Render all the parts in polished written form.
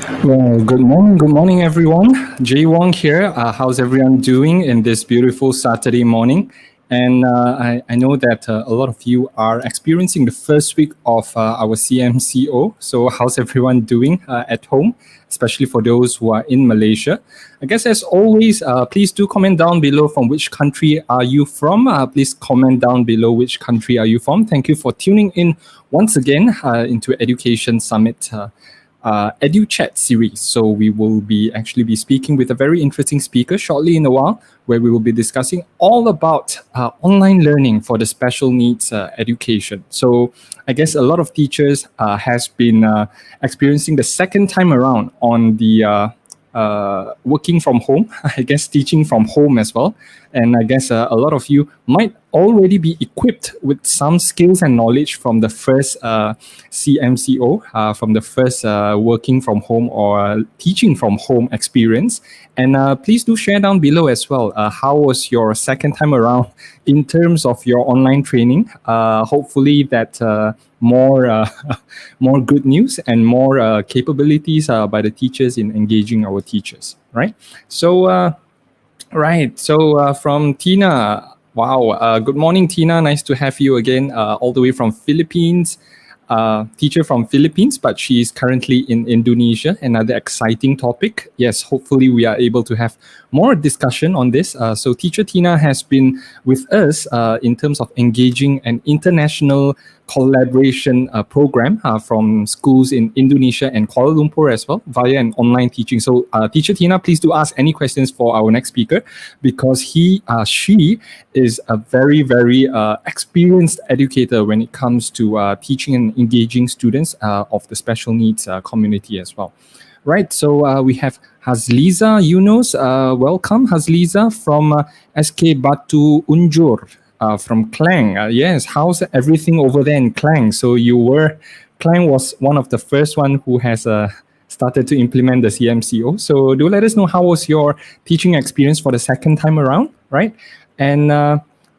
Well, good morning, everyone. Jay Wong here. How's everyone doing in this beautiful Saturday morning? And I know that a lot of you are experiencing the first week of our CMCO. So, how's everyone doing at home, especially for those who are in Malaysia? I guess, as always, please do comment down below from which country are you from. Please comment down below which country are you from. Thank you for tuning in once again into Education Summit. EduChat series. So we will be speaking with a very interesting speaker shortly in a while, where we will be discussing all about online learning for the special needs education. So I guess a lot of teachers has been experiencing the second time around on the working from home, I guess teaching from home as well. And I guess a lot of you might already be equipped with some skills and knowledge from the first CMCO, from the first working from home or teaching from home experience. And please do share down below as well. How was your second time around in terms of your online training? Hopefully that more more good news and more capabilities by the teachers in engaging our teachers, right? So from Tina. Wow. Good morning, Tina. Nice to have you again, all the way from Philippines. Teacher from Philippines, but she is currently in Indonesia. Another exciting topic. Yes, hopefully we are able to have more discussion on this. So Teacher Tina has been with us in terms of engaging an international collaboration program from schools in Indonesia and Kuala Lumpur as well via an online teaching. So Teacher Tina, please do ask any questions for our next speaker, because she is a very experienced educator when it comes to teaching and engaging students of the special needs community as well. Right, so we have Hasliza Yunus. Welcome, Hasliza, from SK Batu Unjur. From Klang. Yes, how's everything over there in Klang? So Klang was one of the first one who has started to implement the CMCO. So do let us know how was your teaching experience for the second time around, right? And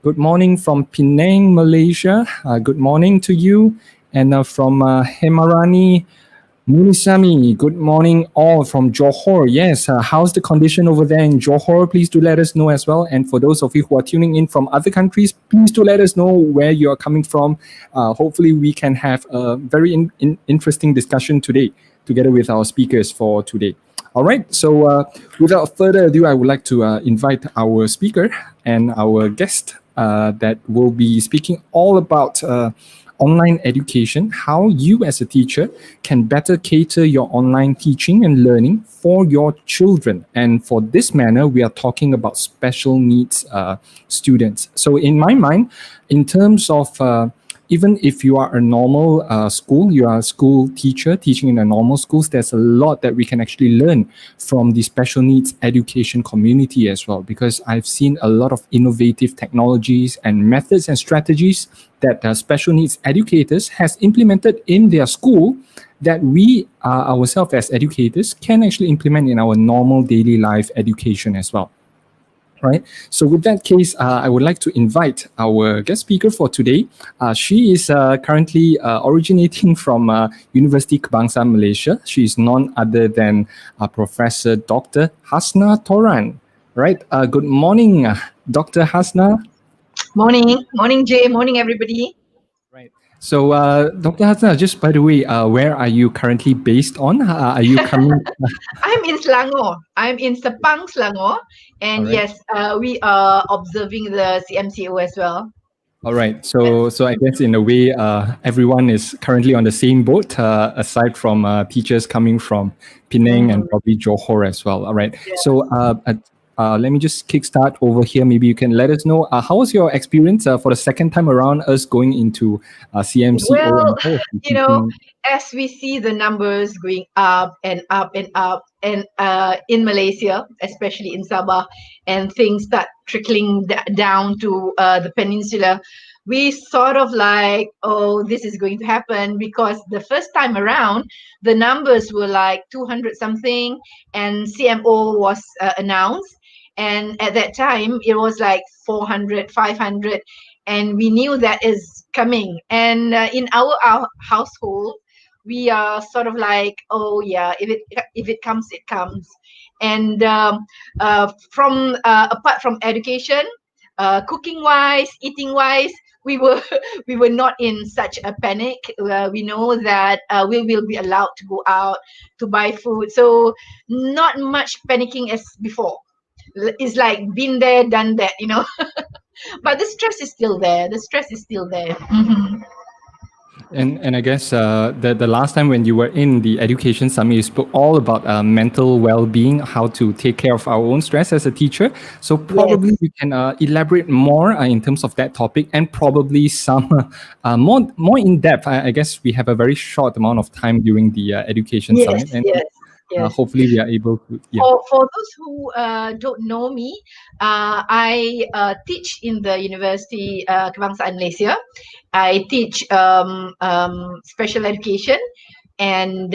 good morning from Penang, Malaysia. Good morning to you. And from Hemarani Munisami, good morning all from Johor. Yes, how's the condition over there in Johor? Please do let us know as well. And for those of you who are tuning in from other countries, please do let us know where you are coming from. Hopefully we can have a very interesting discussion today together with our speakers for today. All right, so without further ado, I would like to invite our speaker and our guest that will be speaking all about online education, how you as a teacher can better cater your online teaching and learning for your children. And for this manner, we are talking about special needs students. So in my mind, in terms of even if you are a normal school, you are a school teacher teaching in a normal schools, there's a lot that we can actually learn from the special needs education community as well, because I've seen a lot of innovative technologies and methods and strategies that special needs educators has implemented in their school that we ourselves as educators can actually implement in our normal daily life education as well. Right. So with that case, I would like to invite our guest speaker for today. She is currently originating from Universiti Kebangsaan, Malaysia. She is none other than Professor Dr. Hasnah Toran. Right. Good morning, Dr. Hasnah. Morning, Jay. Morning, everybody. Right. So, Dr. Hasnah, just by the way, where are you currently based on? Are you coming? I'm in Selangor. I'm in Sepang, Selangor. And Right. yes, we are observing the CMCO as well. All right. So I guess in a way, everyone is currently on the same boat, aside from teachers coming from Penang and probably Johor as well. All right. Yeah. So let me just kickstart over here. Maybe you can let us know how was your experience for the second time around us going into CMCO? Well, as we see the numbers going up and up and up, and in Malaysia, especially in Sabah, and things start trickling down to the peninsula, we sort of like, oh, this is going to happen, because the first time around, the numbers were like 200 something, and CMO was announced. And at that time, it was like 400, 500, and we knew that is coming. And in our household, we are sort of like, oh yeah, if it comes, it comes. And apart from education, cooking wise, eating wise, we were we were not in such a panic. We know that we will be allowed to go out to buy food, so not much panicking as before. It's like been there, done that, you know. But the stress is still there. The stress is still there. Mhm. And I guess the last time when you were in the education summit, you spoke all about mental well-being, how to take care of our own stress as a teacher. So Yes. probably you can elaborate more in terms of that topic, and probably some more in depth. I guess we have a very short amount of time during the education Yes. summit, and Yes. Yes. hopefully we are able to. Yeah. For those who don't know me, I teach in the Universiti Kebangsaan Malaysia. I teach special education and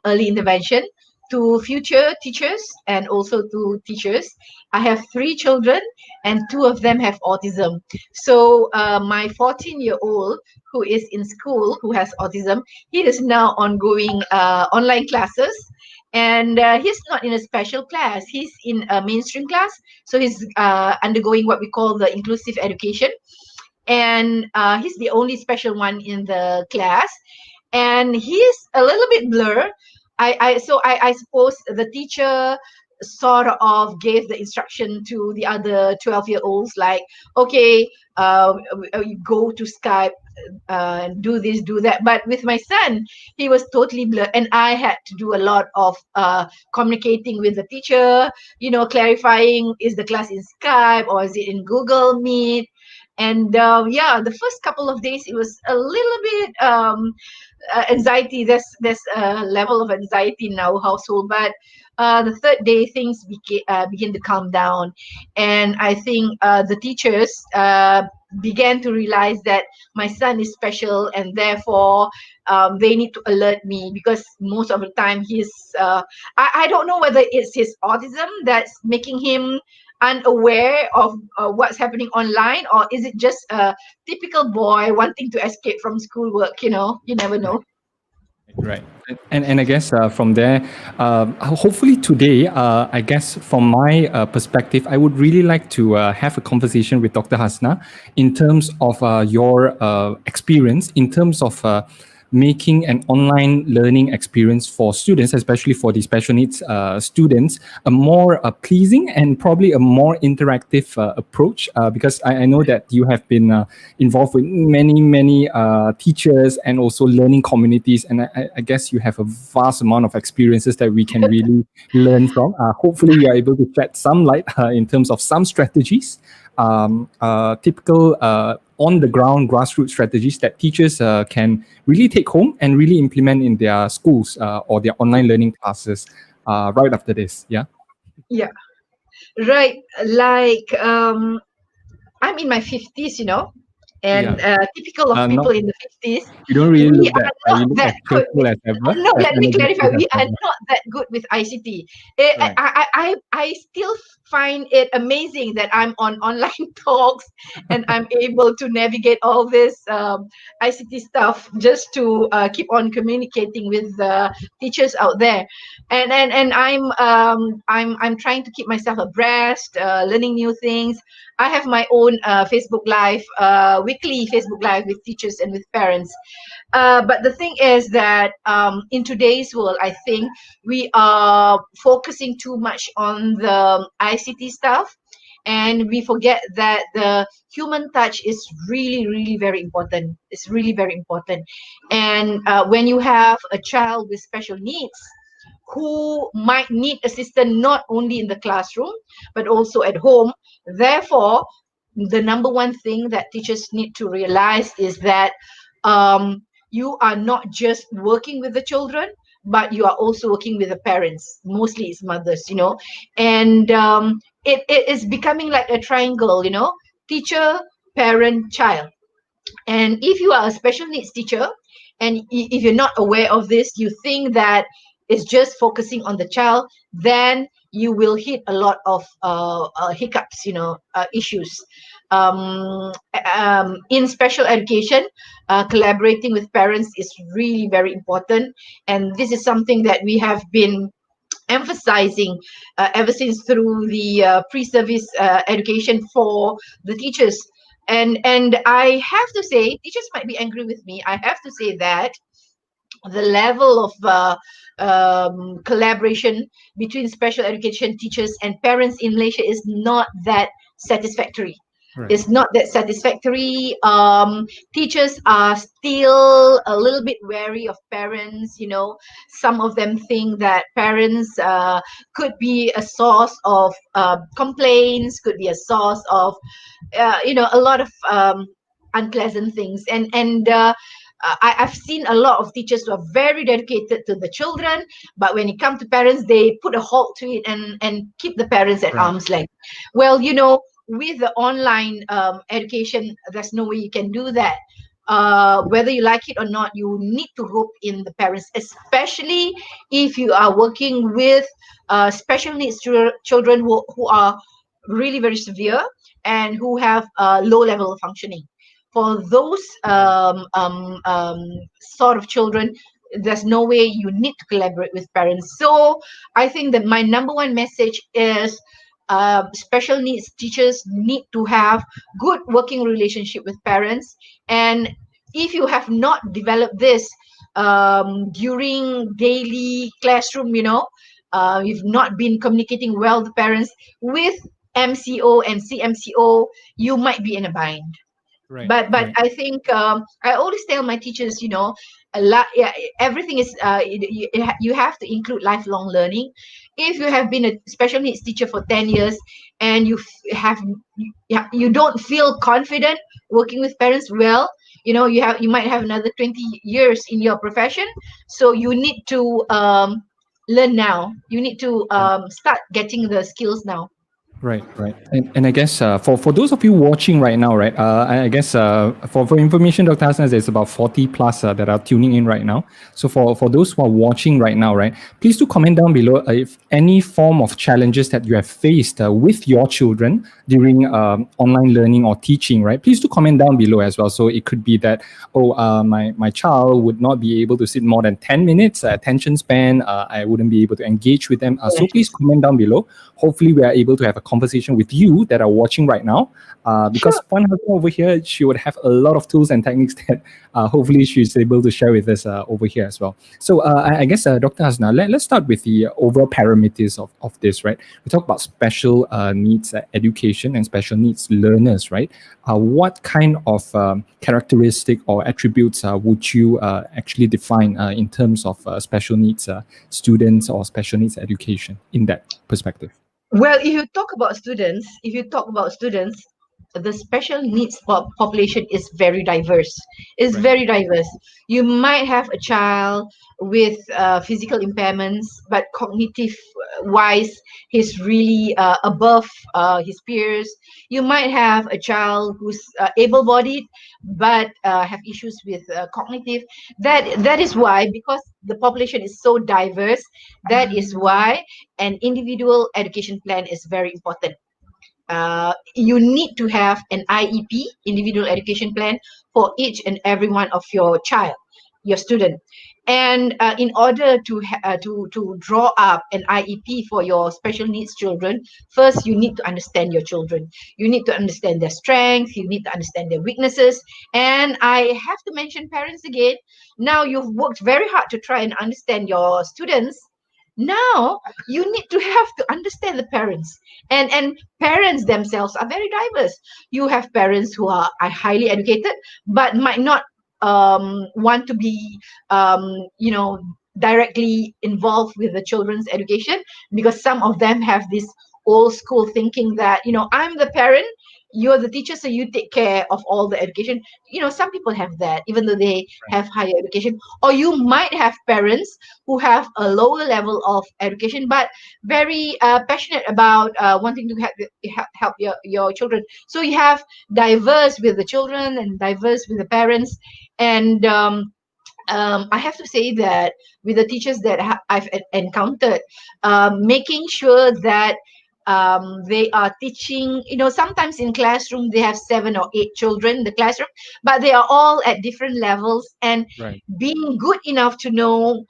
early intervention to future teachers and also to teachers. I have 3 children and 2 of them have autism. So my 14-year-old who is in school who has autism, he is now ongoing online classes, and he's not in a special class, he's in a mainstream class. So he's undergoing what we call the inclusive education, and he's the only special one in the class, and he's a little bit blur. I suppose the teacher sort of gave the instruction to the other 12-year-olds, like, okay, you go to Skype, do this, do that. But with my son, he was totally blurred, and I had to do a lot of communicating with the teacher, you know, clarifying, is the class in Skype or is it in Google Meet? And yeah, the first couple of days it was a little bit anxiety. There's a level of anxiety in our household, but the third day things begin to calm down, and I think the teachers began to realize that my son is special, and therefore they need to alert me, because most of the time I don't know whether it's his autism that's making him unaware of what's happening online, or is it just a typical boy wanting to escape from schoolwork, you know. You never know. Right. And I guess from there, hopefully today, I guess from my perspective, I would really like to have a conversation with Dr. Hasnah in terms of your experience, in terms of making an online learning experience for students, especially for the special needs students, a more pleasing and probably a more interactive approach, because I know that you have been involved with many teachers and also learning communities, and I guess you have a vast amount of experiences that we can really learn from. Hopefully you are able to shed some light in terms of some strategies, typical on the ground grassroots strategies that teachers can really take home and really implement in their schools or their online learning classes right after this. Yeah. Yeah, right. Like I'm in my 50s, you know, and Yeah. typical of Not people in the 50s, you don't really we look are that not you look as that good cheerful with, as ever, no, as let me clarify, energetic as we are ever. not that good with ICT. I, Right. I still find it amazing that I'm on online talks and I'm able to navigate all this ICT stuff just to keep on communicating with teachers out there. And I'm trying to keep myself abreast, learning new things. I have my own Facebook Live, weekly Facebook Live with teachers and with parents. But the thing is that in today's world, I think we are focusing too much on the ICT stuff, and we forget that the human touch is really, really very important. It's really very important. And when you have a child with special needs who might need assistance not only in the classroom but also at home, therefore, the number one thing that teachers need to realize is that you are not just working with the children, but you are also working with the parents. Mostly it's mothers, you know, and it is becoming like a triangle, you know, teacher, parent, child. And if you are a special needs teacher, and if you're not aware of this, you think that it's just focusing on the child, then you will hit a lot of hiccups, you know, issues. in special education, collaborating with parents is really very important. And this is something that we have been emphasizing ever since through the pre-service education for the teachers. And I have to say, teachers might be angry with me. I have to say that the level of collaboration between special education teachers and parents in Malaysia is not that satisfactory. Right. It's not that satisfactory. Teachers are still a little bit wary of parents. Some of them think that parents could be a source of complaints, could be a source of a lot of unpleasant things. I've seen a lot of teachers who are very dedicated to the children, but when it comes to parents, they put a halt to it and keep the parents at arm's length. Well, with the online education, there's no way you can do that. Whether you like it or not, you need to rope in the parents, especially if you are working with special needs children who are really very severe and who have low level of functioning. For those sort of children, there's no way. You need to collaborate with parents. So I think that my number one message is special needs teachers need to have good working relationship with parents. And if you have not developed this during daily classroom, you've not been communicating well with parents, with MCO and CMCO, you might be in a bind. Right. But I think I always tell my teachers, everything is you have to include lifelong learning. If you have been a special needs teacher for 10 years and you don't feel confident working with parents, well, you might have another 20 years in your profession. So you need to learn now. You need to start getting the skills now. Right. And I guess for those of you watching right now, right, I guess for information, Dr. Hasnah, there's about 40 plus that are tuning in right now. So for those who are watching right now, right, please do comment down below if any form of challenges that you have faced with your children during online learning or teaching, right? Please do comment down below as well. So it could be that, my child would not be able to sit more than 10 minutes, attention span, I wouldn't be able to engage with them. So please comment down below. Hopefully we are able to have a conversation with you that are watching right now, because one husband over here, she would have a lot of tools and techniques that hopefully she's able to share with us over here as well. So I guess Dr. Hasnah, let's start with the overall parameters of this, right? We talk about special needs education and special needs learners, right? What kind of characteristic or attributes would you actually define in terms of special needs students or special needs education in that perspective? Well, if you talk about students, the special needs population is very diverse. It's very diverse. You might have a child with physical impairments, but cognitive wise, he's really above his peers. You might have a child who's able-bodied, but have issues with cognitive. That is why, because the population is so diverse, that is why an individual education plan is very important. You need to have an IEP, individual education plan, for each and every one of your student. And in order to draw up an IEP for your special needs children, first you need to understand your children. You need to understand their strengths. You need to understand their weaknesses. And I have to mention parents again. Now you've worked very hard to try and understand your students. Now you need to have to understand the parents, and parents themselves are very diverse. You have parents who are highly educated but might not want to be directly involved with the children's education, because some of them have this old school thinking that I'm the parent, you're the teacher, so you take care of all the education. Some people have that even though they have higher education. Or you might have parents who have a lower level of education but very passionate about wanting to help your children. So you have diverse with the children and diverse with the parents. And I have to say that with the teachers that I've encountered, making sure that They are teaching, sometimes in classroom they have 7 or 8 children in the classroom, but they are all at different levels, and being good enough to know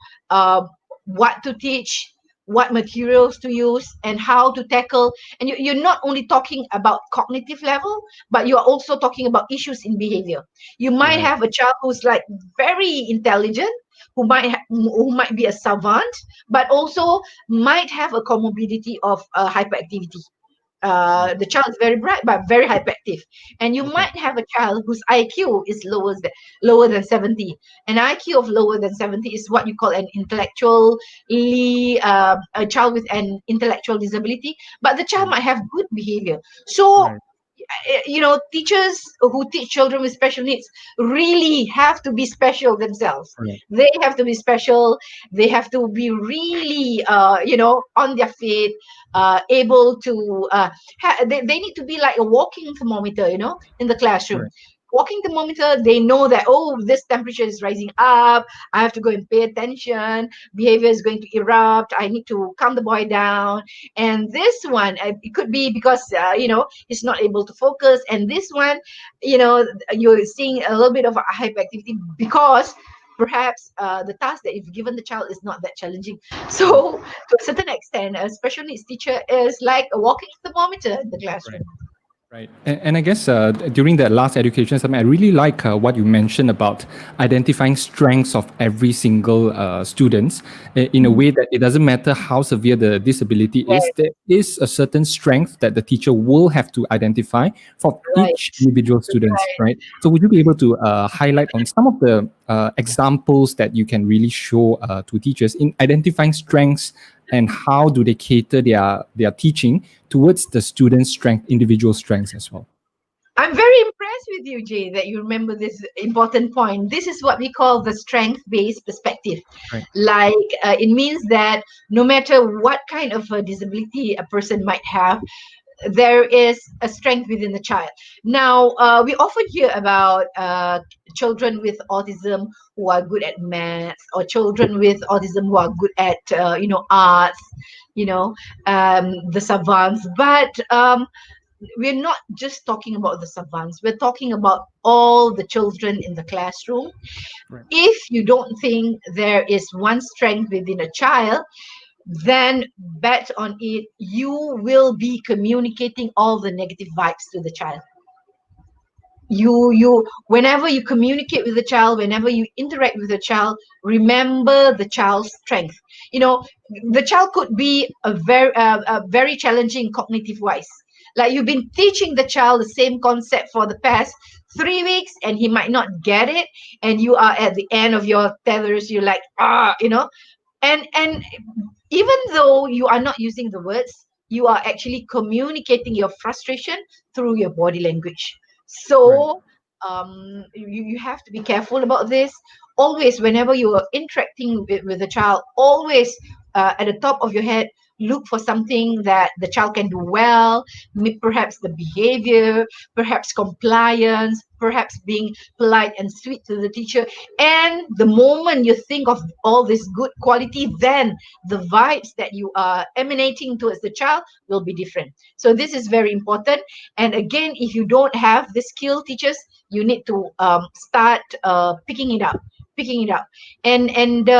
what to teach, what materials to use, and how to tackle. And you're not only talking about cognitive level, but you are also talking about issues in behavior. You might have a child who's like very intelligent, who might be a savant, but also might have a comorbidity of hyperactivity. The child is very bright but very hyperactive, and you might have a child whose IQ is lower than 70. An IQ of lower than 70 is what you call an intellectually a child with an intellectual disability, but the child might have good behavior. So teachers who teach children with special needs really have to be special themselves. They have to be special. They have to be really on their feet, able to they need to be like a walking thermometer, in the classroom. Walking thermometer, they know that, oh, this temperature is rising up, I have to go and pay attention, behavior is going to erupt, I need to calm the boy down. And this one, it could be because he's not able to focus, and this one, you're seeing a little bit of a hyperactivity because perhaps the task that you've given the child is not that challenging. So to a certain extent, a special needs teacher is like a walking thermometer in the classroom. Right. And I guess during that last education summit, I really like what you mentioned about identifying strengths of every single students in a way that it doesn't matter how severe the disability is, there is a certain strength that the teacher will have to identify for each individual students, right? So would you be able to highlight on some of the examples that you can really show to teachers in identifying strengths, and how do they cater their teaching towards the students' strength, individual strengths as well? I'm very impressed with you, Jay, that you remember this important point. This is what we call the strength-based perspective. Like it means that no matter what kind of a disability a person might have, there is a strength within the child. Now, we often hear about children with autism who are good at maths, or children with autism who are good at, arts, the savants. But we're not just talking about the savants. We're talking about all the children in the classroom. If you don't think there is one strength within a child, then bet on it, you will be communicating all the negative vibes to the child. Whenever you communicate with the child, whenever you interact with the child, remember the child's strength. The child could be a very challenging cognitive wise. Like you've been teaching the child the same concept for the past 3 weeks, and he might not get it, and you are at the end of your tethers, you're like, and even though you are not using the words, you are actually communicating your frustration through your body language. So you have to be careful about this. Always, whenever you are interacting with the child, always at the top of your head, look for something that the child can do well, perhaps the behavior, perhaps compliance, perhaps being polite and sweet to the teacher. And the moment you think of all this good quality, then the vibes that you are emanating towards the child will be different. So this is very important. And again, if you don't have the skill, teachers, you need to start picking it up. And there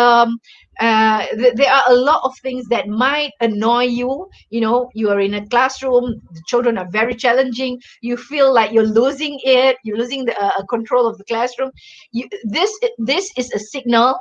are a lot of things that might annoy you. You are in a classroom, the children are very challenging, you feel like you're losing the control of the classroom. This is a signal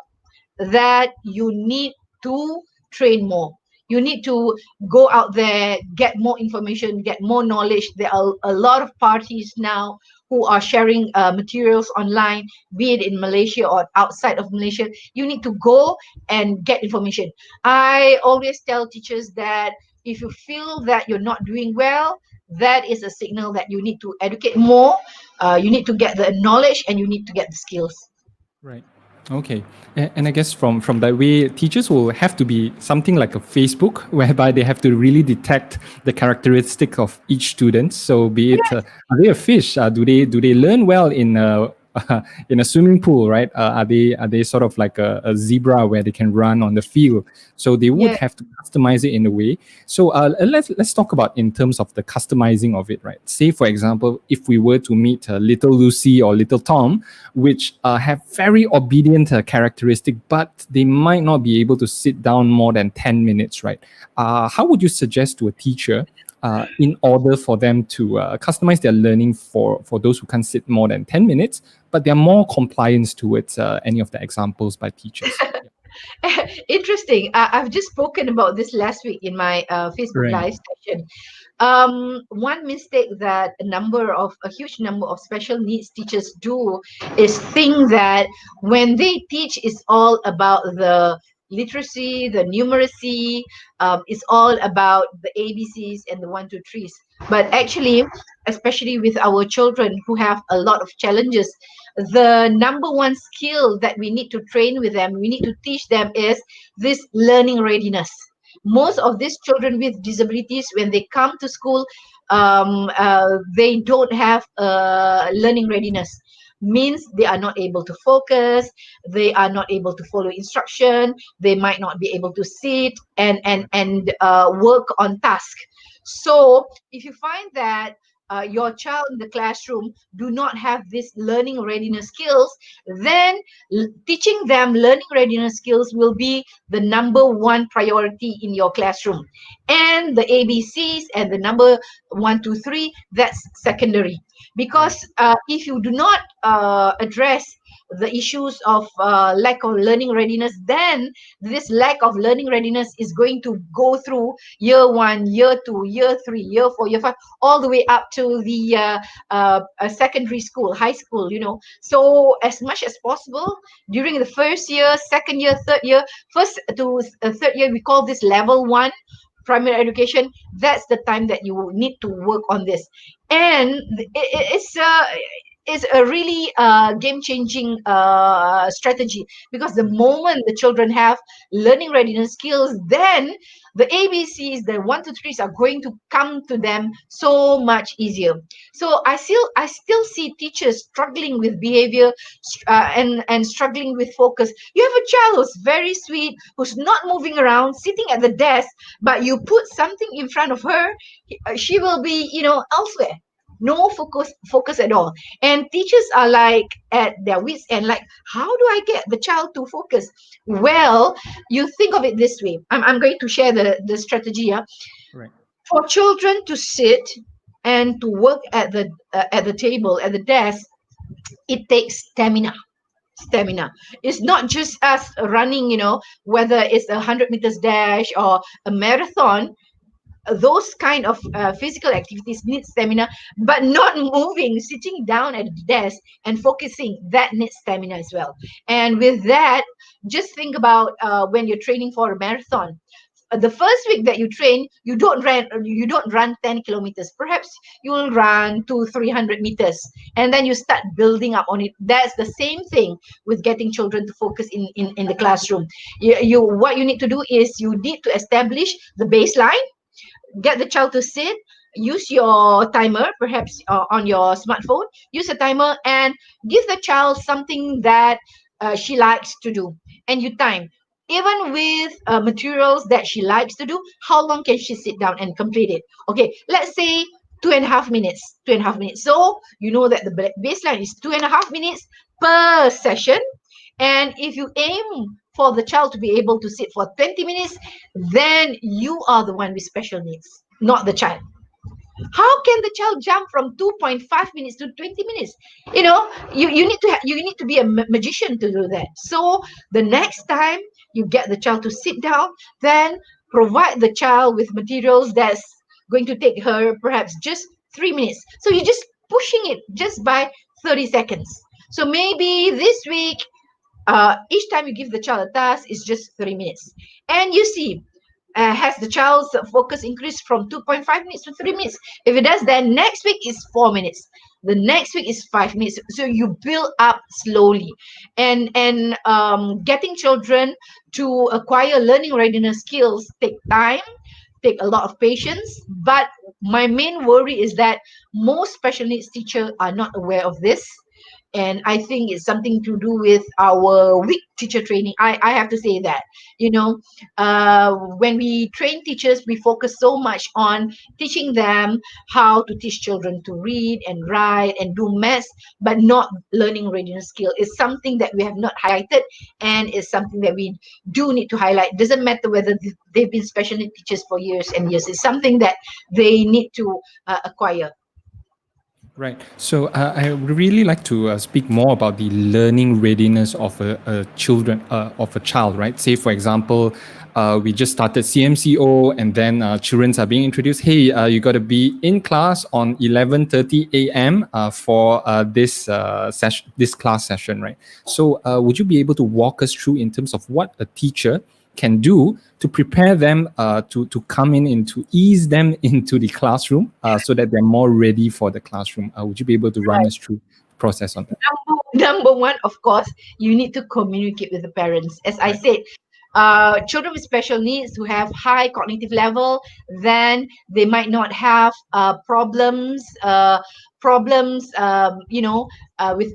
that you need to train more. You need to go out there, get more information, get more knowledge. There are a lot of parties now who are sharing materials online, be it in Malaysia or outside of Malaysia. You need to go and get information. I always tell teachers that if you feel that you're not doing well, that is a signal that you need to educate more. You need to get the knowledge, and you need to get the skills. Right. Okay. And I guess from that way, teachers will have to be something like a Facebook, whereby they have to really detect the characteristic of each student. So be it, are they a fish? Do they learn well in in a swimming pool, right? Are they sort of like a zebra where they can run on the field? So they would Yeah. have to customize it in a way. So let's talk about in terms of the customizing of it, right? Say for example, if we were to meet little Lucy or little Tom, which have very obedient characteristic, but they might not be able to sit down more than 10 minutes, right? How would you suggest to a teacher in order for them to customize their learning for those who can't sit more than 10 minutes, but they're more compliant towards any of the examples by teachers? Interesting. I've just spoken about this last week in my Facebook Right. Live session. One mistake that a huge number of special needs teachers do is think that when they teach, it's all about the literacy, the numeracy, it's all about the ABCs and the 1, 2, 3s. But actually, especially with our children who have a lot of challenges, the number one skill that we need to train with them, we need to teach them is this learning readiness. Most of these children with disabilities, when they come to school, they don't have learning readiness. Means they are not able to focus, they are not able to follow instruction, they might not be able to sit and work on task. So if you find that your child in the classroom do not have this learning readiness skills, then teaching them learning readiness skills will be the number one priority in your classroom. And the ABCs and the number 1, 2, 3, that's secondary. Because if you do not address the issues of lack of learning readiness, then this lack of learning readiness is going to go through year 1, year 2, year 3, year 4, year 5, all the way up to the secondary school, high school, So as much as possible, during the first year, second year, third year, first to third year, we call this level 1 primary education. That's the time that you need to work on this. And it's a really game-changing strategy, because the moment the children have learning readiness skills, then the ABCs, the 1, 2, 3s are going to come to them so much easier. So I still see teachers struggling with behavior and struggling with focus. You have a child who's very sweet, who's not moving around, sitting at the desk, but you put something in front of her, she will be, elsewhere. No focus at all. And teachers are like at their wits end, like, how do I get the child to focus? Well, you think of it this way. I'm going to share the strategy. Right. For children to sit and to work at the table, at the desk, it takes stamina. It's not just us running, whether it's a 100 meters dash or a marathon. Those kind of physical activities need stamina, but not moving, sitting down at the desk and focusing, that needs stamina as well. And with that, just think about when you're training for a marathon. The first week that you train, you don't run 10 kilometers. Perhaps you will run 200-300 meters, and then you start building up on it. That's the same thing with getting children to focus in the classroom. What you need to do is you need to establish the baseline, get the child to sit, use your timer, perhaps on your smartphone, use a timer and give the child something that she likes to do, and you time. Even with materials that she likes to do, how long can she sit down and complete it? Okay, let's say 2.5 minutes. 2.5 minutes. So you know that the baseline is 2.5 minutes per session. And if you aim for the child to be able to sit for 20 minutes, then you are the one with special needs, not the child. How can the child jump from 2.5 minutes to 20 minutes? You need to be a magician to do that. So the next time you get the child to sit down, then provide the child with materials that's going to take her perhaps just 3 minutes. So you're just pushing it just by 30 seconds. So maybe this week, each time you give the child a task, it's just 3 minutes. And you see, has the child's focus increased from 2.5 minutes to 3 minutes? If it does, then next week is 4 minutes. The next week is 5 minutes. So you build up slowly, and getting children to acquire learning readiness skills take time, take a lot of patience. But my main worry is that most special needs teachers are not aware of this. And I think it's something to do with our weak teacher training. I have to say that, when we train teachers, we focus so much on teaching them how to teach children to read and write and do maths, but not learning readiness skill. Is something that we have not highlighted, and is something that we do need to highlight. Doesn't matter whether they've been special need teachers for years and years. It's something that they need to acquire. Right. So I would really like to speak more about the learning readiness of a child. Right. Say, for example, we just started CMCO, and then children are being introduced. Hey, you got to be in class on 11:30 a.m. For this class session. Right. So would you be able to walk us through in terms of what a teacher can do to prepare them to come in to ease them into the classroom so that they're more ready for the classroom? Would you be able to run us through the process on that? Number one, of course, you need to communicate with the parents. As I said, children with special needs who have high cognitive level, then they might not have problems with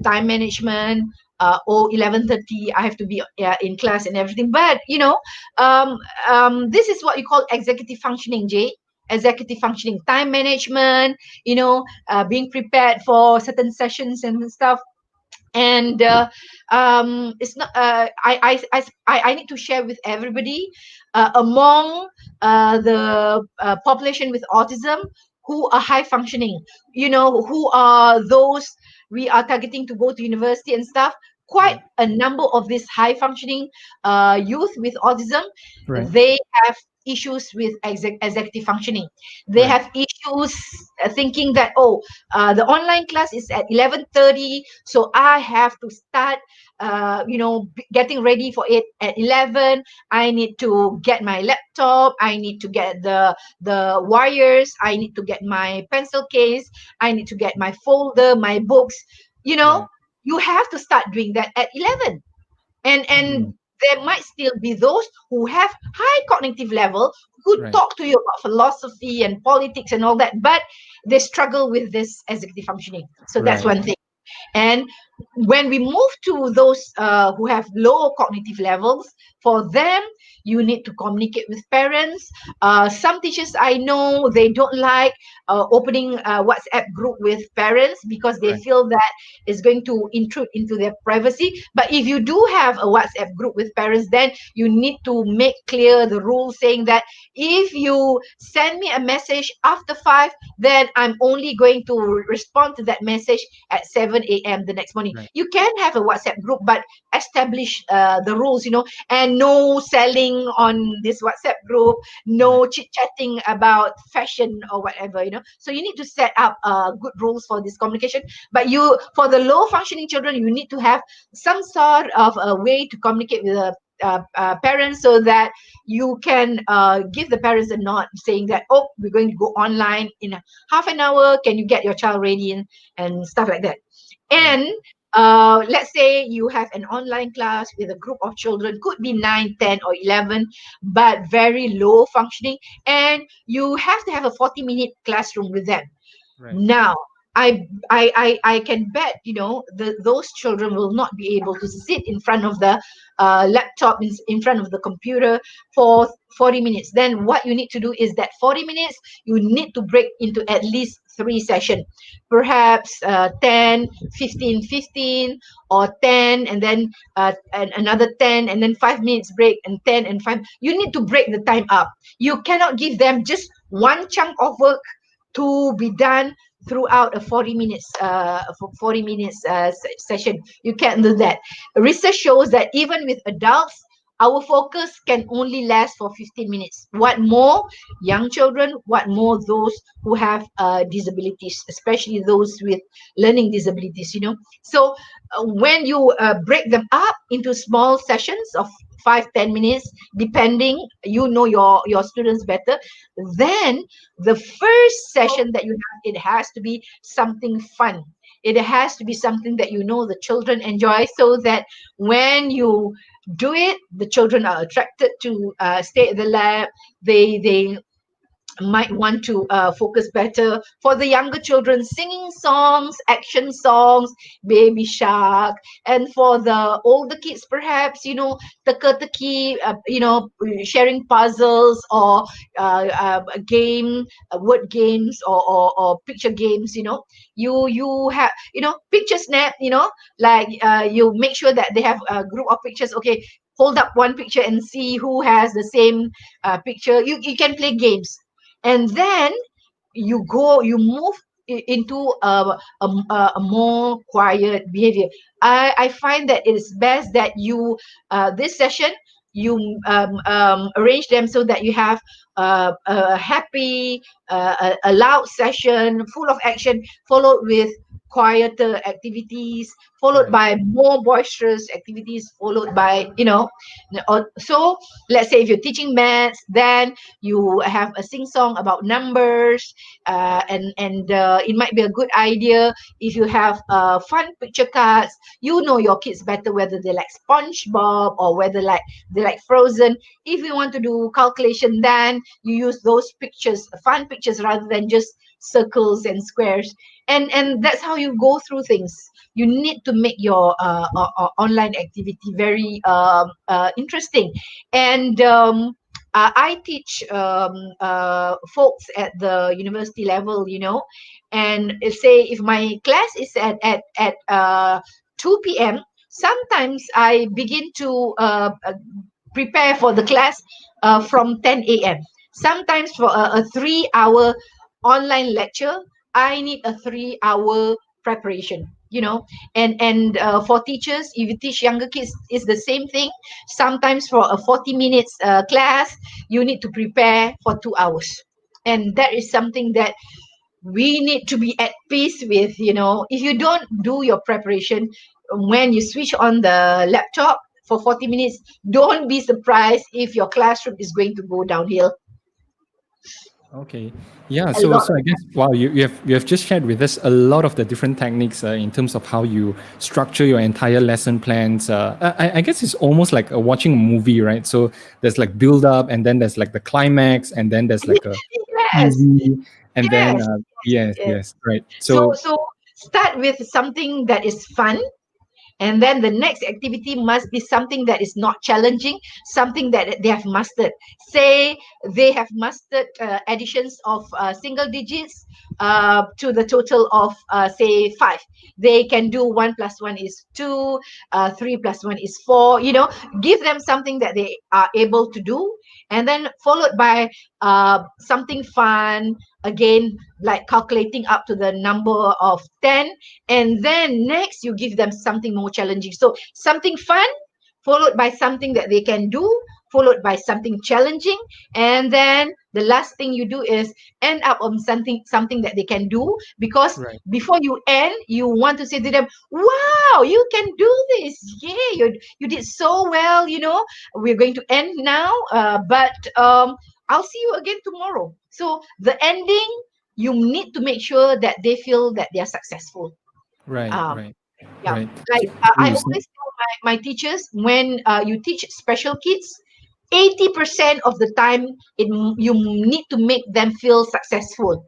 time management. 11:30 I have to be in class and everything, but this is what you call executive functioning, Jay. Executive functioning, time management, being prepared for certain sessions and stuff. And it's not I need to share with everybody, among the population with autism who are high functioning, who are those we are targeting to go to university and stuff. Quite a number of these high functioning youth with autism, they have issues with executive functioning. They have issues thinking that, the online class is at 11:30, so I have to start getting ready for it at 11. I need to get my laptop, I need to get the wires, I need to get my pencil case, I need to get my folder, my books. You have to start doing that at 11. And there might still be those who have high cognitive level, who talk to you about philosophy and politics and all that, but they struggle with this executive functioning. So that's one thing. And when we move to those who have low cognitive levels, for them, you need to communicate with parents. Some teachers I know, they don't like opening a WhatsApp group with parents because they feel that it's going to intrude into their privacy. But if you do have a WhatsApp group with parents, then you need to make clear the rule saying that if you send me a message after 5, then I'm only going to respond to that message at 7 a.m. the next morning. You can have a WhatsApp group, but establish the rules, and no selling on this WhatsApp group, no chit-chatting about fashion or whatever, So you need to set up good rules for this communication. But for the low functioning children, you need to have some sort of a way to communicate with the parents, so that you can give the parents a nod saying that, we're going to go online in half an hour, can you get your child ready, and stuff like that. And let's say you have an online class with a group of children, could be 9, 10 or 11, but very low functioning, and you have to have a 40-minute classroom with them. Now, I can bet, those children will not be able to sit in front of the laptop, in front of the computer for 40 minutes. Then what you need to do is that 40 minutes, you need to break into at least 3 sessions, perhaps 10, 15, 15, or 10, and then and another 10, and then 5 minutes break, and 10 and 5. You need to break the time up. You cannot give them just one chunk of work to be done throughout a 40 minutes session. You can't do that. Research shows that even with adults, our focus can only last for 15 minutes. What more young children, what more those who have disabilities, especially those with learning disabilities, So when you break them up into small sessions of 5-10 minutes, depending, your students better, then the first session that you have, it has to be something fun. It has to be something that the children enjoy, so that when you do it, the children are attracted to stay at the lab. They might want to focus better. For the younger children, singing songs, action songs, baby shark. And for the older kids, perhaps, teka-teki, sharing puzzles, or a game, word games, or picture games. You have, picture snap, like you make sure that they have a group of pictures. Okay, hold up one picture and see who has the same picture. You can play games, and then you move into a more quiet behavior. I find that it is best that you this session you arrange them so that you have a happy, a loud session full of action, followed with quieter activities, followed by more boisterous activities, followed by, so let's say if you're teaching maths, then you have a sing song about numbers, and it might be a good idea if you have fun picture cards. Your kids better, whether they like SpongeBob or whether they like Frozen. If you want to do calculation, then you use those pictures, fun pictures, rather than just circles and squares. And that's how you go through things. You need to make your online activity very interesting. And I teach folks at the university level, and say if my class is at 2 p.m., sometimes I begin to prepare for the class from 10 a.m. Sometimes for a 3-hour online lecture, I need a 3-hour preparation. And for teachers, if you teach younger kids, it's the same thing. Sometimes for a 40 minutes class, you need to prepare for 2 hours, and that is something that we need to be at peace with. If you don't do your preparation, when you switch on the laptop for 40 minutes, don't be surprised if your classroom is going to go downhill. Okay. Yeah. So I guess, wow, you have just shared with us a lot of the different techniques in terms of how you structure your entire lesson plans. I guess it's almost like watching a movie, right? So there's like build up, and then there's like the climax, and then there's like a Yes. easy, and then Yes. yes, right. So start with something that is fun. And then the next activity must be something that is not challenging, something that they have mastered. Say they have mastered additions of single digits to the total of, say, 5. They can do 1 + 1 is 2, 3 + 1 is 4. Give them something that they are able to do, and then followed by something fun, again, like calculating up to the number of 10. And then next you give them something more challenging. So something fun, followed by something that they can do, followed by something challenging, and then the last thing you do is end up on something that they can do, because before you end, you want to say to them, wow, you can do this, yeah, you did so well. We're going to end now, but I'll see you again tomorrow. So the ending, you need to make sure that they feel that they are successful. Right. Yeah. Right. Like I always tell my teachers, when you teach special kids, 80% of the time you need to make them feel successful.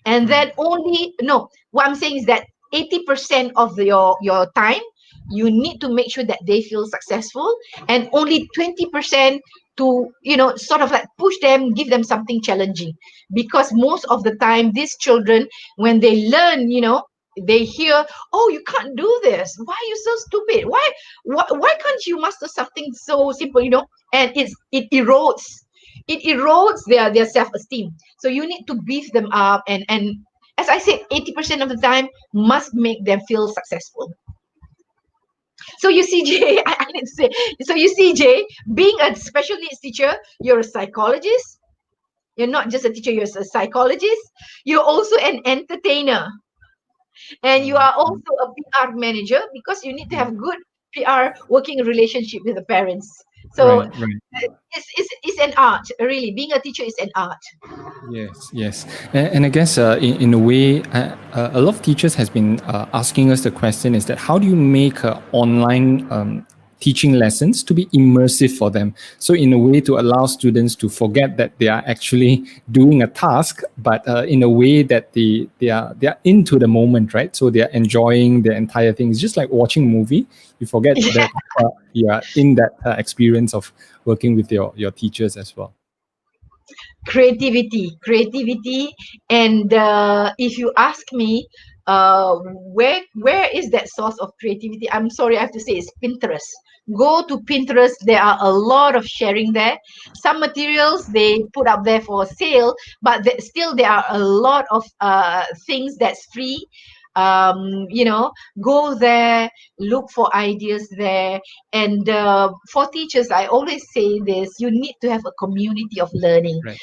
And then what I'm saying is that 80% of your time, you need to make sure that they feel successful, and only 20% to sort of like push them, give them something challenging. Because most of the time, these children, when they learn, they hear, oh, you can't do this, why are you so stupid, why can't you master something so simple, and it erodes their self-esteem. So you need to beef them up, and as I said, 80% of the time must make them feel successful. So you see, Jay, I need to say, so you see, Jay, being a special needs teacher, you're a psychologist. You're not just a teacher, you're a psychologist. You're also an entertainer. And you are also a PR manager, because you need to have good PR working relationship with the parents. So it's an art, really. Being a teacher is an art. Yes. And I guess in a way, a lot of teachers has been asking us the question is that how do you make online teaching lessons to be immersive for them. So in a way to allow students to forget that they are actually doing a task, but in a way that they are into the moment, right? So they are enjoying the entire thing. It's just like watching a movie. You forget that you are in that experience of working with your teachers as well. Creativity, and if you ask me, where is that source of creativity? I'm sorry, I have to say it's Pinterest. Go to Pinterest. There are a lot of sharing there. Some materials they put up there for sale, but still there are a lot of things that's free. Go there, look for ideas there. And for teachers, I always say this: you need to have a community of learning. Right.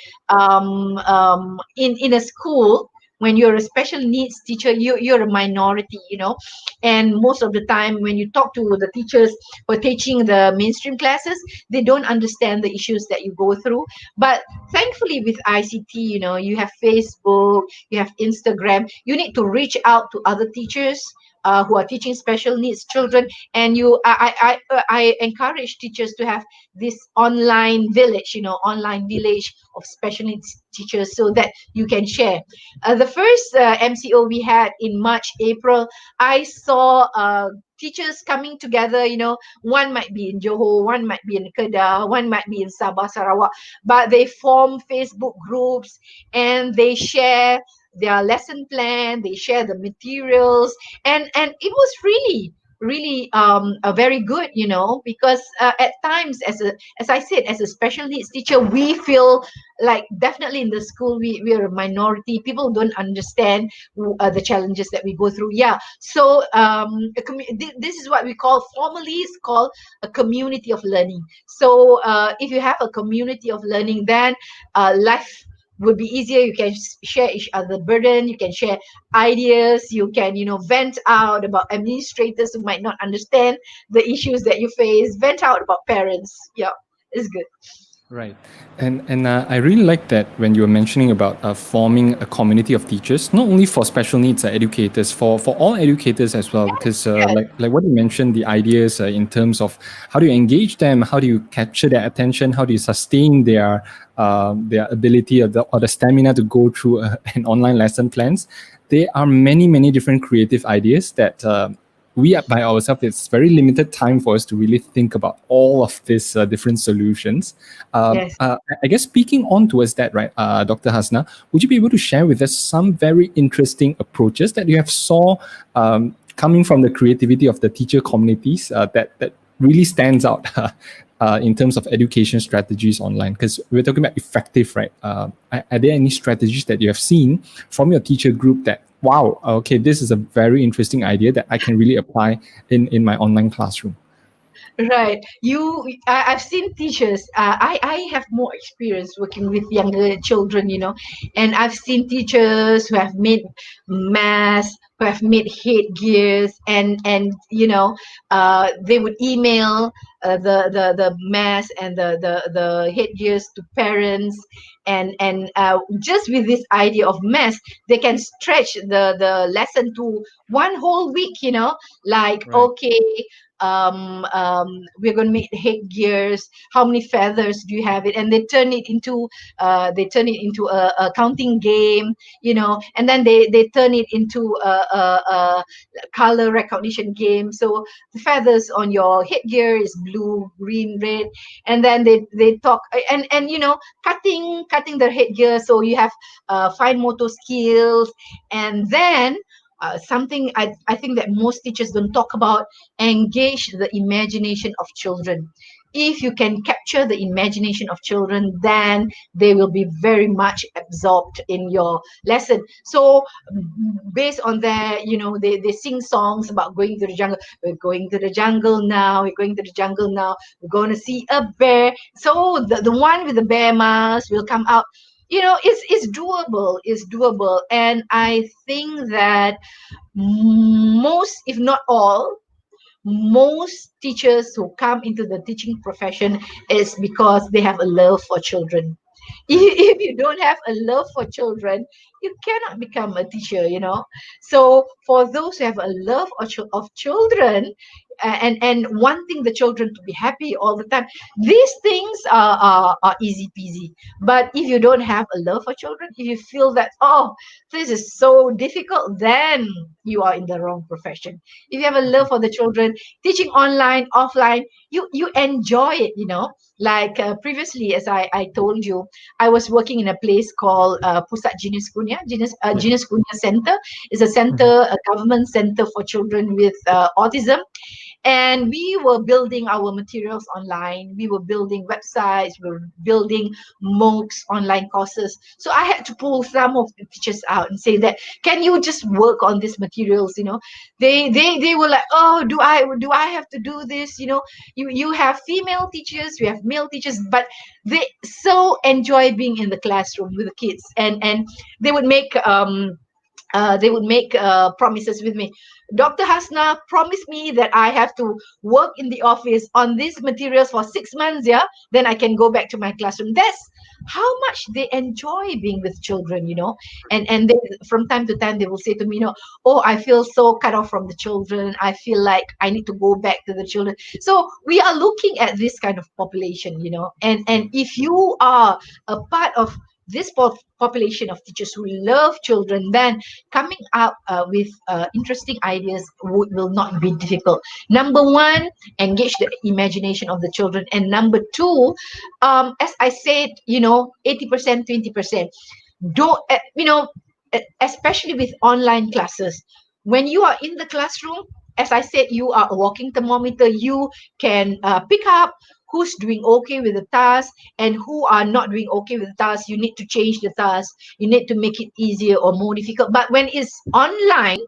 In a school, when you're a special needs teacher, you're a minority, and most of the time when you talk to the teachers who are teaching the mainstream classes, they don't understand the issues that you go through. But thankfully with ICT, you have Facebook, you have Instagram. You need to reach out to other teachers who are teaching special needs children, and I encourage teachers to have this online village of special needs teachers, so that you can share. The first MCO we had in March, April, I saw teachers coming together. One might be in Johor, one might be in Kedah, one might be in Sabah, Sarawak, but they form Facebook groups and they share their lesson plan, they share the materials, and it was really a very good, because at times, as I said, as a special needs teacher, we feel like definitely in the school we are a minority. People don't understand the challenges that we go through. So this is what we call, formally it's called a community of learning. So if you have a community of learning, then life would be easier. You can share each other burden, you can share ideas, you can vent out about administrators who might not understand the issues that you face, vent out about parents. It's good. Right. And I really like that when you were mentioning about forming a community of teachers, not only for special needs educators, for all educators as well, because like what you mentioned, the ideas in terms of how do you engage them, how do you capture their attention, how do you sustain their ability or the stamina to go through an online lesson plans. There are many different creative ideas that we by ourselves, it's very limited time for us to really think about all of these different solutions. Yes. I guess speaking on towards that, right, Dr. Hasnah, would you be able to share with us some very interesting approaches that you have saw coming from the creativity of the teacher communities that really stands out in terms of education strategies online? Because we're talking about effective, right? Are there any strategies that you have seen from your teacher group that, wow, okay, this is a very interesting idea that I can really apply in my online classroom? Right. I've seen teachers. I have more experience working with younger children, and I've seen teachers who have made masks, who have made headgears, and they would email the mask and the headgears to parents, and just with this idea of mask, they can stretch the lesson to one whole week. Like, Right. okay, we're going to make headgears. How many feathers do you have it? And they turn it into a counting game, and then they turn it into a color recognition game. So the feathers on your headgear is blue, green, red, and then they talk, and cutting the headgear, so you have fine motor skills. And then something I think that most teachers don't talk about: engage the imagination of children. If you can capture the imagination of children, then they will be very much absorbed in your lesson. So based on that, they sing songs about going to the jungle. We're going to the jungle now, we're going to the jungle now, we're going to see a bear. So the one with the bear mask will come out. It's doable. And I think that most, if not all, most teachers who come into the teaching profession is because they have a love for children. If you don't have a love for children, you cannot become a teacher. So for those who have a love of children, and wanting the children to be happy all the time. These things are easy peasy. But if you don't have a love for children, if you feel that, oh, this is so difficult, then you are in the wrong profession. If you have a love for the children, teaching online, offline, you enjoy it, like previously, as I told you, I was working in a place called Pusat Jenis Kunia. Jenis Kunia Center is a center, a government center for children with autism. And we were building our materials online. We were building websites. We were building MOOCs, online courses. So I had to pull some of the teachers out and say that, can you just work on these materials? They were like, oh, do I have to do this? You have female teachers, you have male teachers, but they so enjoy being in the classroom with the kids, and they would make promises with me. Dr. Hasnah promised me that I have to work in the office on these materials for 6 months, yeah, then I can go back to my classroom. That's how much they enjoy being with children, and they, from time to time, they will say to me, oh, I feel so cut off from the children. I feel like I need to go back to the children. So we are looking at this kind of population, and if you are a part of this population of teachers who love children, then coming up with interesting ideas will not be difficult. Number one, engage the imagination of the children. And number two, as I said, 80%, 20%. Don't, especially with online classes, when you are in the classroom, as I said, you are a walking thermometer. You can pick up who's doing okay with the task and who are not doing okay with the task. You need to change the task. You need to make it easier or more difficult. But when it's online,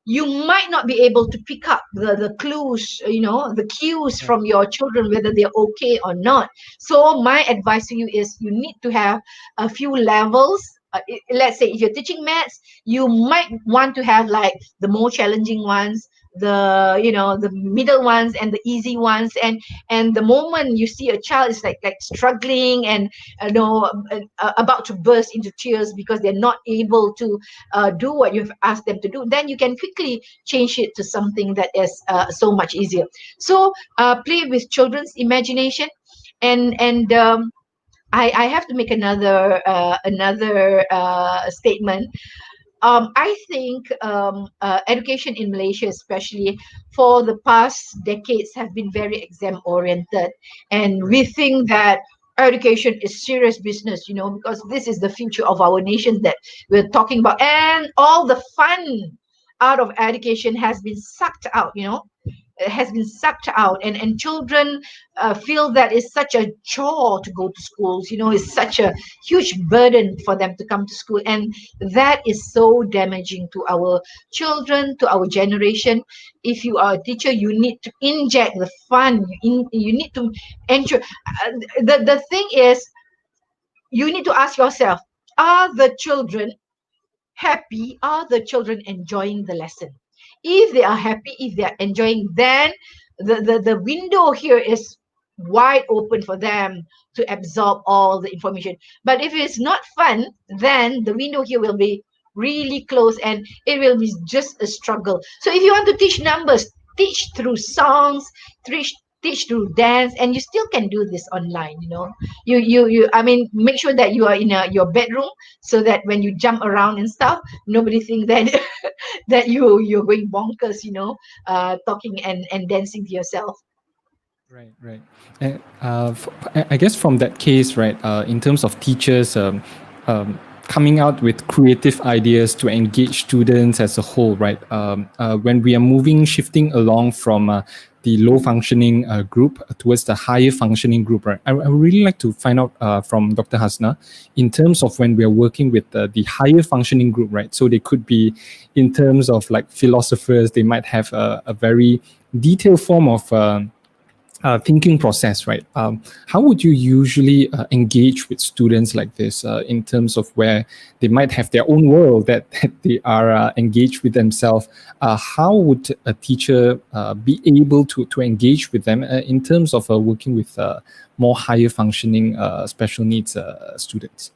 you might not be able to pick up the clues, the cues from your children, whether they're okay or not. So my advice to you is you need to have a few levels. Let's say if you're teaching maths, you might want to have like the more challenging ones, the middle ones, and the easy ones. And the moment you see a child is like struggling and about to burst into tears because they're not able to do what you've asked them to do, then you can quickly change it to something that is so much easier. So play with children's imagination. And I have to make another statement. I think education in Malaysia, especially for the past decades, have been very exam oriented, and we think that education is serious business, because this is the future of our nation that we're talking about, and all the fun out of education has been sucked out, and children feel that it's such a chore to go to schools. It's such a huge burden for them to come to school, and that is so damaging to our children, to our generation. If you are a teacher, you need to inject the fun. You need to ensure. The thing is, you need to ask yourself, are the children happy? Are the children enjoying the lesson? If they are happy, if they are enjoying, then the window here is wide open for them to absorb all the information. But if it's not fun, then the window here will be really close, and it will be just a struggle. So if you want to teach numbers, teach through songs, teach through dance, and you still can do this online. Make sure that you are in your bedroom, so that when you jump around and stuff, nobody think that that you're going bonkers, talking and dancing to yourself. Right. And I guess from that case, right, in terms of teachers coming out with creative ideas to engage students as a whole, right? When we are shifting along from the low functioning group towards the higher functioning group, right? I would really like to find out from Dr. Hasnah, in terms of when we are working with the higher functioning group, right? So they could be in terms of like philosophers, they might have a very detailed form of thinking process, right? How would you usually engage with students like this in terms of where they might have their own world that they are engaged with themselves? How would a teacher be able to engage with them in terms of working with more higher functioning special needs students?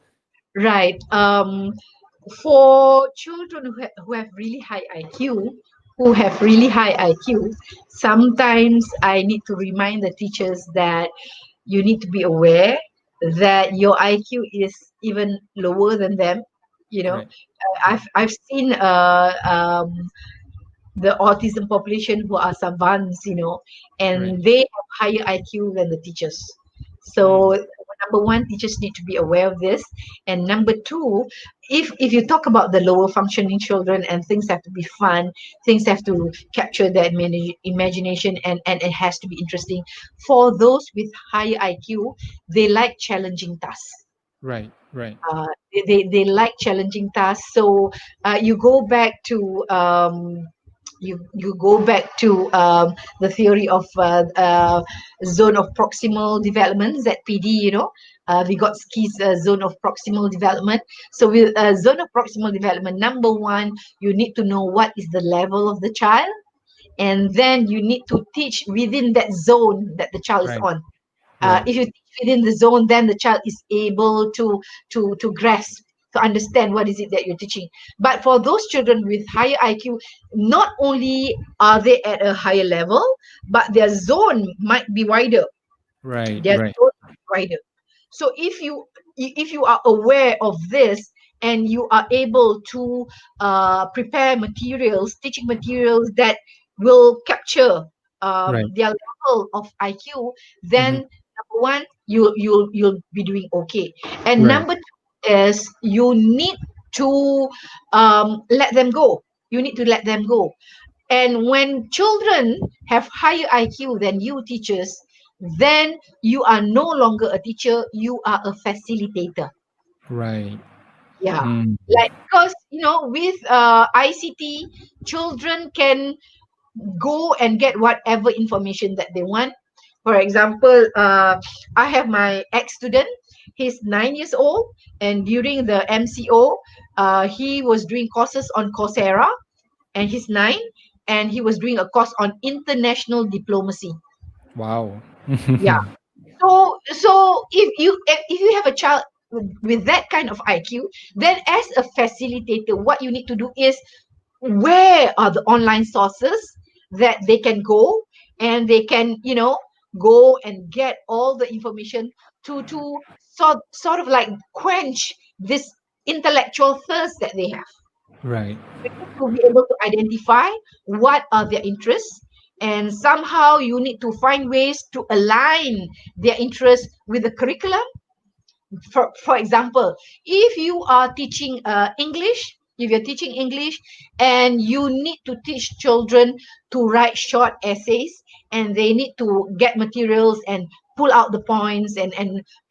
Right. For children who have really high IQ, who have really high IQ, sometimes I need to remind the teachers that you need to be aware that your IQ is even lower than them. You know, Right. I've seen the autism population who are savants, Right. and they have higher IQ than the teachers. So Mm. number one, teachers need to be aware of this, and number two, if you talk about the lower functioning children and things have to be fun, things have to capture their imagination, and it has to be interesting. For those with higher IQ, they like challenging tasks. Right. Right. They like challenging tasks. So you go back to you go back to the theory of zone of proximal development, ZPD. Vygotsky's zone of proximal development. So with zone of proximal development, number one, you need to know what is the level of the child, and then you need to teach within that zone that the child is Right. on. Right. If you teach within the zone, then the child is able to grasp, to understand what is it that you're teaching. But for those children with higher IQ, not only are they at a higher level, but their zone might be wider. Right. Their Right. zone might be wider. So if you are aware of this, and you are able to prepare materials, teaching materials that will capture Right. their level of IQ, then Mhm. number one, you'll be doing okay. And Right. number two is you need to let them go. You need to let them go. And when children have higher IQ than you teachers, then you are no longer a teacher, you are a facilitator. Right. Yeah. Mm. Like, because, with ICT, children can go and get whatever information that they want. For example, I have my ex-student, he's 9 years old, and during the MCO, he was doing courses on Coursera, and he's 9, and he was doing a course on international diplomacy. Wow. Yeah. So if you have a child with that kind of IQ, then as a facilitator, what you need to do is, where are the online sources that they can go, and they can go and get all the information to sort of like quench this intellectual thirst that they have, Right. to be able to identify what are their interests, and somehow you need to find ways to align their interests with the curriculum. For example, if you are teaching English, if you're teaching English, and you need to teach children to write short essays, and they need to get materials and pull out the points, and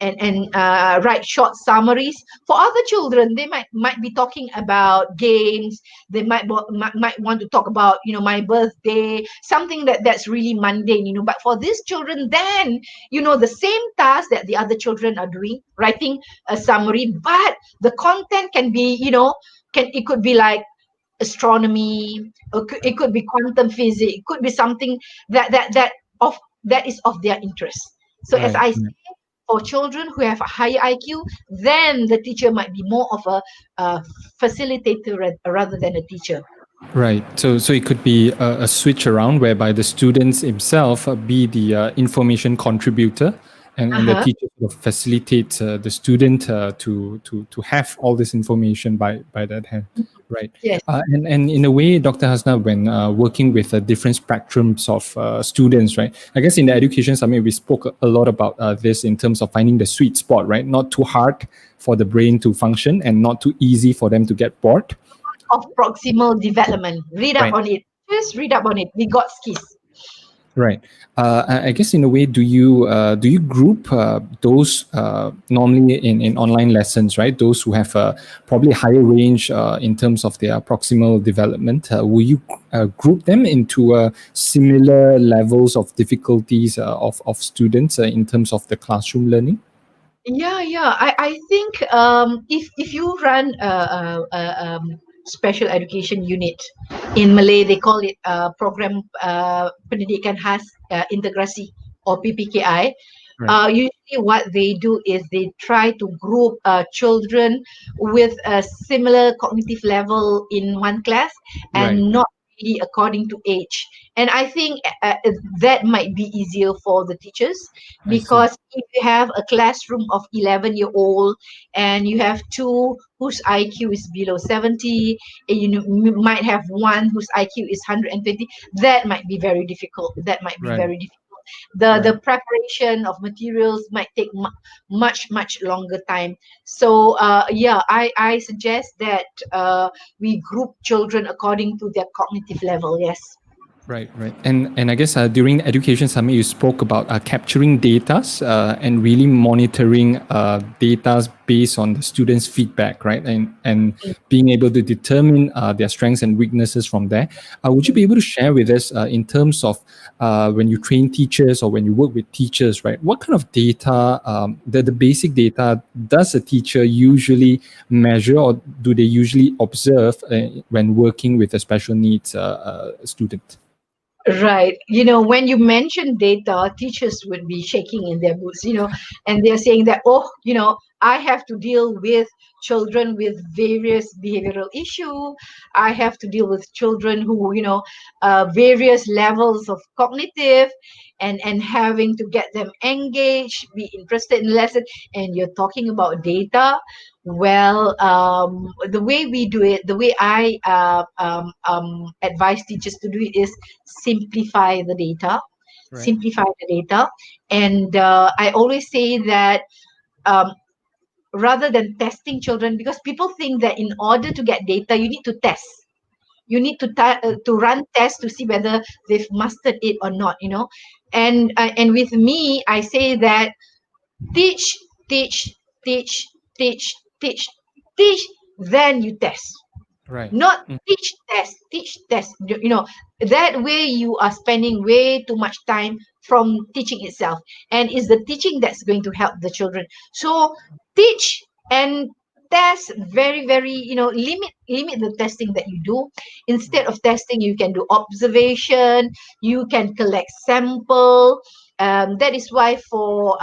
write short summaries. For other children, they might be talking about games. They might want to talk about my birthday, something that's really mundane. But for these children, then the same task that the other children are doing, writing a summary, but the content can be, it could be like astronomy, or it could be quantum physics, it could be something that is of their interest. So as Right. I say, for children who have a higher IQ, then the teacher might be more of a facilitator rather than a teacher. Right. So it could be a switch around whereby the students himself be the information contributor, and the Uh-huh. teacher sort of facilitates the student to have all this information by that hand. Right. Yes. And in a way, Dr. Hasna, when working with different spectrums of students, right? I guess in the Education Summit, we spoke a lot about this in terms of finding the sweet spot, right? Not too hard for the brain to function and not too easy for them to get bored. Of proximal development. Read up Right. on it. Just read up on it. Vygotsky's. Right. I guess in a way, do you group those normally in online lessons, right? Those who have probably higher range in terms of their proximal development, will you group them into similar levels of difficulties of students in terms of the classroom learning? Yeah. I think if you run special education unit, in Malay they call it program pendidikan khas integrasi, or PPKI. Right. Usually what they do is they try to group children with a similar cognitive level in one class, Right. and not really according to age. And I think that might be easier for the teachers, because if you have a classroom of 11-year-old and you have two whose IQ is below 70, and might have one whose IQ is 120, that might be very difficult. The preparation of materials might take much longer time. So I suggest that we group children according to their cognitive level. Yes. Right. And I guess during the Education Summit, you spoke about capturing data and really monitoring data based on the students' feedback, right? And being able to determine their strengths and weaknesses from there. Would you be able to share with us in terms of when you train teachers or when you work with teachers, right? What kind of data, the basic data, does a teacher usually measure, or do they usually observe when working with a special needs student? Right. When you mention data, teachers would be shaking in their boots, and they're saying that, I have to deal with children with various behavioral issue. I have to deal with children who, various levels of cognitive, and having to get them engaged, be interested in lesson. And you're talking about data. Well, the way we do it, the way I advise teachers to do it is simplify the data. And I always say that, rather than testing children, because people think that in order to get data, you need to test. You need to run tests to see whether they've mastered it or not. And with me, I say that teach, teach, teach, teach, teach, teach, then you test. Right. Not teach, test. That way you are spending way too much time from teaching itself. And it's the teaching that's going to help the children. So teach and test very, very, limit the testing that you do. Instead of testing, you can do observation, you can collect sample. That is why for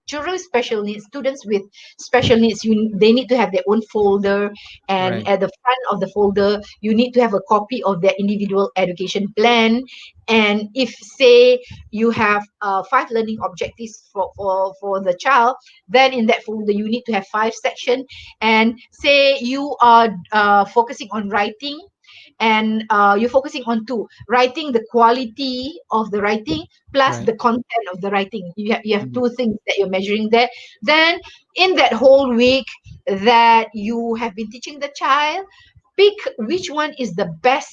children with special needs, students with special needs, they need to have their own folder, and at the front of the folder, you need to have a copy of their individual education plan. And if, say, you have 5 learning objectives for the child, then in that folder you need to have 5 sections. And say you are focusing on writing, and you're focusing on 2: writing, the quality of the writing, plus the content of the writing. You have 2 things that you're measuring there. Then in that whole week that you have been teaching the child, pick which one is the best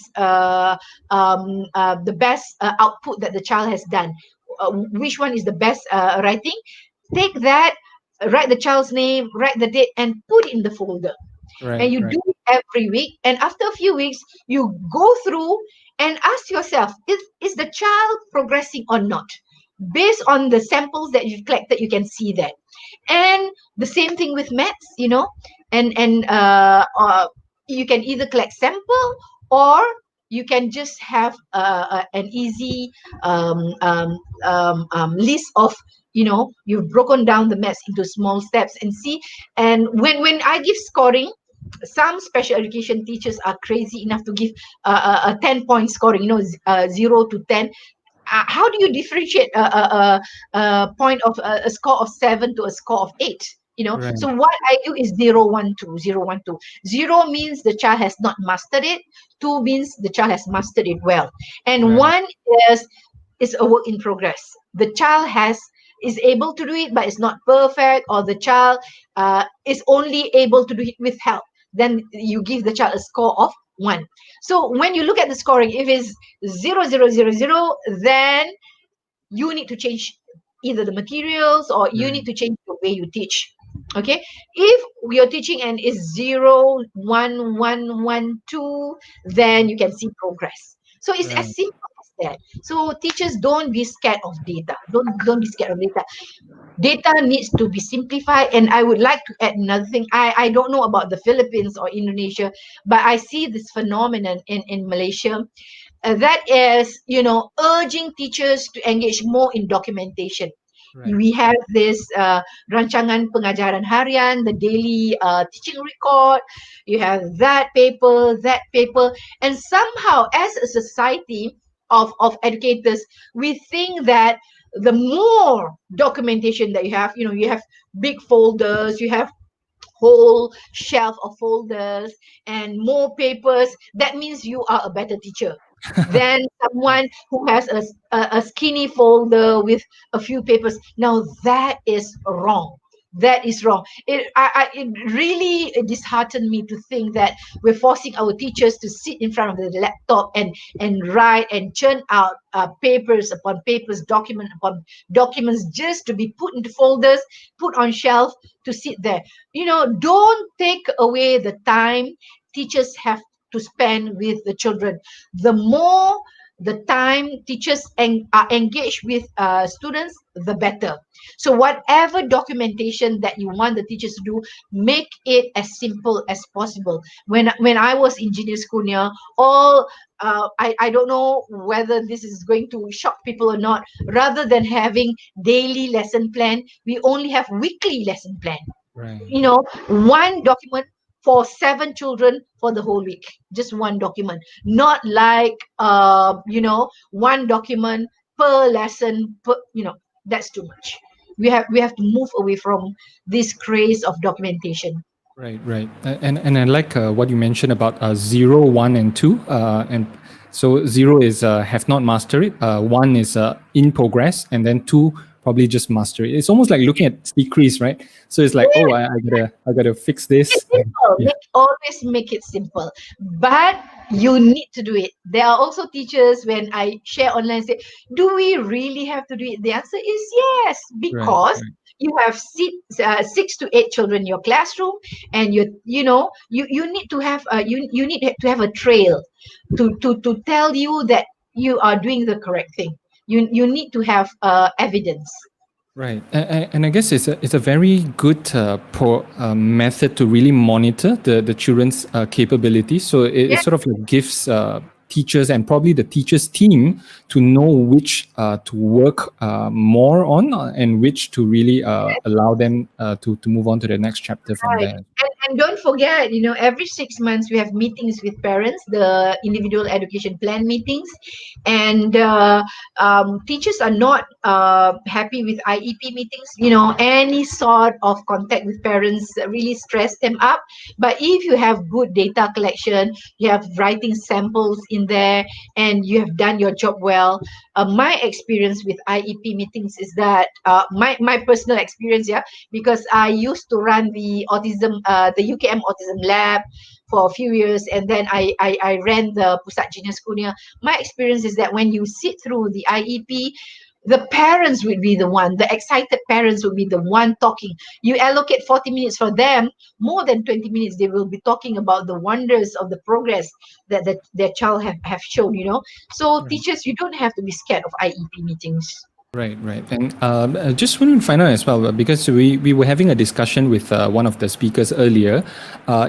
output that the child has done. Which one is the best writing? Take that, write the child's name, write the date, and put it in the folder. And you do it every week. And after a few weeks, you go through and ask yourself, is the child progressing or not? Based on the samples that you've collected, you can see that. And the same thing with maths, and you can either collect sample, or you can just have an easy list of, you've broken down the maths into small steps and see. And when I give scoring, some special education teachers are crazy enough to give a 10-point scoring, 0 to 10. How do you differentiate a point of a score of 7 to a score of 8? So what I do is 0, 1, 2, 0, 1, 2. 0 means the child has not mastered it. 2 means the child has mastered it well. And 1 is a work in progress. The child is able to do it, but it's not perfect, or the child is only able to do it with help. Then you give the child a score of 1. So when you look at the scoring, if it's 0, 0, 0, 0, then you need to change either the materials, or you need to change the way you teach. Okay, if you're teaching and is 0, 1, 1, 1, 2, then you can see progress. So it's as simple as that. So teachers, don't be scared of data. Don't be scared of data. Data needs to be simplified. And I would like to add another thing. I don't know about the Philippines or Indonesia, but I see this phenomenon in Malaysia. That is, urging teachers to engage more in documentation. Right. We have this rancangan pengajaran harian, the daily teaching record. You have that paper, and somehow as a society of educators, we think that the more documentation that you have big folders, you have whole shelf of folders and more papers, that means you are a better teacher than Right. someone who has a skinny folder with a few papers. Now that is wrong. That is wrong. It really disheartened me to think that we're forcing our teachers to sit in front of the laptop and write and churn out papers upon papers, document upon documents, just to be put into folders, put on shelf to sit there. Don't take away the time teachers have to spend with the children. The more the time teachers are engaged with students, the better. So whatever documentation that you want the teachers to do, make it as simple as possible. When I was in junior school, all I don't know whether this is going to shock people or not. Rather than having daily lesson plan, we only have weekly lesson plan. Right. One document for 7 children for the whole week. Just one document, not like one document per lesson. That's too much. We have to move away from this craze of documentation. Right, right. And I like what you mentioned about 0, 1, and 2. And so 0 is have not mastered it. 1 is in progress, and then 2 probably just master it. It's almost like looking at decrease, right? So it's like, oh, I gotta fix It's this. And simple. yeah, Always make it simple. But you need to do it. There are also teachers, when I share online, say, do we really have to do it? The answer is yes, right, because right, you have 6 to 8 children in your classroom, and you need to have you need to have a trail to tell you that you are doing the correct thing. You need to have evidence. right. And I guess it's a very good method to really monitor the children's capabilities. So it Yeah. sort of like gives teachers and probably the teachers team to know which to work more on, and which to really allow them to move on to the next chapter from Right. there. And don't forget, every 6 months we have meetings with parents, the individual education plan meetings, and teachers are not happy with IEP meetings. Any sort of contact with parents really stress them up. But if you have good data collection, you have writing samples in there, and you have done your job well. My experience with IEP meetings is that my personal experience, yeah, because I used to run the UKM Autism Lab for a few years, and then I ran the Pusat Junior School. My experience is that when you sit through the IEP, the parents would be the excited parents would be the one talking. You allocate 40 minutes for them, more than 20 minutes, they will be talking about the wonders of the progress that their child have shown. So Right. teachers, you don't have to be scared of IEP meetings. Right, right. And I just wanted to find out as well, because we were having a discussion with one of the speakers earlier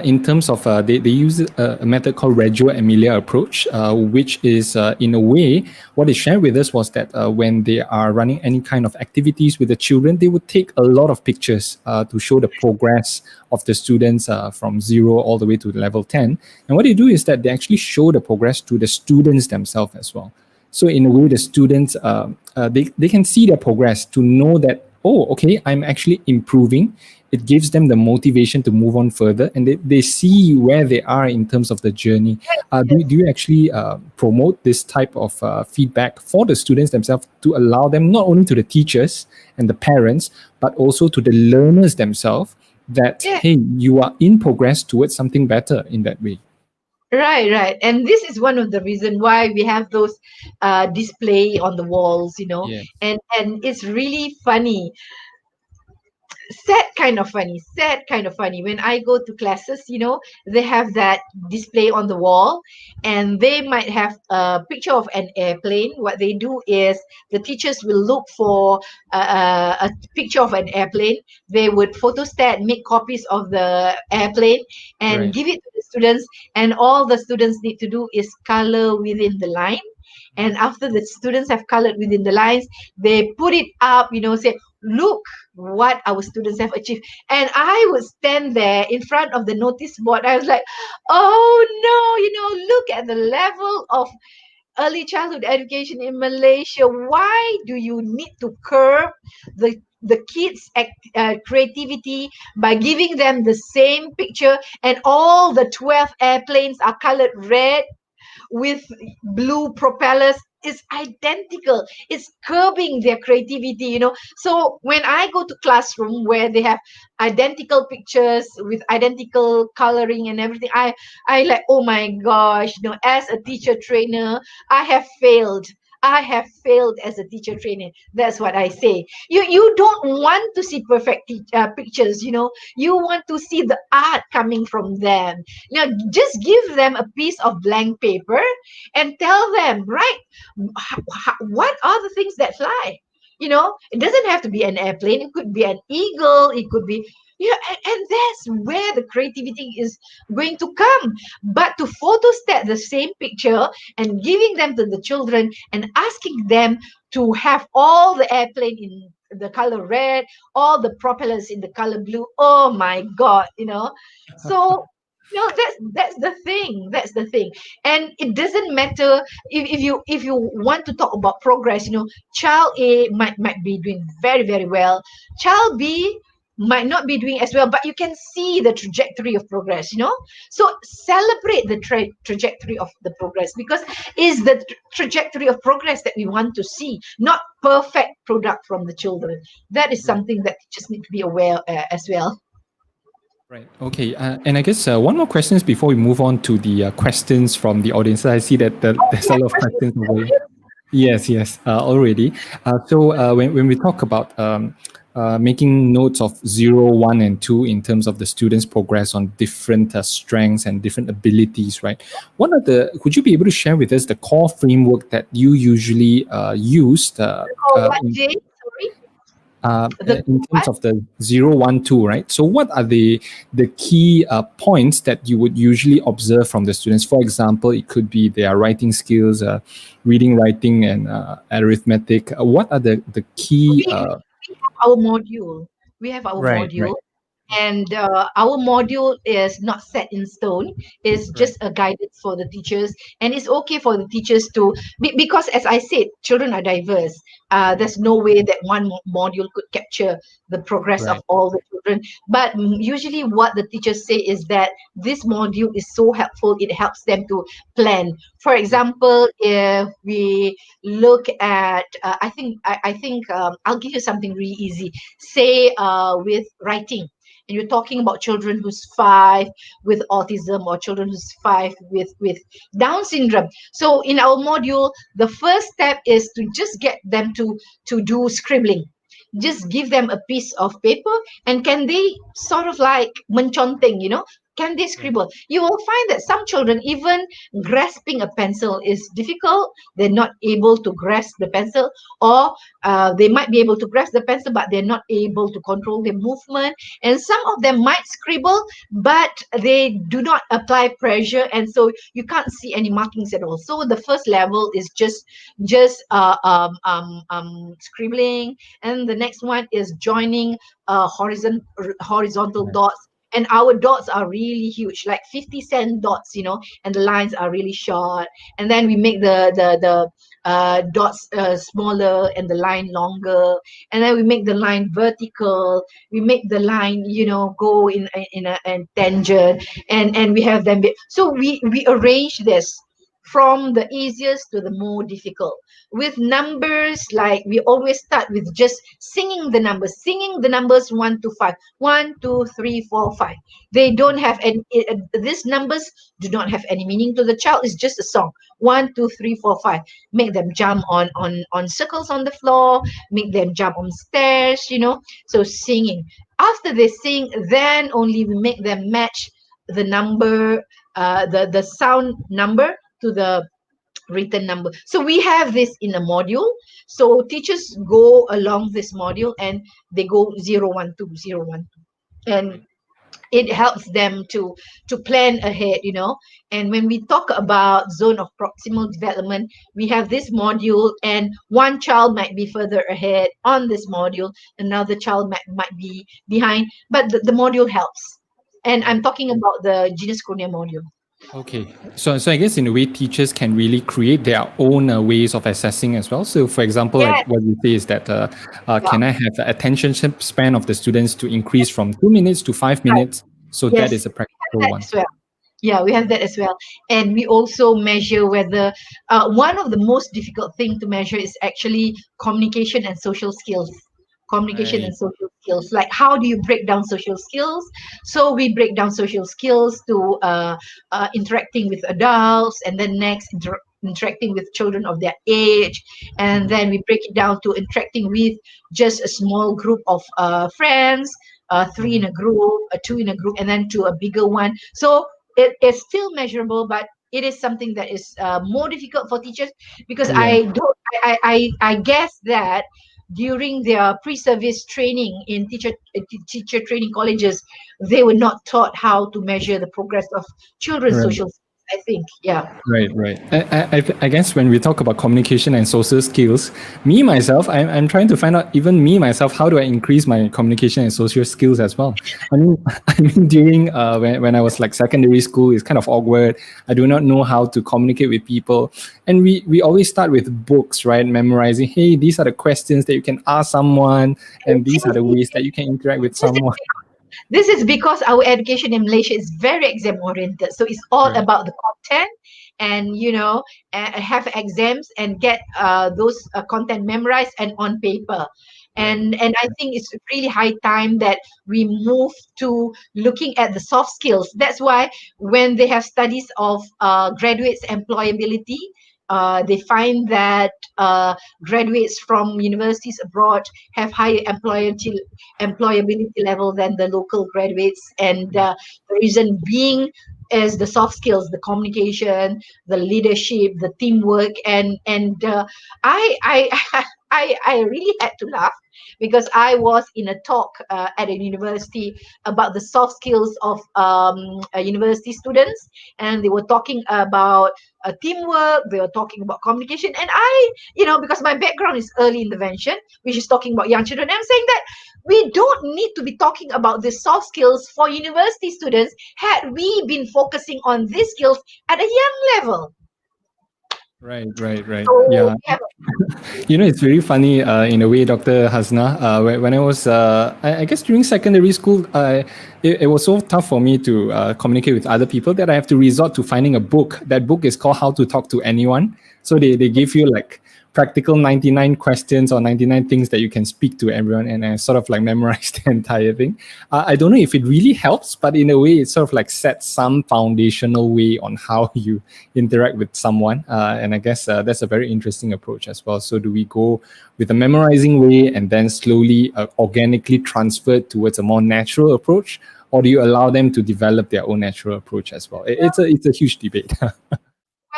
in terms of they use a method called Reggio Emilia approach, which is in a way, what they shared with us was that when they are running any kind of activities with the children, they would take a lot of pictures to show the progress of the students from 0 all the way to level 10. And what they do is that they actually show the progress to the students themselves as well. So in a way, the students they can see their progress to know that, oh, okay, I'm actually improving. It gives them the motivation to move on further, and they see where they are in terms of the journey. Do you actually promote this type of feedback for the students themselves to allow them, not only to the teachers and the parents, but also to the learners themselves, that, Yeah. hey, you are in progress towards something better in that way? Right. And this is one of the reason why we have those display on the walls. Yeah. And it's really funny. Sad kind of funny. When I go to classes, they have that display on the wall, and they might have a picture of an airplane. What they do is the teachers will look for a picture of an airplane. They would photostat, make copies of the airplane, and Right. give it to the students. And all the students need to do is color within the line. And after the students have colored within the lines, they put it up, say, look what our students have achieved. And I would stand there in front of the notice board. I was like, oh no, look at the level of early childhood education in Malaysia. Why do you need to curb the kids' creativity by giving them the same picture and all the 12 airplanes are colored red with blue propellers? Is identical. It's curbing their creativity. So when I go to classroom where they have identical pictures with identical coloring and everything, I like, oh my gosh, as a teacher trainer, I have failed. I have failed as a teacher trainer. That's what I say. You don't want to see perfect pictures. You want to see the art coming from them. Now, just give them a piece of blank paper and tell them, right, what are the things that fly? It doesn't have to be an airplane. It could be an eagle. It could be, and that's where the creativity is going to come. But to photostat the same picture and giving them to the children and asking them to have all the airplane in the color red, all the propellers in the color blue. Oh my God, So that's the thing. That's the thing. And it doesn't matter if you want to talk about progress. Child A might be doing very, very well. Child B might not be doing as well, but you can see the trajectory of progress. So celebrate the trajectory of the progress, because it's the trajectory of progress that we want to see, not perfect product from the children. That is something that you just need to be aware as well. Right. Okay. And I guess one more questions before we move on to the questions from the audience. I see that there's a lot of questions already. Yes, already. So when we talk about making notes of 0, 1, and 2 in terms of the students' progress on different strengths and different abilities, right? Could you be able to share with us the core framework that you usually used? Jay? Sorry? In terms of the 0, 1, 2, right? So what are the key points that you would usually observe from the students? For example, it could be their writing skills, reading, writing, and arithmetic. What are the key... We have our module. We have our module. Right. And our module is not set in stone. It's just a guidance for the teachers. And it's okay for the teachers to, because as I said, children are diverse. There's no way that one module could capture the progress of all the children. But usually what the teachers say is that this module is so helpful. It helps them to plan. For example, if we look at, I think I'll give you something really easy. Say with writing. And you're talking about children who's 5 with autism, or children who's 5 with Down syndrome. So in our module, the first step is to just get them to do scribbling. Just give them a piece of paper, and can they sort of like menconteng, can they scribble? You will find that some children, even grasping a pencil is difficult. They're not able to grasp the pencil, or they might be able to grasp the pencil, but they're not able to control their movement. And some of them might scribble, but they do not apply pressure, and so you can't see any markings at all. So the first level is just scribbling, and the next one is joining horizontal dots. And our dots are really huge, like 50-cent dots, and the lines are really short. And then we make the dots smaller and the line longer. And then we make the line vertical. We make the line, go in a tangent. And we have them. So we arrange this from the easiest to the more difficult. With numbers, like we always start with just singing the numbers 1 to 5. 1, 2, 3, 4, 5. They don't have any, these numbers do not have any meaning to the child. It's just a song. 1, 2, 3, 4, 5. Make them jump on circles on the floor, make them jump on stairs, So singing. After they sing, then only we make them match the number, the sound number to the written number. So we have this in a module. So teachers go along this module and they go 0, 1, 2, 0, 1, 2. And it helps them to plan ahead, and when we talk about zone of proximal development, we have this module, and one child might be further ahead on this module, another child might be behind, but the module helps. And I'm talking about the genus Cornea module. Okay, so I guess in a way, teachers can really create their own ways of assessing as well. So, for example, like what you say is that, can I have the attention span of the students to increase from 2 minutes to 5 minutes? So that is a practical one. As well. Yeah, we have that as well. And we also measure whether one of the most difficult thing to measure is actually communication and social skills. And social skills. Like, how do you break down social skills? So we break down social skills to interacting with adults, and then next interacting with children of their age, and then we break it down to interacting with just a small group of friends, three in a group, two in a group, and then to a bigger one. So it is still measurable, but it is something that is more difficult for teachers, because I guess that during their pre-service training in teacher training colleges, they were not taught how to measure the progress of children's social skills, I think. Yeah. Right. I guess when we talk about communication and social skills, I'm trying to find out, even me myself, how do I increase my communication and social skills as well? I mean, during when I was like secondary school, it's kind of awkward. I do not know how to communicate with people, and we always start with books, right? Memorizing. Hey, these are the questions that you can ask someone, and these are the ways that you can interact with someone. This is because our education in Malaysia is very exam oriented. So it's all about the content, and have exams and get those content memorized and on paper. And I think it's really high time that we move to looking at the soft skills. That's why when they have studies of graduates' employability, they find that graduates from universities abroad have higher employability level than the local graduates, and the reason being is the soft skills, the communication, the leadership, the teamwork, and I I really had to laugh, because I was in a talk at a university about the soft skills of university students, and they were talking about teamwork, they were talking about communication, and I, because my background is early intervention, which is talking about young children, I'm saying that we don't need to be talking about the soft skills for university students had we been focusing on these skills at a young level. Right. Yeah. It's very funny in a way, Dr. Hasnah. When I was, I guess during secondary school, it was so tough for me to communicate with other people that I have to resort to finding a book. That book is called How to Talk to Anyone. So they give you like practical 99 questions or 99 things that you can speak to everyone, and I sort of like memorized the entire thing. I don't know if it really helps, but in a way it sort of like sets some foundational way on how you interact with someone, and I guess that's a very interesting approach as well. So do we go with a memorizing way and then slowly organically transfer it towards a more natural approach, or do you allow them to develop their own natural approach as well? It's a huge debate.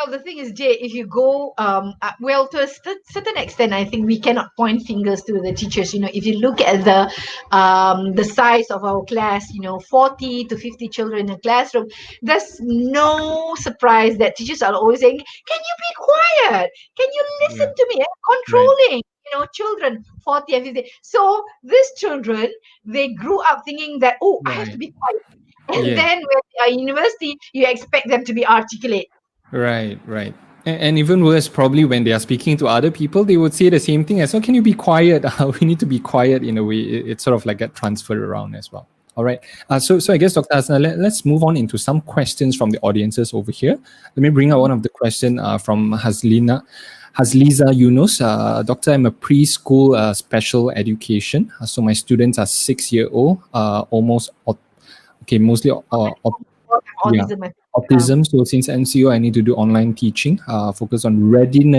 Well, the thing is, Jay, if you go, to a certain extent, I think we cannot point fingers to the teachers. If you look at the size of our class, 40 to 50 children in a classroom, there's no surprise that teachers are always saying, "Can you be quiet? Can you listen to me?" Controlling, children 40 and 50. So these children, they grew up thinking that, I have to be quiet, and then when they are in university, you expect them to be articulate. Right. And even worse, probably when they are speaking to other people, they would say the same thing as, "Oh, can you be quiet?" We need to be quiet in a way. It's sort of like get transferred around as well. All right. So I guess, Dr. Hasnah, let's move on into some questions from the audiences over here. Let me bring out one of the questions from Hasliza Yunus. Doctor, I'm a preschool special education. So my students are 6-year-old, mostly autism. So since MCO, I need to do online teaching, focus on learning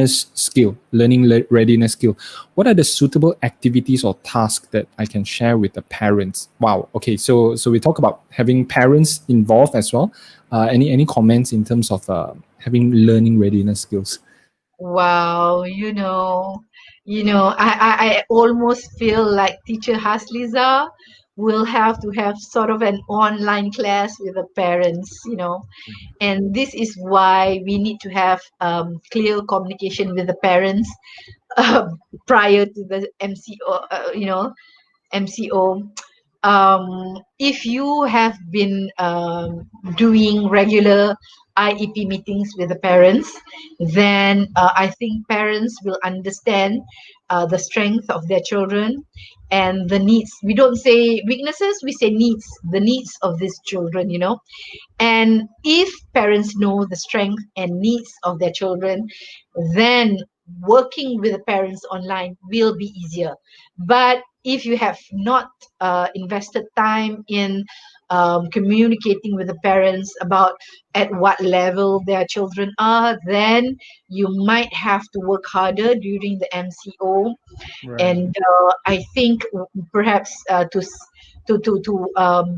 readiness skill. What are the suitable activities or tasks that I can share with the parents? Wow. Okay. So we talk about having parents involved as well. Any comments in terms of having learning readiness skills? Wow. I almost feel like teacher Hasliza will have to have sort of an online class with the parents, and this is why we need to have clear communication with the parents uh, prior to the MCO, MCO. If you have been doing regular IEP meetings with the parents, then I think parents will understand the strength of their children and the needs. We don't say weaknesses, we say needs, the needs of these children, And if parents know the strength and needs of their children, then working with the parents online will be easier. But if you have not invested time in communicating with the parents about at what level their children are, then you might have to work harder during the MCO. Right. And I think perhaps to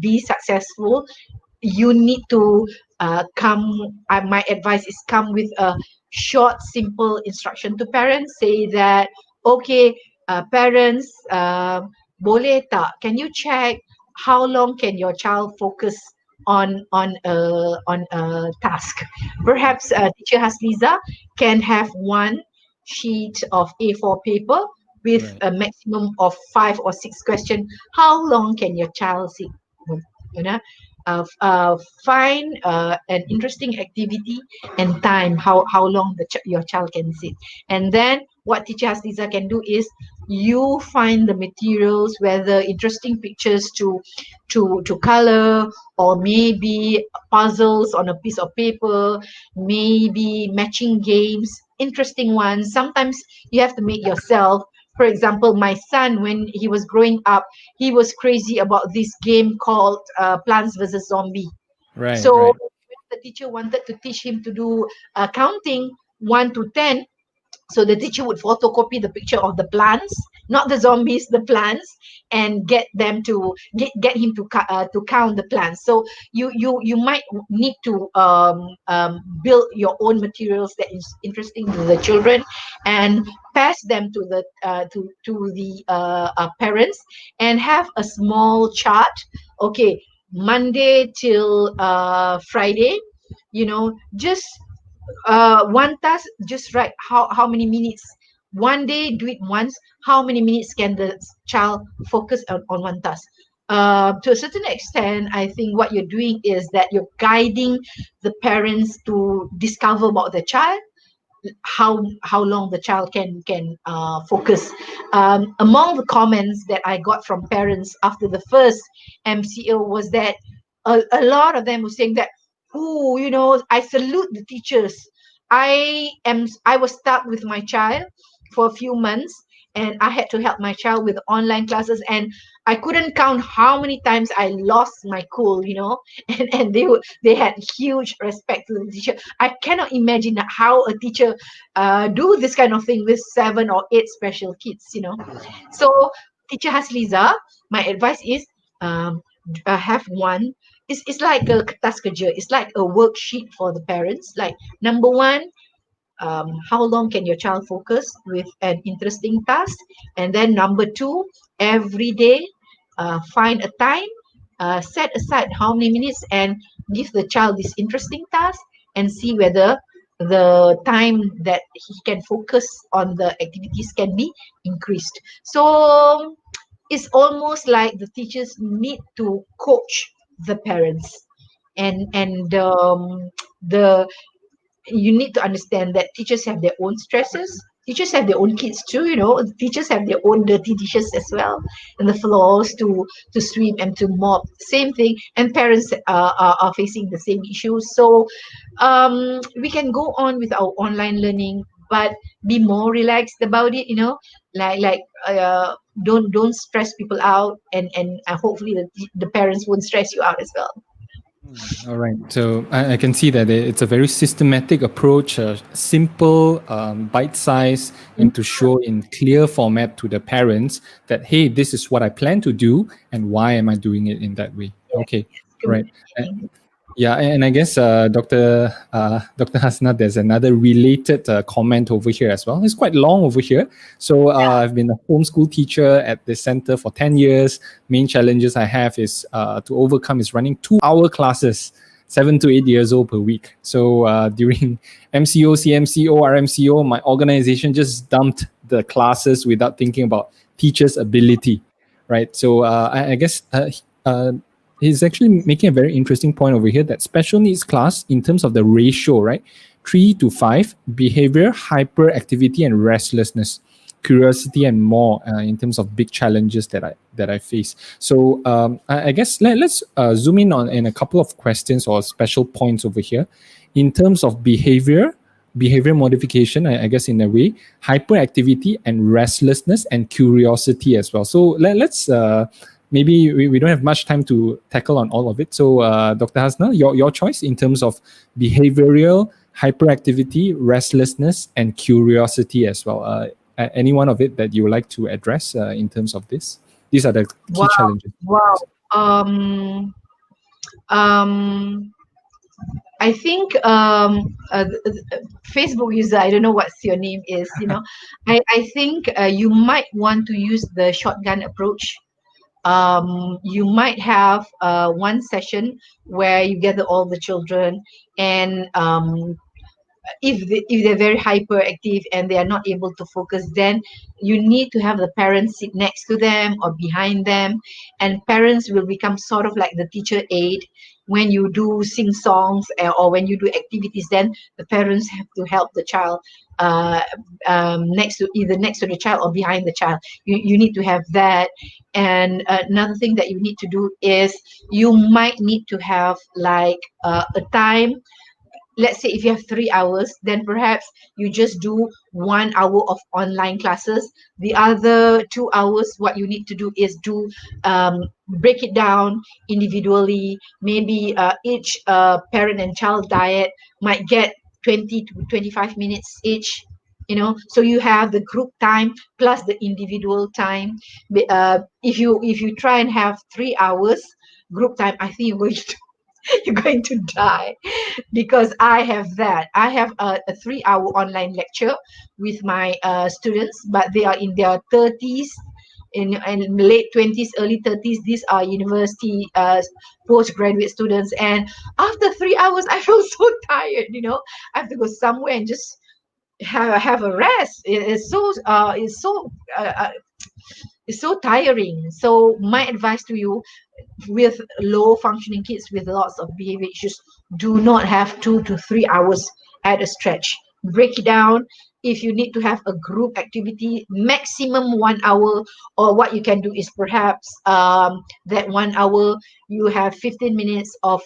be successful, you need to my advice is come with a short simple instruction to parents. Say that, okay, parents, boleh tak, can you check how long can your child focus on a task? Perhaps teacher Hasliza can have one sheet of A4 paper with Right. a maximum of 5 or 6 questions. How long can your child sit? You know, find an interesting activity and time, how long your child can sit. And then what teacher Hasliza can do is, you find the materials, whether interesting pictures to color, or maybe puzzles on a piece of paper, maybe matching games, interesting ones. Sometimes you have to make yourself. For example, my son, when he was growing up, he was crazy about this game called Plants vs. Zombie. Right. So Right. when the teacher wanted to teach him to do counting 1 to 10, so the teacher would photocopy the picture of the plants, not the zombies, the plants, and get them to get him to count the plants. So you might need to build your own materials that is interesting to the children, and pass them to the parents, and have a small chart. Okay, Monday till Friday, just one task, just write how many minutes. One day, do it once. How many minutes can the child focus on one task? To a certain extent, I think what you're doing is that you're guiding the parents to discover about the child, how long the child can focus. Among the comments that I got from parents after the first MCO was that a lot of them were saying that, oh, I salute the teachers. I was stuck with my child for a few months, and I had to help my child with online classes, and I couldn't count how many times I lost my cool, and they had huge respect to the teacher. I cannot imagine how a teacher do this kind of thing with 7 or 8 special kids. So teacher Hasliza, my advice is, have one. It's like a kertas kerja. It's like a worksheet for the parents. Like, number one, how long can your child focus with an interesting task? And then number two, every day, find a time, set aside how many minutes, and give the child this interesting task, and see whether the time that he can focus on the activities can be increased. So it's almost like the teachers need to coach the parents, and the you need to understand that teachers have their own stresses. Teachers have their own kids too, teachers have their own dirty dishes as well, and the floors to sweep and to mop, same thing. And parents are facing the same issues. So we can go on with our online learning, but be more relaxed about it, like don't stress people out, and hopefully the parents won't stress you out as well. All right. So I can see that it's a very systematic approach, a simple, bite size, and to show in clear format to the parents that, hey, this is what I plan to do and why am I doing it in that way. Okay. Right. Communicating. Yeah, and I guess Dr. Hasnah, there's another related comment over here as well. It's quite long over here. So I've been a homeschool teacher at the center for 10 years. Main challenges I have is to overcome is running 2-hour classes, 7 to 8 years old per week. So during MCO, CMCO, RMCO, my organization just dumped the classes without thinking about teachers' ability, right? So I guess he's actually making a very interesting point over here that special needs class, in terms of the ratio, right? 3 to 5, behavior, hyperactivity, and restlessness, curiosity, and more, in terms of big challenges that I face. So I guess let's zoom in on in a couple of questions or special points over here. In terms of behavior modification, I guess in a way, hyperactivity and restlessness and curiosity as well. So let's maybe we don't have much time to tackle on all of it. So Dr. Hasnah, your choice in terms of behavioral, hyperactivity, restlessness, and curiosity as well. Any one of it that you would like to address in terms of this? These are the key challenges. Wow. I think Facebook user, I don't know what's your name is, I think you might want to use the shotgun approach. You might have one session where you gather all the children, and if they're very hyperactive and they are not able to focus, then you need to have the parents sit next to them or behind them, and parents will become sort of like the teacher aid. When you do sing songs or when you do activities, then the parents have to help the child next to the child or behind the child. You need to have that. And another thing that you need to do is you might need to have like a time. Let's say if you have 3 hours, then perhaps you just do 1 hour of online classes. The other 2 hours, what you need to do is do break it down individually. Maybe each parent and child diet might get 20 to 25 minutes each. So you have the group time plus the individual time. If you try and have 3 hours group time, I think you're going to die, because I have that. I have a 3 hour online lecture with my students, but they are in their 30s, in late 20s, early 30s. These are university postgraduate students, and after 3 hours, I feel so tired. I have to go somewhere and just have a rest. It's so tiring. So my advice to you, with low functioning kids with lots of behavior issues, do not have 2 to 3 hours at a stretch. Break it down. If you need to have a group activity, maximum 1 hour, or what you can do is perhaps that 1 hour you have 15 minutes of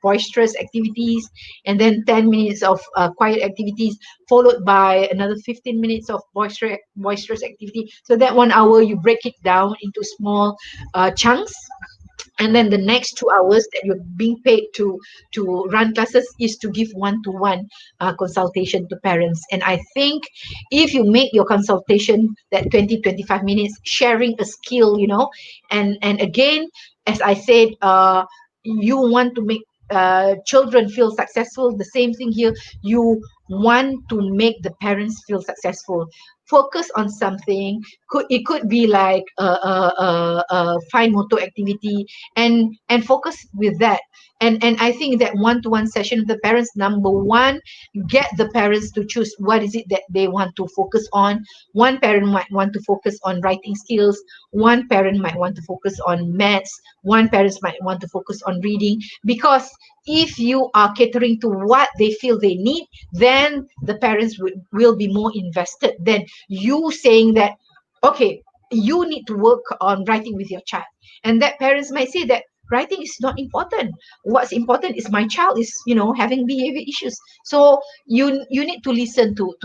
boisterous activities, and then 10 minutes of quiet activities, followed by another 15 minutes of boisterous activity. So that 1 hour, you break it down into small chunks. And then the next 2 hours that you're being paid to run classes is to give one-to-one consultation to parents. And I think if you make your consultation that 20-25 minutes, sharing a skill, and again, as I said, you want to make children feel successful. The same thing here. You want to make the parents feel successful. Focus on something. It could be like a fine motor activity, and focus with that. And I think that one-to-one session with the parents, number one, get the parents to choose what is it that they want to focus on. One parent might want to focus on writing skills. One parent might want to focus on maths. One parent might want to focus on reading. Because if you are catering to what they feel they need, then the parents will be more invested than you saying that, okay, you need to work on writing with your child. And that parents might say that writing is not important. What's important is my child is, having behavior issues. So you need to listen to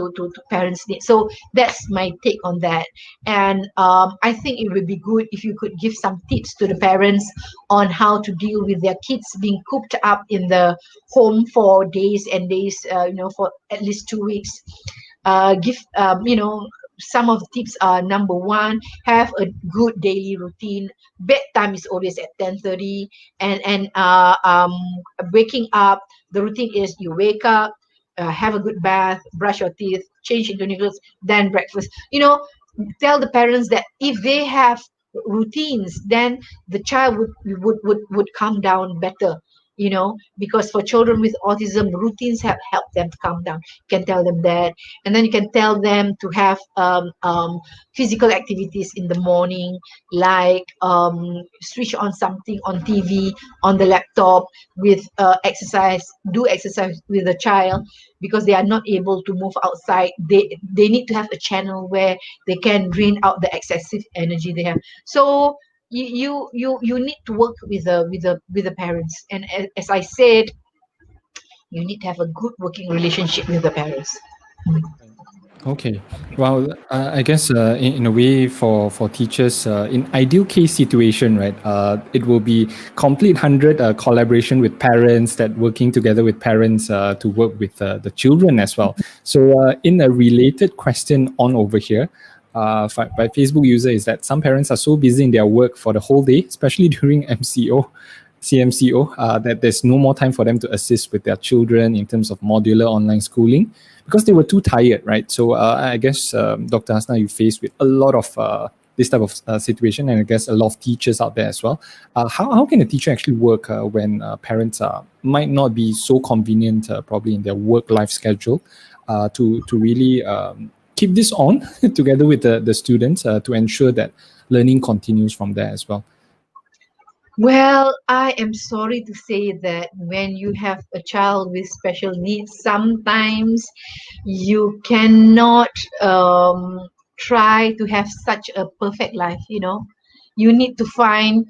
parents' needs. So that's my take on that. And I think it would be good if you could give some tips to the parents on how to deal with their kids being cooped up in the home for days and days, for at least 2 weeks. Give some of the tips are: number one, have a good daily routine. Bedtime is always at 10:30, and waking up, the routine is you wake up, have a good bath, brush your teeth, change into new clothes, then breakfast. Tell the parents that if they have routines, then the child would calm down better. Because for children with autism, routines have helped them to calm down. You can tell them that. And then you can tell them to have physical activities in the morning, like switch on something on TV, on the laptop, with exercise. Do exercise with the child, because they are not able to move outside. They need to have a channel where they can drain out the excessive energy they have. So you need to work with the parents, and as I said, you need to have a good working relationship with the parents. Okay. Well, I guess in a way, for teachers, in ideal case situation, right, it will be complete 100 collaboration with parents, that working together with parents to work with the children as well. So in a related question on over here, by Facebook user, is that some parents are so busy in their work for the whole day, especially during CMCO, that there's no more time for them to assist with their children in terms of modular online schooling, because they were too tired, right? So I guess, Dr. Hasnah, you faced with a lot of this type of situation, and I guess a lot of teachers out there as well. How can a teacher actually work when parents might not be so convenient, probably in their work-life schedule, to really keep this on together with the students to ensure that learning continues from there as well? Well, I am sorry to say that when you have a child with special needs, sometimes you cannot try to have such a perfect life. You need to find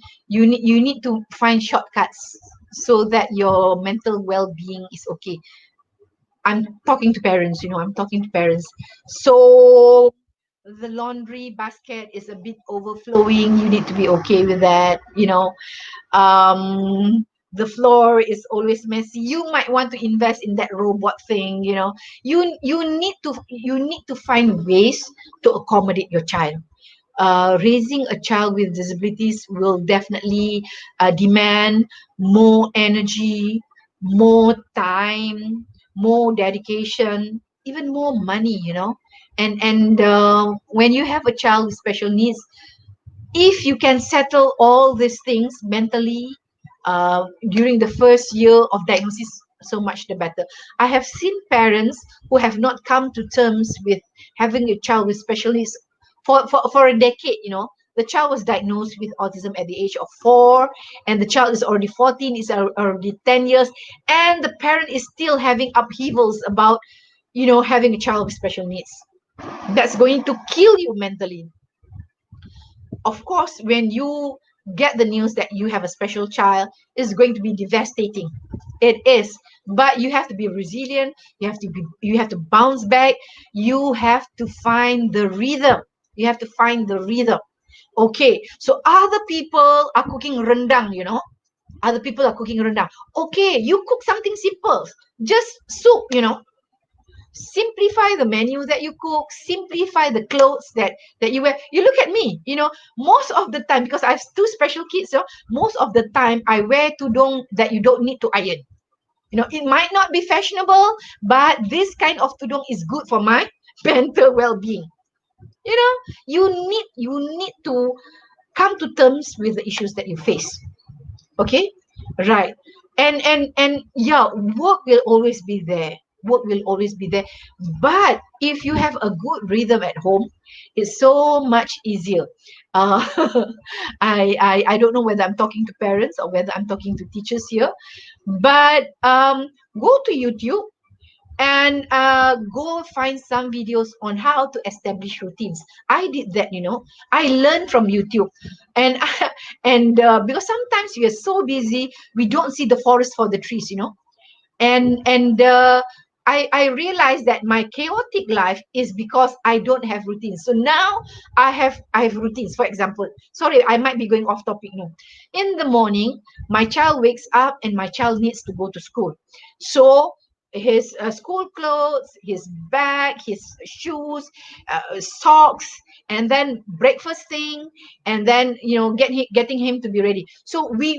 shortcuts so that your mental well-being is okay. I'm talking to parents. I'm talking to parents. So the laundry basket is a bit overflowing. You need to be okay with that. The floor is always messy. You might want to invest in that robot thing. You need to find ways to accommodate your child. Raising a child with disabilities will definitely demand more energy, more time, more dedication, even more money. And when you have a child with special needs, if you can settle all these things mentally during the first year of diagnosis, so much the better. I have seen parents who have not come to terms with having a child with special needs for a decade. The child was diagnosed with autism at the age of 4, and the child is already 14, is already 10 years, and the parent is still having upheavals about having a child with special needs. That's going to kill you mentally. Of course, when you get the news that you have a special child, it's going to be devastating. It is. But you have to be resilient. You have to bounce back. You have to find the rhythm. Okay, so other people are cooking rendang. Other people are cooking rendang. Okay, you cook something simple, just soup. Simplify the menu that you cook, simplify the clothes that you wear. You look at me, most of the time, because I have 2 special kids, so most of the time I wear tudung that you don't need to iron. It might not be fashionable, but this kind of tudung is good for my mental well-being. You need to come to terms with the issues that you face. Okay, right. And yeah, work will always be there. But if you have a good rhythm at home, it's so much easier. uh, I don't know whether I'm talking to parents or whether I'm talking to teachers here, but go to YouTube and go find some videos on how to establish routines. I did that. I learned from YouTube. And because sometimes we are so busy, we don't see the forest for the trees. And I realized that my chaotic life is because I don't have routines. So now I have routines. For example, sorry, I might be going off topic now. In the morning, my child wakes up and my child needs to go to school. So his school clothes, his bag, his shoes, socks, and then breakfast thing, and then getting him to be ready. So we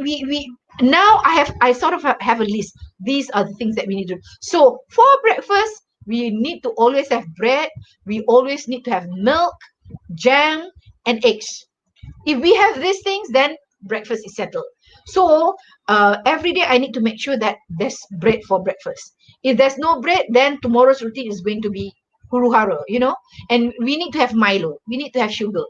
now I sort of have a list. These are the things that we need to do. So for breakfast, we need to always have bread. We always need to have milk, jam, and eggs. If we have these things, then breakfast is settled. So every day I need to make sure that there's bread for breakfast. If there's no bread, then tomorrow's routine is going to be huru hara, and we need to have Milo, we need to have sugar.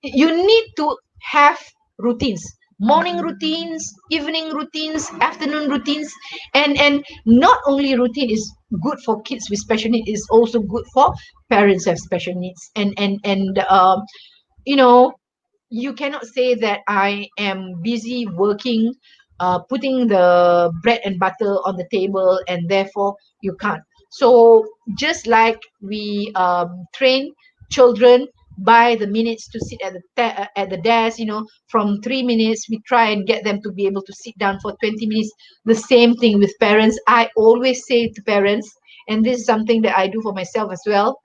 You need to have routines, morning routines, evening routines, afternoon routines. And not only routine is good for kids with special needs, is also good for parents who have special needs. And you know you cannot say that I am busy working, putting the bread and butter on the table, and therefore you can't. So just like we train children by the minutes to sit at the desk, from 3 minutes we try and get them to be able to sit down for 20 minutes. The same thing with parents. I always say to parents, and this is something that I do for myself as well,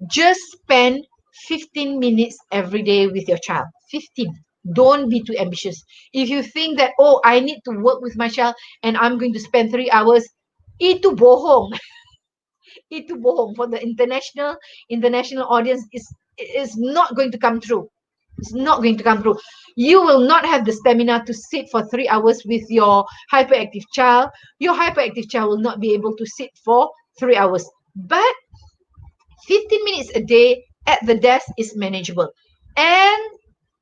just spend 15 minutes every day with your child. 15. Don't be too ambitious. If you think that, oh, I need to work with my child and I'm going to spend 3 hours, itu bohong. Itu bohong. For the international audience, is not going to come true. It's not going to come true. You will not have the stamina to sit for 3 hours with your hyperactive child. Your hyperactive child will not be able to sit for 3 hours. But 15 minutes a day at the desk is manageable. And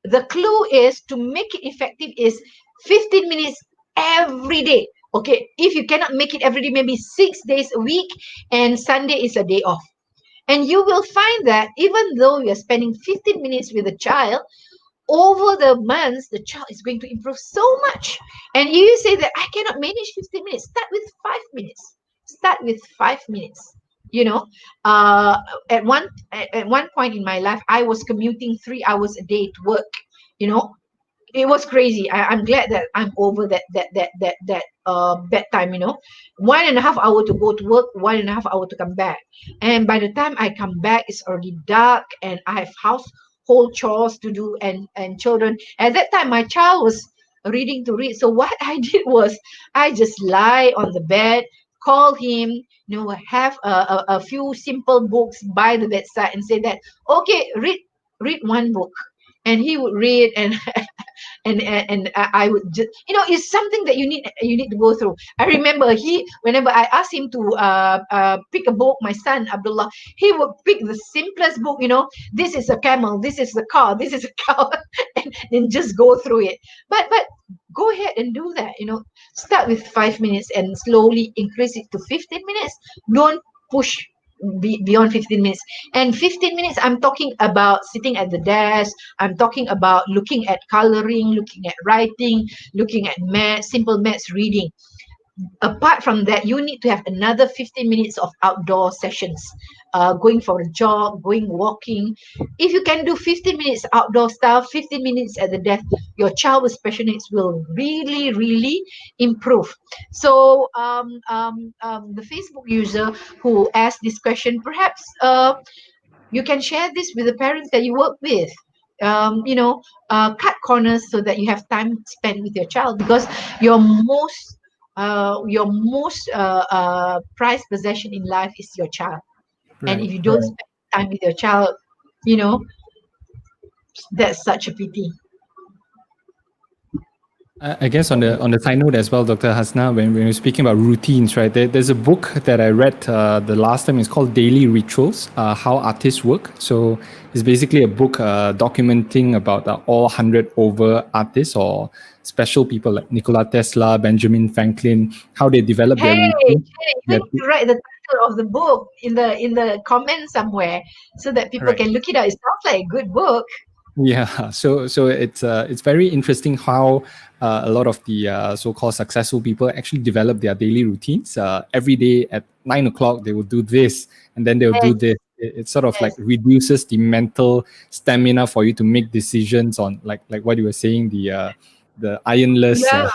the clue is to make it effective is 15 minutes every day. Okay, if you cannot make it every day, maybe 6 days a week, and Sunday is a day off. And you will find that even though you're spending 15 minutes with a child, over the months, the child is going to improve so much. And you say that I cannot manage 15 minutes, start with 5 minutes. Start with 5 minutes. At one point in my life, I was commuting 3 hours a day to work. It was crazy. I'm glad that I'm over that bedtime. 1.5 hour to go to work, 1.5 hour to come back. And by the time I come back, it's already dark, and I have household chores to do, and children. At that time, my child was reading to read. So what I did was I just lie on the bed, call him, have a few simple books by the bedside, and say that, okay, read one book. And he would read, and and I would just, it's something that you need to go through. I remember whenever I asked him to pick a book, my son Abdullah, he would pick the simplest book. This is a camel, this is a car, this is a cow, and then just go through it. But go ahead and do that. Start with 5 minutes and slowly increase it to 15 minutes. Don't push beyond 15 minutes. And 15 minutes, I'm talking about sitting at the desk. I'm talking about looking at coloring, looking at writing, looking at maths, simple maths, reading. Apart from that, you need to have another 15 minutes of outdoor sessions, going for a jog, going walking. If you can do 15 minutes outdoor stuff, 15 minutes at the desk, your child with special needs will really, really improve. So the Facebook user who asked this question, perhaps you can share this with the parents that you work with. Cut corners so that you have time spent with your child, because your most prized possession in life is your child. Right, and if you don't spend time with your child, that's such a pity. I guess on the side note as well, Dr. Hasnah, when we're speaking about routines, right? There's a book that I read the last time. It's called Daily Rituals: How Artists Work. So it's basically a book documenting about all 100 over artists or special people like Nikola Tesla, Benjamin Franklin, how they develop their routines. You need to write the title of the book in the comments somewhere so that people can look it up. It sounds like a good book. Yeah, so it's very interesting how a lot of the so-called successful people actually develop their daily routines. Every day at 9 o'clock, they will do this, and then they'll do this. It sort of like reduces the mental stamina for you to make decisions on like what you were saying, the ironless. And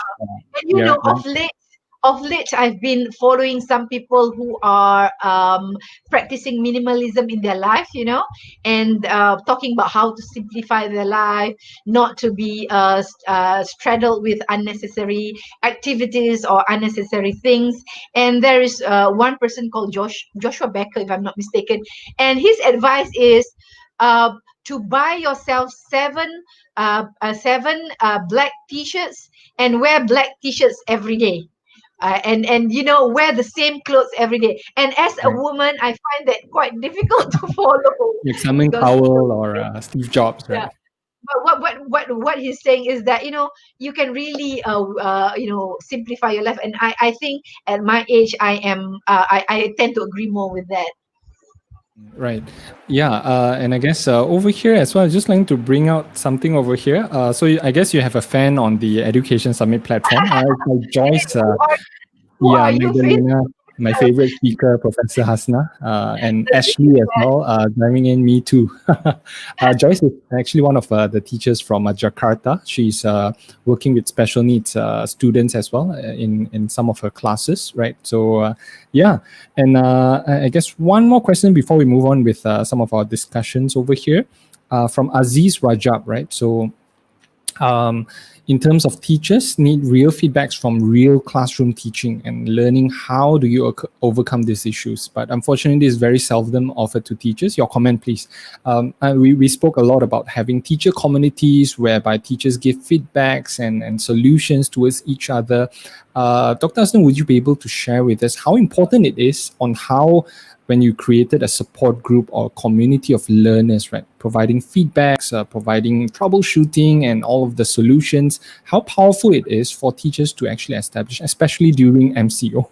of late, I've been following some people who are practicing minimalism in their life, and talking about how to simplify their life, not to be straddled with unnecessary activities or unnecessary things. And there is one person called Joshua Becker, if I'm not mistaken, and his advice is to buy yourself seven black t-shirts and wear black t-shirts every day. And wear the same clothes every day. And as a Right. woman, I find that quite difficult to follow, Like Simon because Cowell or Steve Jobs, yeah. right? But what he's saying is that you can really simplify your life. And I think at my age I tend to agree more with that. Right. Yeah. And I guess over here as well, I just like to bring out something over here. I guess you have a fan on the Education Summit platform. It's like Joyce. Who Yeah, are you, Faith? Magdalena, my favorite speaker, Professor Hasnah, and Ashley as well, driving in me too. Joyce is actually one of the teachers from Jakarta. She's working with special needs students as well in some of her classes, right? So, yeah. And I guess one more question before we move on with some of our discussions over here from Aziz Rajab, right? So, um, in terms of teachers need real feedbacks from real classroom teaching and learning, how do you overcome these issues? But unfortunately, this is very seldom offered to teachers. Your comment, please. We spoke a lot about having teacher communities whereby teachers give feedbacks and solutions towards each other. Dr. Hasnah, would you be able to share with us how important it is on how, when you created a support group or community of learners, right, providing feedbacks, providing troubleshooting and all of the solutions, how powerful it is for teachers to actually establish, especially during MCO,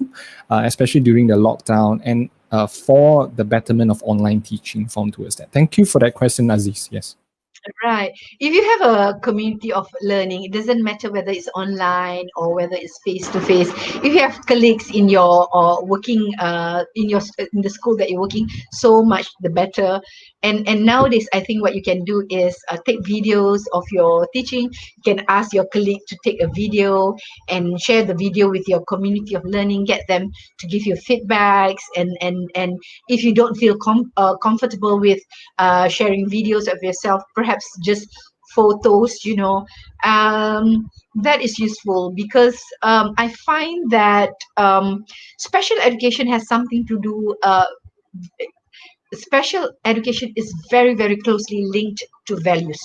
especially during the lockdown, and for the betterment of online teaching form towards that. Thank you for that question, Aziz. Yes. Right. If you have a community of learning, it doesn't matter whether it's online or whether it's face to face. If you have colleagues in your or working in the school that you're working, so much the better. And nowadays, I think what you can do is take videos of your teaching. You can ask your colleague to take a video and share the video with your community of learning. Get them to give you feedbacks, and if you don't feel comfortable with sharing videos of yourself, perhaps just photos, that is useful. Because I find that special education has something to do, special education is very, very closely linked to values.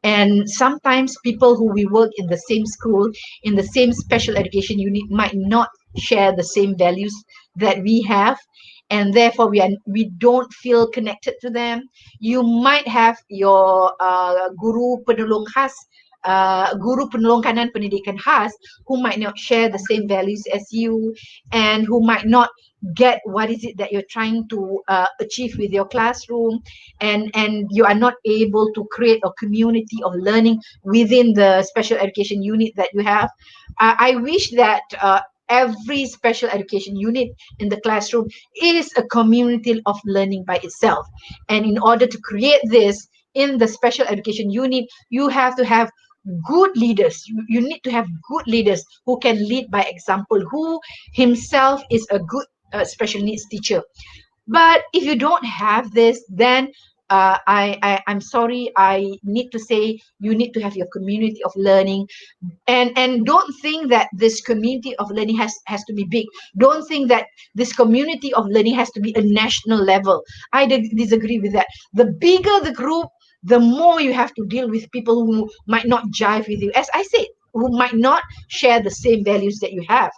And sometimes people who we work in the same school, in the same special education unit, might not share the same values that we have, and therefore we don't feel connected to them. You might have your guru penolong khas, guru penolong kanan pendidikan khas, who might not share the same values as you, and who might not get what is it that you're trying to achieve with your classroom, and you are not able to create a community of learning within the special education unit that you have. I wish that every special education unit in the classroom is a community of learning by itself. And in order to create this in the special education unit, you have to have good leaders. You need to have good leaders who can lead by example, who himself is a good special needs teacher. But if you don't have this, then I'm sorry, I need to say you need to have your community of learning. And don't think that this community of learning has to be big. Don't think that this community of learning has to be a national level. I disagree with that. The bigger the group, the more you have to deal with people who might not jive with you, as I said, who might not share the same values that you have.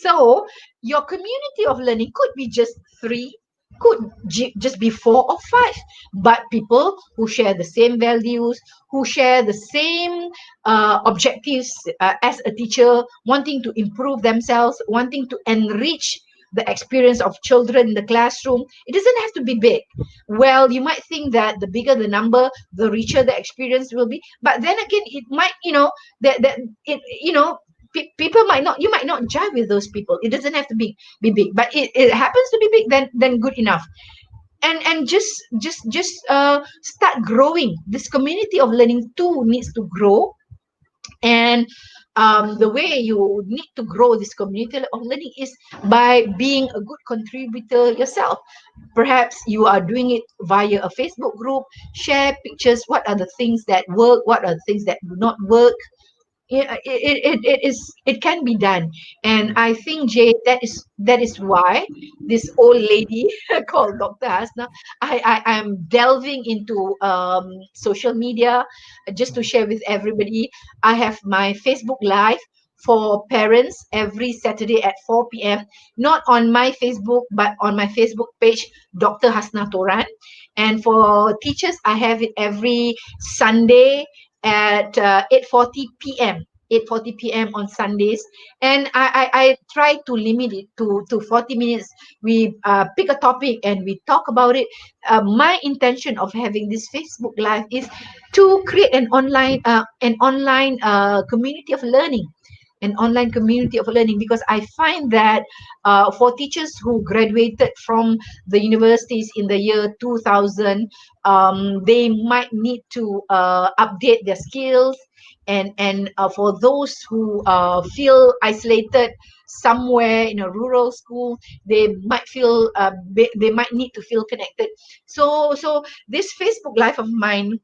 So your community of learning could be just 3, could just be 4 or 5, but people who share the same values, who share the same objectives as a teacher, wanting to improve themselves, wanting to enrich the experience of children in the classroom. It doesn't have to be big. Well, you might think that the bigger the number, the richer the experience will be. But then again, it might, that it, people might not, you might not jive with those people. It doesn't have to be big, but it happens to be big, then good enough. And just start growing. This community of learning too needs to grow. And the way you need to grow this community of learning is by being a good contributor yourself. Perhaps you are doing it via a Facebook group. Share pictures. What are the things that work? What are the things that do not work? It can be done. And I think, Jay, that is why this old lady called Dr. Hasnah, I am delving into social media just to share with everybody. I have my Facebook live for parents every Saturday at 4 p.m. Not on my Facebook, but on my Facebook page, Dr. Hasnah Toran. And for teachers, I have it every Sunday at 8:40 p.m. 8:40 p.m. on Sundays, and I try to limit it to 40 minutes. We pick a topic and we talk about it. My intention of having this Facebook Live is to create an online community of learning, an online community of learning, because I find that for teachers who graduated from the universities in the year 2000, they might need to update their skills, and for those who feel isolated somewhere in a rural school, they might feel they might need to feel connected. So this Facebook Live of mine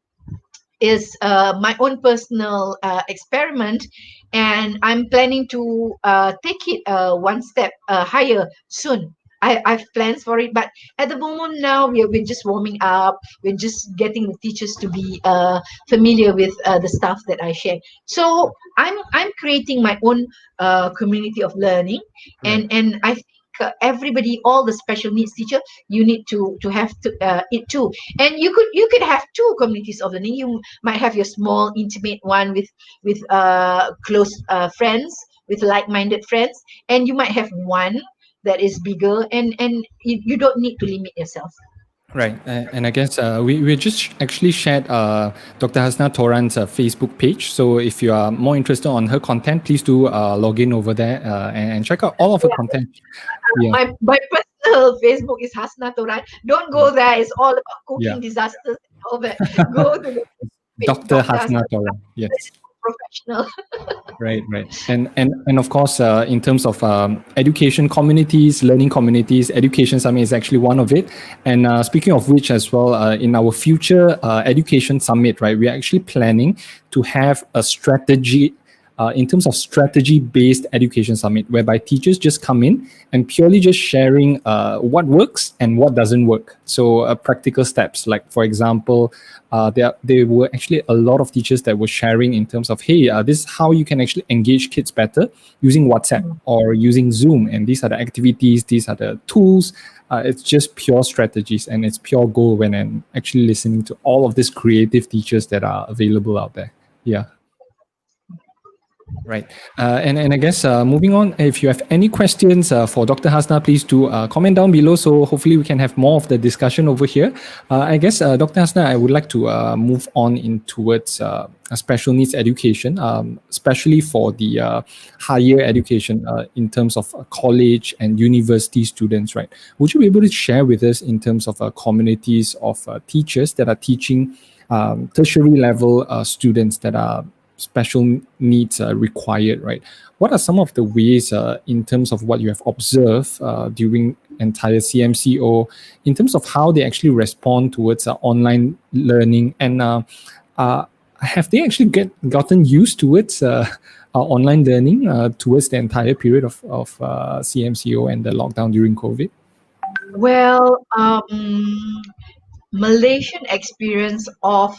is my own personal experiment, and I'm planning to take it one step higher soon. I've plans for it, but at the moment now we're just warming up. We're just getting the teachers to be familiar with the stuff that I share. So I'm creating my own community of learning, and I think everybody, all the special needs teacher, you need to have it too. And you could have two communities of learning. You might have your small intimate one with close friends, with like-minded friends, and you might have one that is bigger, and you don't need to limit yourself. Right, and I guess we just actually shared Dr. Hasnah Toran's Facebook page. So if you are more interested on her content, please do log in over there and check out all of her content. Yeah, My personal Facebook is Hasnah Toran. Don't go there. It's all about yeah. cooking disasters and all that. Go to the page, Dr. Dr. Hasnah Hasnah. Toran. Yes. Professional. Right, right. And of course, in terms of education communities, learning communities, Education Summit is actually one of it. And speaking of which as well, in our future Education Summit, right, we're actually planning to have a strategy in terms of strategy-based education summit, whereby teachers just come in and purely just sharing what works and what doesn't work. So practical steps, like for example, there were actually a lot of teachers that were sharing in terms of, hey, this is how you can actually engage kids better using WhatsApp or using Zoom. And these are the activities, these are the tools. It's just pure strategies, and it's pure gold when I'm actually listening to all of these creative teachers that are available out there. Yeah. Right. And I guess moving on, if you have any questions for Dr. Hasnah, please do comment down below. So hopefully we can have more of the discussion over here. I guess, Dr. Hasnah, I would like to move on in towards special needs education, especially for the higher education in terms of college and university students, right? Would you be able to share with us in terms of communities of teachers that are teaching tertiary level students that are special needs required, right? What are some of the ways in terms of what you have observed during entire CMCO, in terms of how they actually respond towards online learning, and have they actually gotten used towards online learning towards the entire period of CMCO and the lockdown during COVID? Well, Malaysian experience of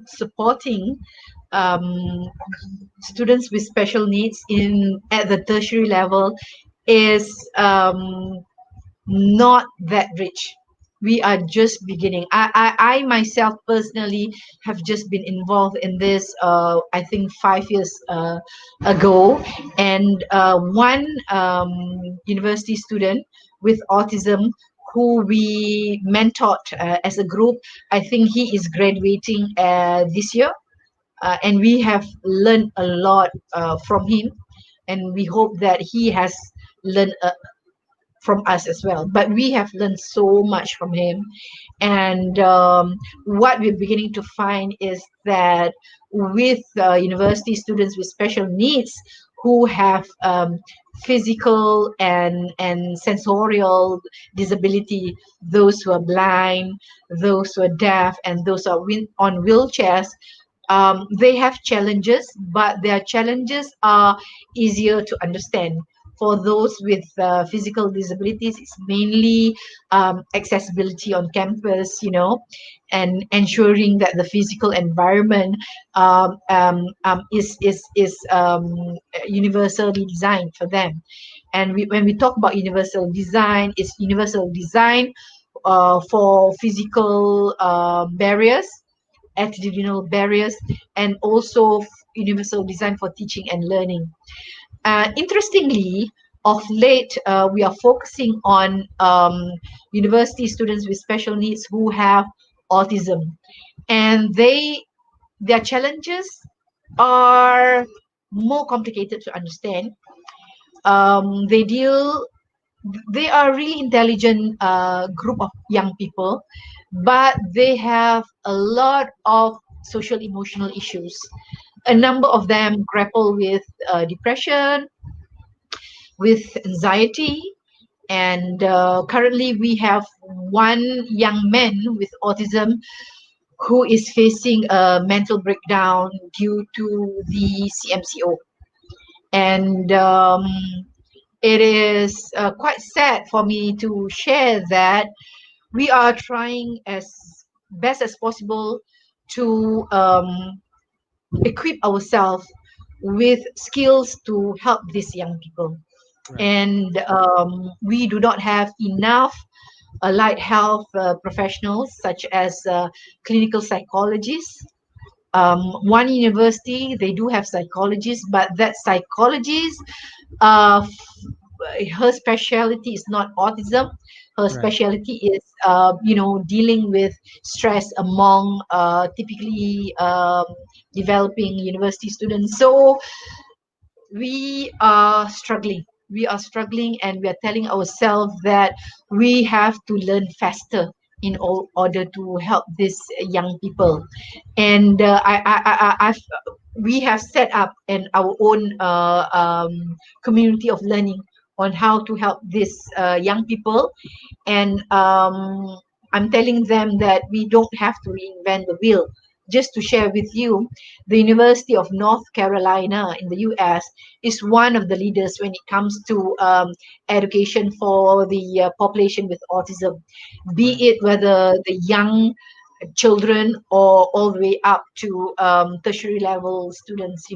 supporting students with special needs at the tertiary level is not that rich. We are just beginning. I myself personally have just been involved in this I think 5 years ago, and one university student with autism who we mentored as a group, I think he is graduating this year, and we have learned a lot from him, and we hope that he has learned from us as well. But we have learned so much from him. And what we're beginning to find is that with university students with special needs who have physical and sensorial disability, those who are blind, those who are deaf, and those who are on wheelchairs, they have challenges, but their challenges are easier to understand. For those with physical disabilities, it's mainly accessibility on campus, and ensuring that the physical environment is universally designed for them. And when we talk about universal design, it's universal design for physical barriers, attitudinal barriers, and also universal design for teaching and learning. Interestingly, of late, we are focusing on university students with special needs who have autism, and their challenges are more complicated to understand. They are really intelligent group of young people, but they have a lot of social emotional issues. A number of them grapple with depression, with anxiety, and currently we have one young man with autism who is facing a mental breakdown due to the CMCO. And it is quite sad for me to share that we are trying as best as possible to equip ourselves with skills to help these young people. Right. And we do not have enough allied health professionals such as clinical psychologists. One university, they do have psychologists, but that psychologist, her specialty is not autism. Her specialty is, dealing with stress among typically developing university students. So we are struggling. We are struggling, and we are telling ourselves that we have to learn faster in order to help these young people. And we have set up our own community of learning on how to help these young people. And I'm telling them that we don't have to reinvent the wheel. Just to share with you, the University of North Carolina in the US is one of the leaders when it comes to education for the population with autism, be it whether the young children or all the way up to tertiary level students,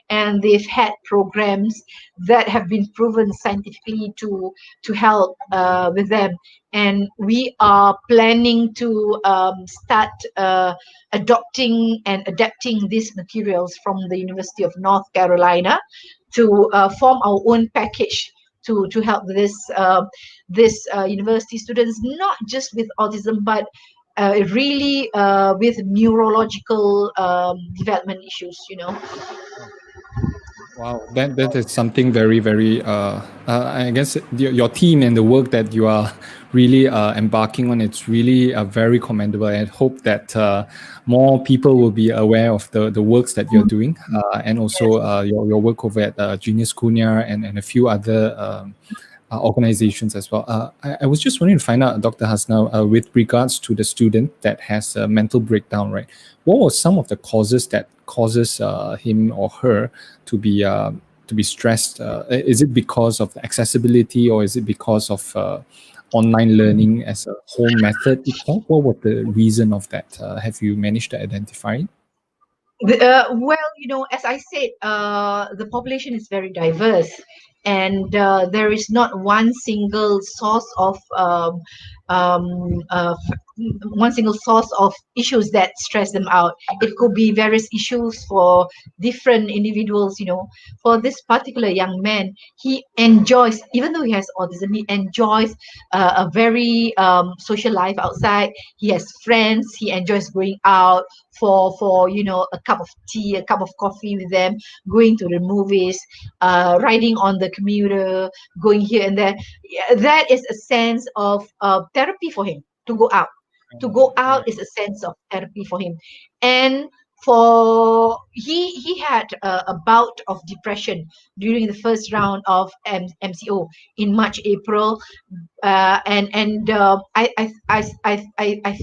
and they've had programs that have been proven scientifically to help with them. And we are planning to start adopting and adapting these materials from the University of North Carolina to form our own package to help this university students, not just with autism, but really with neurological development issues, Wow, that is something very, very. I guess your team and the work that you are really embarking on, it's really very commendable. I hope that more people will be aware of the works that you're doing, and also your work over at Genius Kunya and a few other organizations as well. I was just wanting to find out, Dr. Hasnah, with regards to the student that has a mental breakdown, right? What were some of the causes that causes him or her to be stressed? Is it because of the accessibility, or is it because of online learning as a whole method itself? What was the reason of that? Have you managed to identify it? Well, as I said, the population is very diverse, and there is not one single source of one single source of issues that stress them out. It could be various issues for different individuals. For this particular young man, he enjoys, even though he has autism, he enjoys a very social life outside. He has friends. He enjoys going out for a cup of tea, a cup of coffee with them, going to the movies, riding on the commuter, going here and there. Yeah, that is a sense of therapy for him. To go out is a sense of therapy for him. And for he had a bout of depression during the first round of MCO in March, April, and I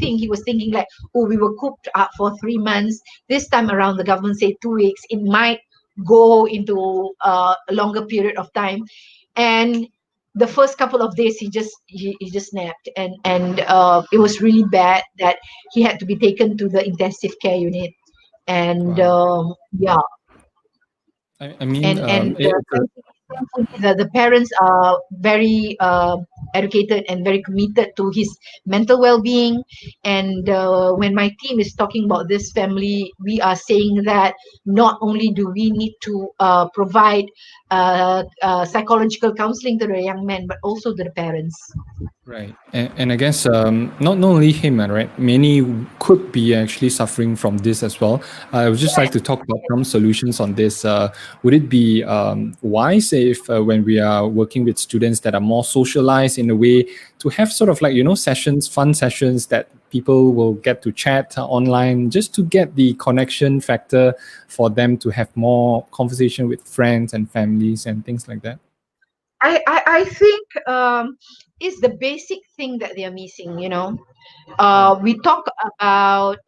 think he was thinking like, oh, we were cooped up for 3 months. This time around, the government said 2 weeks. It might go into a longer period of time, and the first couple of days he just snapped, and it was really bad that he had to be taken to the intensive care unit. And yeah, I mean, and thankfully, the parents are very educated and very committed to his mental well-being. And when my team is talking about this family, we are saying that not only do we need to provide psychological counseling to the young man, but also to the parents. right. And I guess not only him, right? Many could be actually suffering from this as well. I would just like to talk about some solutions on this. Would it be wise if when we are working with students that are more socialized in a way to have sort of like, sessions, fun sessions that people will get to chat online just to get the connection factor for them to have more conversation with friends and families and things like that? I think it's the basic thing that they are missing. We talk about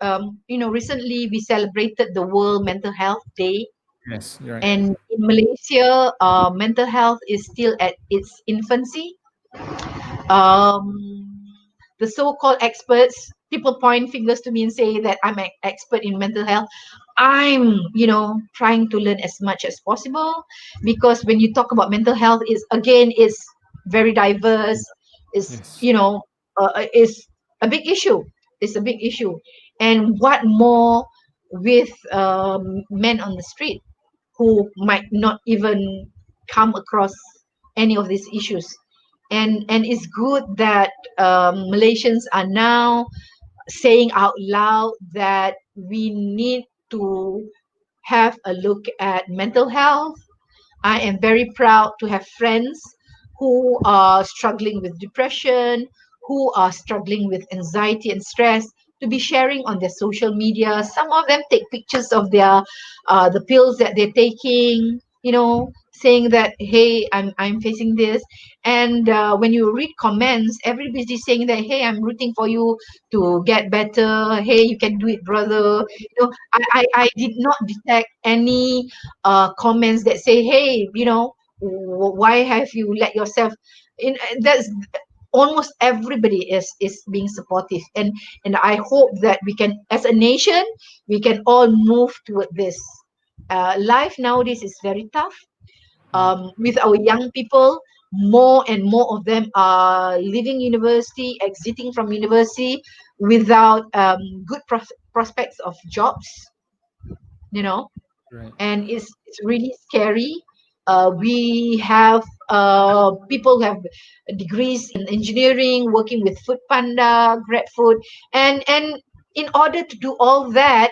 recently we celebrated the World Mental Health Day, Yes, you're right. and in Malaysia, mental health is still at its infancy. um, the so-called experts, people point fingers to me and say that I'm an expert in mental health. I'm, trying to learn as much as possible, because when you talk about mental health, is very diverse. Is Yes. is a big issue. It's a big issue, and what more with men on the street who might not even come across any of these issues. And it's good that Malaysians are now saying out loud that we need to have a look at mental health. I am very proud to have friends who are struggling with depression, who are struggling with anxiety and stress, to be sharing on their social media. Some of them take pictures of their the pills that they're taking, saying that, hey, I'm facing this. And when you read comments, everybody's saying that, hey, I'm rooting for you to get better. Hey, you can do it, brother. I did not detect any comments that say, hey, why have you let yourself in. That's almost everybody is being supportive, and I hope that we can, as a nation, we can all move toward this. Life nowadays is very tough. With our young people, more and more of them are leaving university, exiting from university without good prospects of jobs, you know Right. and it's really scary. We have people who have degrees in engineering, working with Food Panda, Grab Food, and in order to do all that,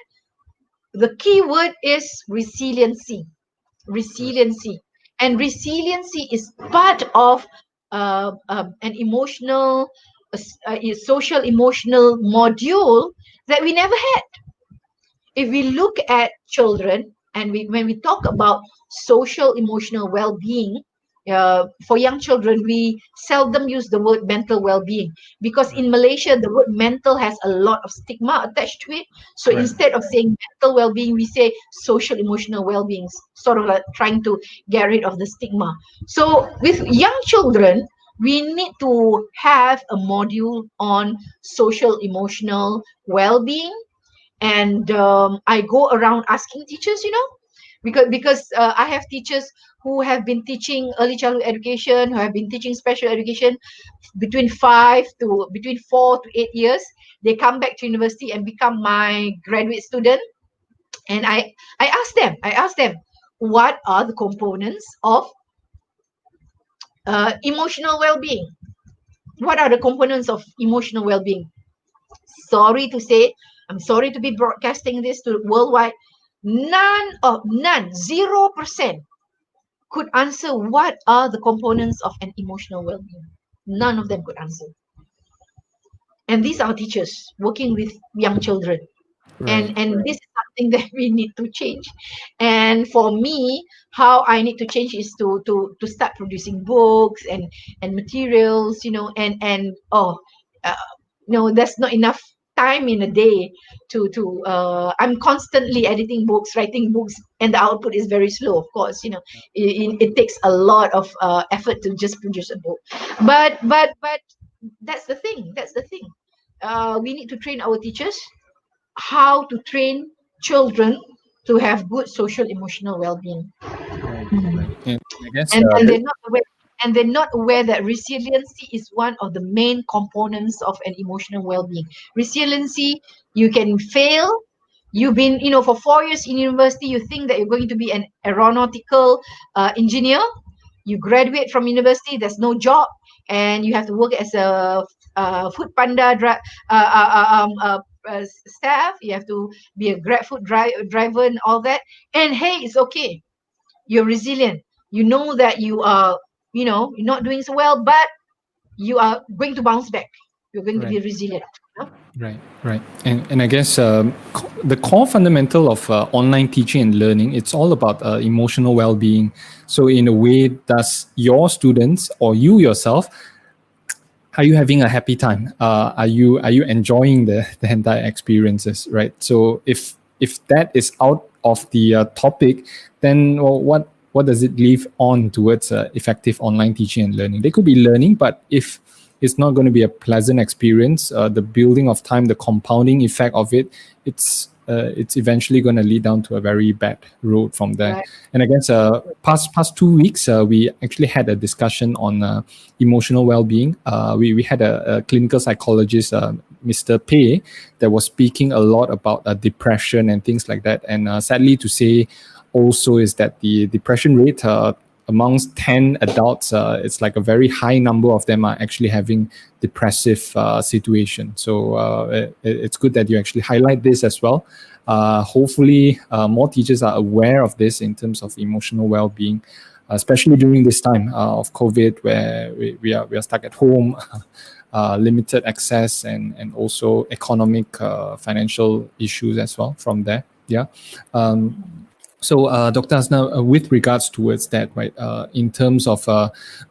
the key word is resiliency. Right. Resiliency, and resiliency is part of an emotional, social emotional module that we never had. If we look at children, and when we talk about social emotional well-being, for young children, we seldom use the word mental well-being, because Right. in Malaysia the word mental has a lot of stigma attached to it. So Right. instead of saying mental well-being, we say social emotional well-being, sort of like trying to get rid of the stigma. So with young children, we need to have a module on social emotional well-being. And I go around asking teachers, because I have teachers who have been teaching early childhood education, who have been teaching special education between 4 to 8 years. They come back to university and become my graduate student, and I ask them, what are the components of emotional well-being? What are the components of emotional well-being? Sorry to say, I'm sorry to be broadcasting this to worldwide. None, 0% could answer what are the components of an emotional well-being. None of them could answer. And these are teachers working with young children. Right. And this is something that we need to change. And for me, how I need to change is to start producing books and materials, there's not enough time in a day to I'm constantly editing books, writing books, and the output is very slow. Of course, it takes a lot of effort to just produce a book. But that's the thing. We need to train our teachers how to train children to have good social emotional well-being. Right. Right. And I guess And they're not aware that resiliency is one of the main components of an emotional well-being. Resiliency, you can fail. You've been, for 4 years in university, you think that you're going to be an aeronautical engineer. You graduate from university, there's no job, and you have to work as a food panda staff. You have to be a grab food driver and all that. And hey, it's okay. You're resilient. You know that you're not doing so well, but you are going to bounce back. You're going to be right. resilient. Right, right. And I guess the core fundamental of online teaching and learning, it's all about emotional well-being. So in a way, does your students or you yourself, are you having a happy time? Are you enjoying the entire experiences, right? So if that is out of the topic, then well, what does it leave on towards effective online teaching and learning? They could be learning, but if it's not going to be a pleasant experience, the building of time, the compounding effect of it, it's eventually going to lead down to a very bad road from there. Right. And I guess past 2 weeks, we actually had a discussion on emotional well-being. We had a clinical psychologist, Mr. Pei, that was speaking a lot about depression and things like that. And sadly to say, also is that the depression rate amongst 10 adults, it's like a very high number of them are actually having depressive situation. So it's good that you actually highlight this as well. Hopefully, more teachers are aware of this in terms of emotional well-being, especially during this time of COVID, where we are stuck at home, limited access, and also economic, financial issues as well from there. Yeah. So, Dr. Hasnah, with regards towards that, right, in terms of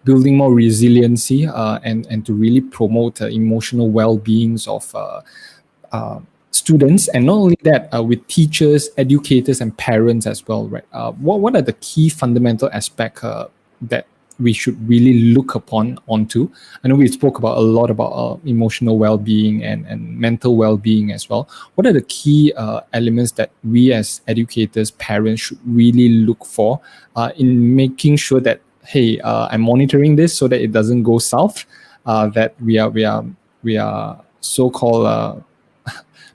building more resiliency and to really promote emotional well-beings of students, and not only that, with teachers, educators, and parents as well, right? What are the key fundamental aspects that we should really look onto? I know we spoke about a lot about emotional well-being and mental well-being as well. What are the key elements that we as educators, parents should really look for in making sure that, hey, I'm monitoring this so that it doesn't go south, that we are so-called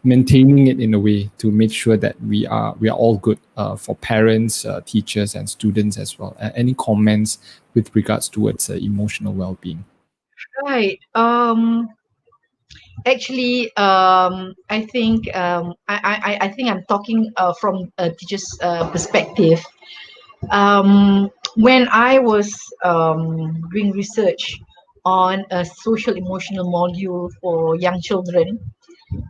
maintaining it in a way to make sure that we are all good for parents, teachers, and students as well. Any comments with regards towards emotional well-being? Right. Actually, I think I think I'm talking from a teacher's perspective. When I was doing research on a social emotional module for young children,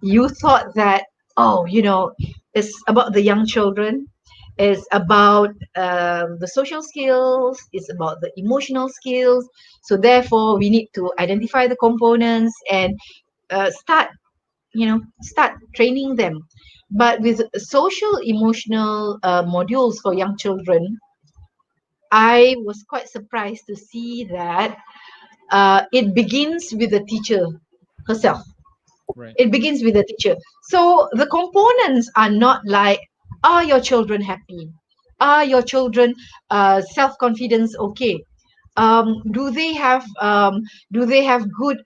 you thought that, it's about the young children, it's about the social skills, it's about the emotional skills. So therefore, we need to identify the components and start training them. But with social emotional modules for young children, I was quite surprised to see that it begins with the teacher herself. Right. It begins with the teacher. So the components are not like, are your children happy? Are your children self-confidence okay? Do they have good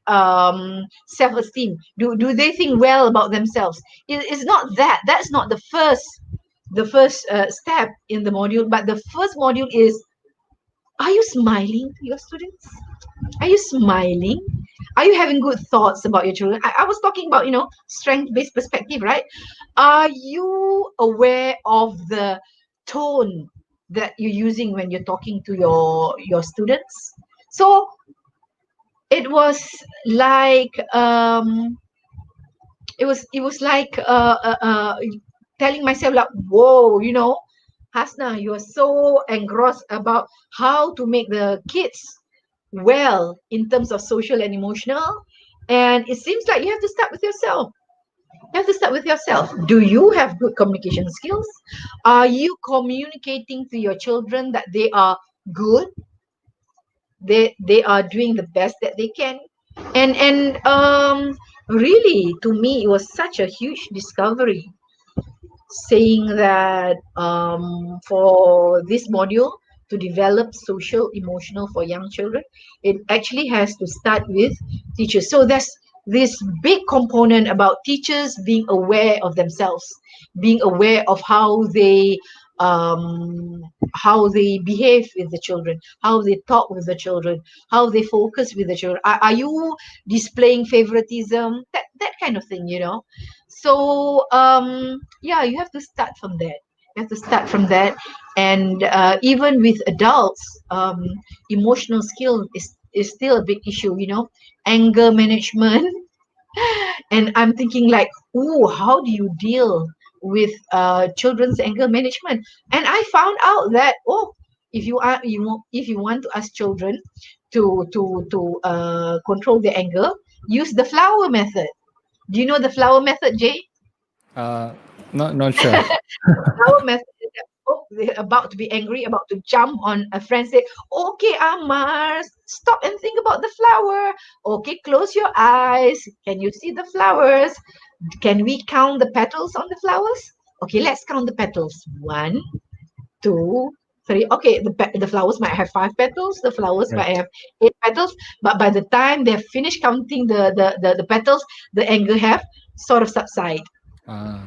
self-esteem? Do they think well about themselves? It's not that. That's not the first step in the module. But the first module is: are you smiling to your students? Are you smiling? Are you having good thoughts about your children? I was talking about, strength-based perspective, right? Are you aware of the tone that you're using when you're talking to your students? So it was like it was like telling myself like, whoa, Hasnah, you are so engrossed about how to make the kids well in terms of social and emotional. And it seems like you have to start with yourself. You have to start with yourself. Do you have good communication skills? Are you communicating to your children that they are good? They are doing the best that they can. And really, to me, it was such a huge discovery, saying that for this module to develop social emotional for young children, it actually has to start with teachers. So there's this big component about teachers being aware of themselves, being aware of um, how they behave with the children, how they talk with the children, how they focus with the children. Are you displaying favoritism? That kind of thing. So yeah, you have to start from that. You have to start from that. And even with adults, emotional skill is still a big issue. Anger management. And I'm thinking like, oh, how do you deal with children's anger management? And I found out that, if you want to ask children to control their anger, use the flower method. Do you know the flower method, Jay? Uh, not sure. Flower method is that, they're about to be angry, about to jump on a friend, say, okay, Amar, stop and think about the flower. Okay, close your eyes. Can you see the flowers? Can we count the petals on the flowers? Okay, let's count the petals. 1, 2, 3. Okay, the flowers might have 5 petals. The flowers Right. might have 8 petals. But by the time they've finished counting the petals, the anger have sort of subside. Ah,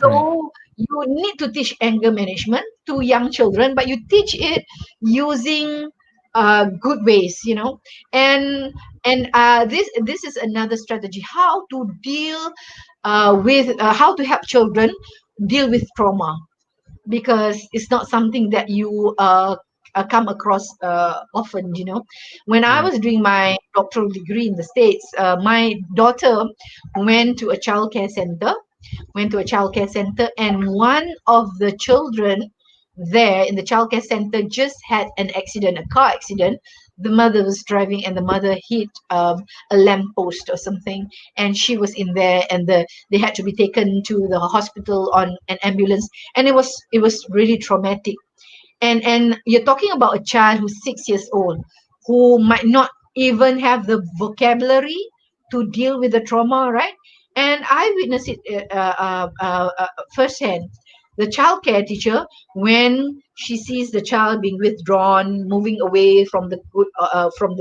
right. So you need to teach anger management to young children, but you teach it using good ways. And this is another strategy: how to deal with how to help children deal with trauma, because it's not something that you come across often. When I Right. was doing my doctoral degree in the States, my daughter went to a childcare center, and one of the children there in the childcare center just had an accident, a car accident. The mother was driving, and the mother hit a lamppost or something, and she was in there, and they had to be taken to the hospital on an ambulance, and it was really traumatic. And you're talking about a child who's 6 years old, who might not even have the vocabulary to deal with the trauma, right? And I witnessed it firsthand. The childcare teacher, when she sees the child being withdrawn, moving away from the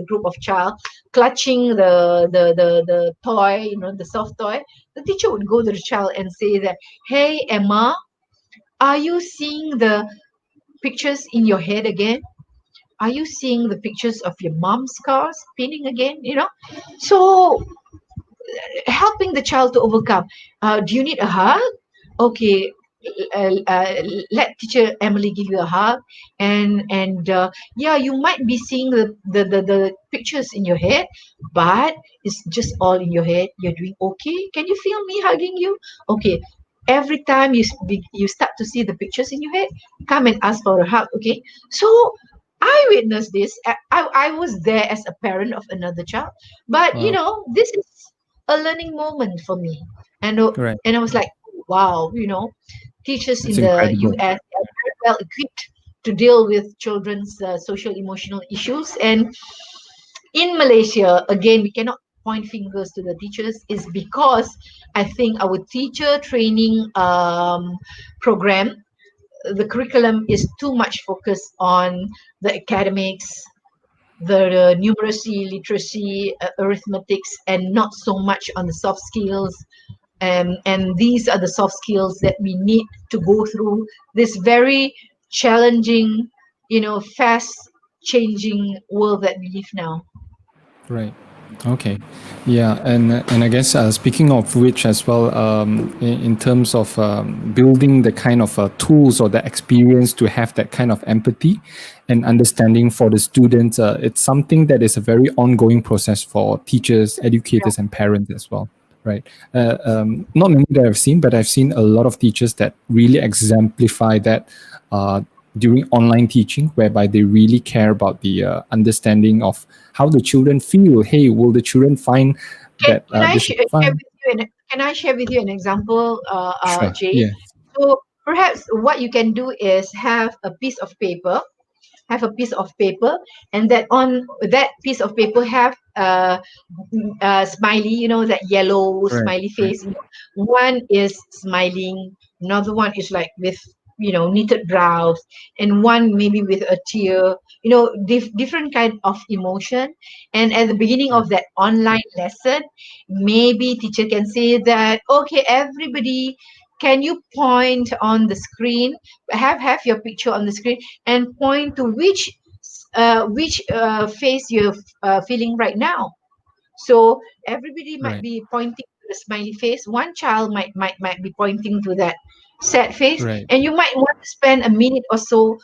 group of child, clutching the toy, the soft toy, the teacher would go to the child and say that, "Hey, Emma, are you seeing the pictures in your head again? Are you seeing the pictures of your mom's car spinning again?" So helping the child to overcome. Do you need a hug? Okay, let teacher Emily give you a hug, and yeah, you might be seeing the pictures in your head, but it's just all in your head. You're doing okay. Can you feel me hugging you? Okay. Every time you start to see the pictures in your head, come and ask for a hug. Okay. So I witnessed this. I was there as a parent of another child, but Wow. this is a learning moment for me. And Right. and I was like, wow, teachers That's in the incredible. US are very well equipped to deal with children's social emotional issues. And in Malaysia, again, we cannot point fingers to the teachers, is because I think our teacher training program the curriculum is too much focused on the academics, the numeracy, literacy, arithmetics, and not so much on the soft skills. And these are the soft skills that we need to go through this very challenging, fast changing world that we live now. Right. Okay. Yeah, and I guess speaking of which as well, in terms of building the kind of tools or the experience to have that kind of empathy and understanding for the students, it's something that is a very ongoing process for teachers, educators, and parents as well. Right. Not many that I've seen, but I've seen a lot of teachers that really exemplify that during online teaching, whereby they really care about the understanding of how the children feel. Hey, will the children find that this is fun? Can I share with you an example, Sure. Jay? Yeah. So perhaps what you can do is have a piece of paper, and that on that piece of paper have smiley, that yellow Right. smiley Right. face. One is smiling, another one is like with knitted brows, and one maybe with a tear. Different kind of emotion. And at the beginning of that online lesson, maybe teacher can say that, okay, everybody, can you point on the screen, have your picture on the screen, and point to which face you're feeling right now. So everybody might Right. be pointing to the smiley face. One child might be pointing to that sad face, Right. and you might want to spend a minute or so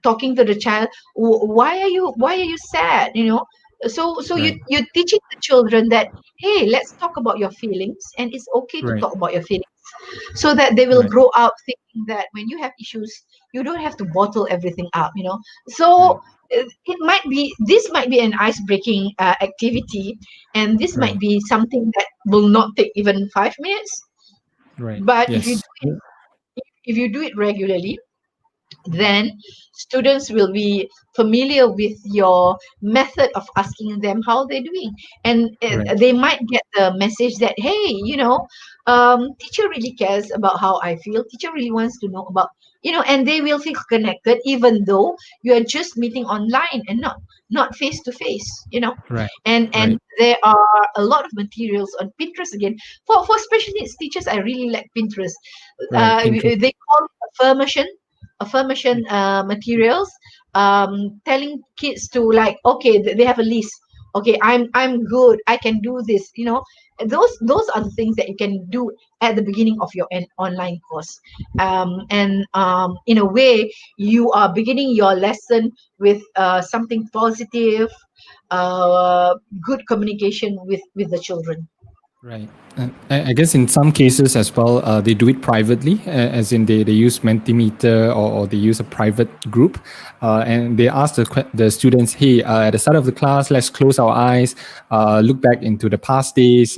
talking to the child. Why are you sad? So Right. you're teaching the children that, hey, let's talk about your feelings, and it's okay to Right. talk about your feelings, so that they will Right. grow up thinking that when you have issues, you don't have to bottle everything up. So Right. this might be an ice breaking activity, and this might Right. be something that will not take even 5 minutes. Right. But Yes. if you do it regularly, then students will be familiar with your method of asking them how they're doing, and Right. they might get the message that, hey, teacher really cares about how I feel, teacher really wants to know about, and they will feel connected, even though you are just meeting online and not face to face. Right. And Right. there are a lot of materials on Pinterest again for special needs teachers. I really like Pinterest. Right. Pinterest. They call it affirmation materials, telling kids to, like, okay, they have a list. Okay, I'm good, I can do this. Those are the things that you can do at the beginning of your online course. And in a way, you are beginning your lesson with something positive, good communication with the children. Right. And I guess in some cases as well, they do it privately, as in they use Mentimeter, or they use a private group, and they ask the students, hey, at the start of the class, let's close our eyes, look back into the past days,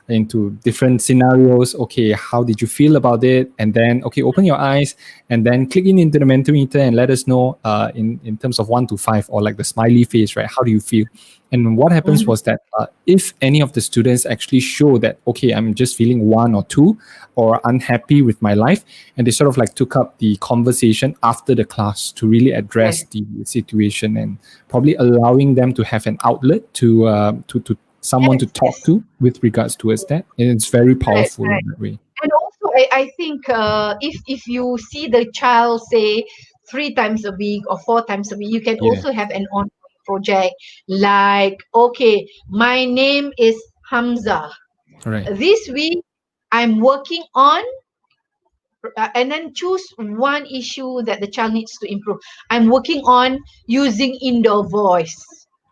into different scenarios. Okay, how did you feel about it? And then, okay, open your eyes and then click into the Mentimeter and let us know in terms of 1 to 5, or like the smiley face, right? How do you feel? And what happens was that if any of the students actually show that, okay, I'm just feeling 1 or 2, or unhappy with my life, and they sort of like took up the conversation after the class to really address the situation, and probably allowing them to have an outlet to someone to talk Yes. to with regards towards that. And it's very Right, powerful right. in that way. And also, I think if you see the child, say, 3 times a week or 4 times a week, you can Yeah, also have an ongoing project, like, okay, my name is Hamza. right, This week, I'm working on, and then choose one issue that the child needs to improve. I'm working on using indoor voice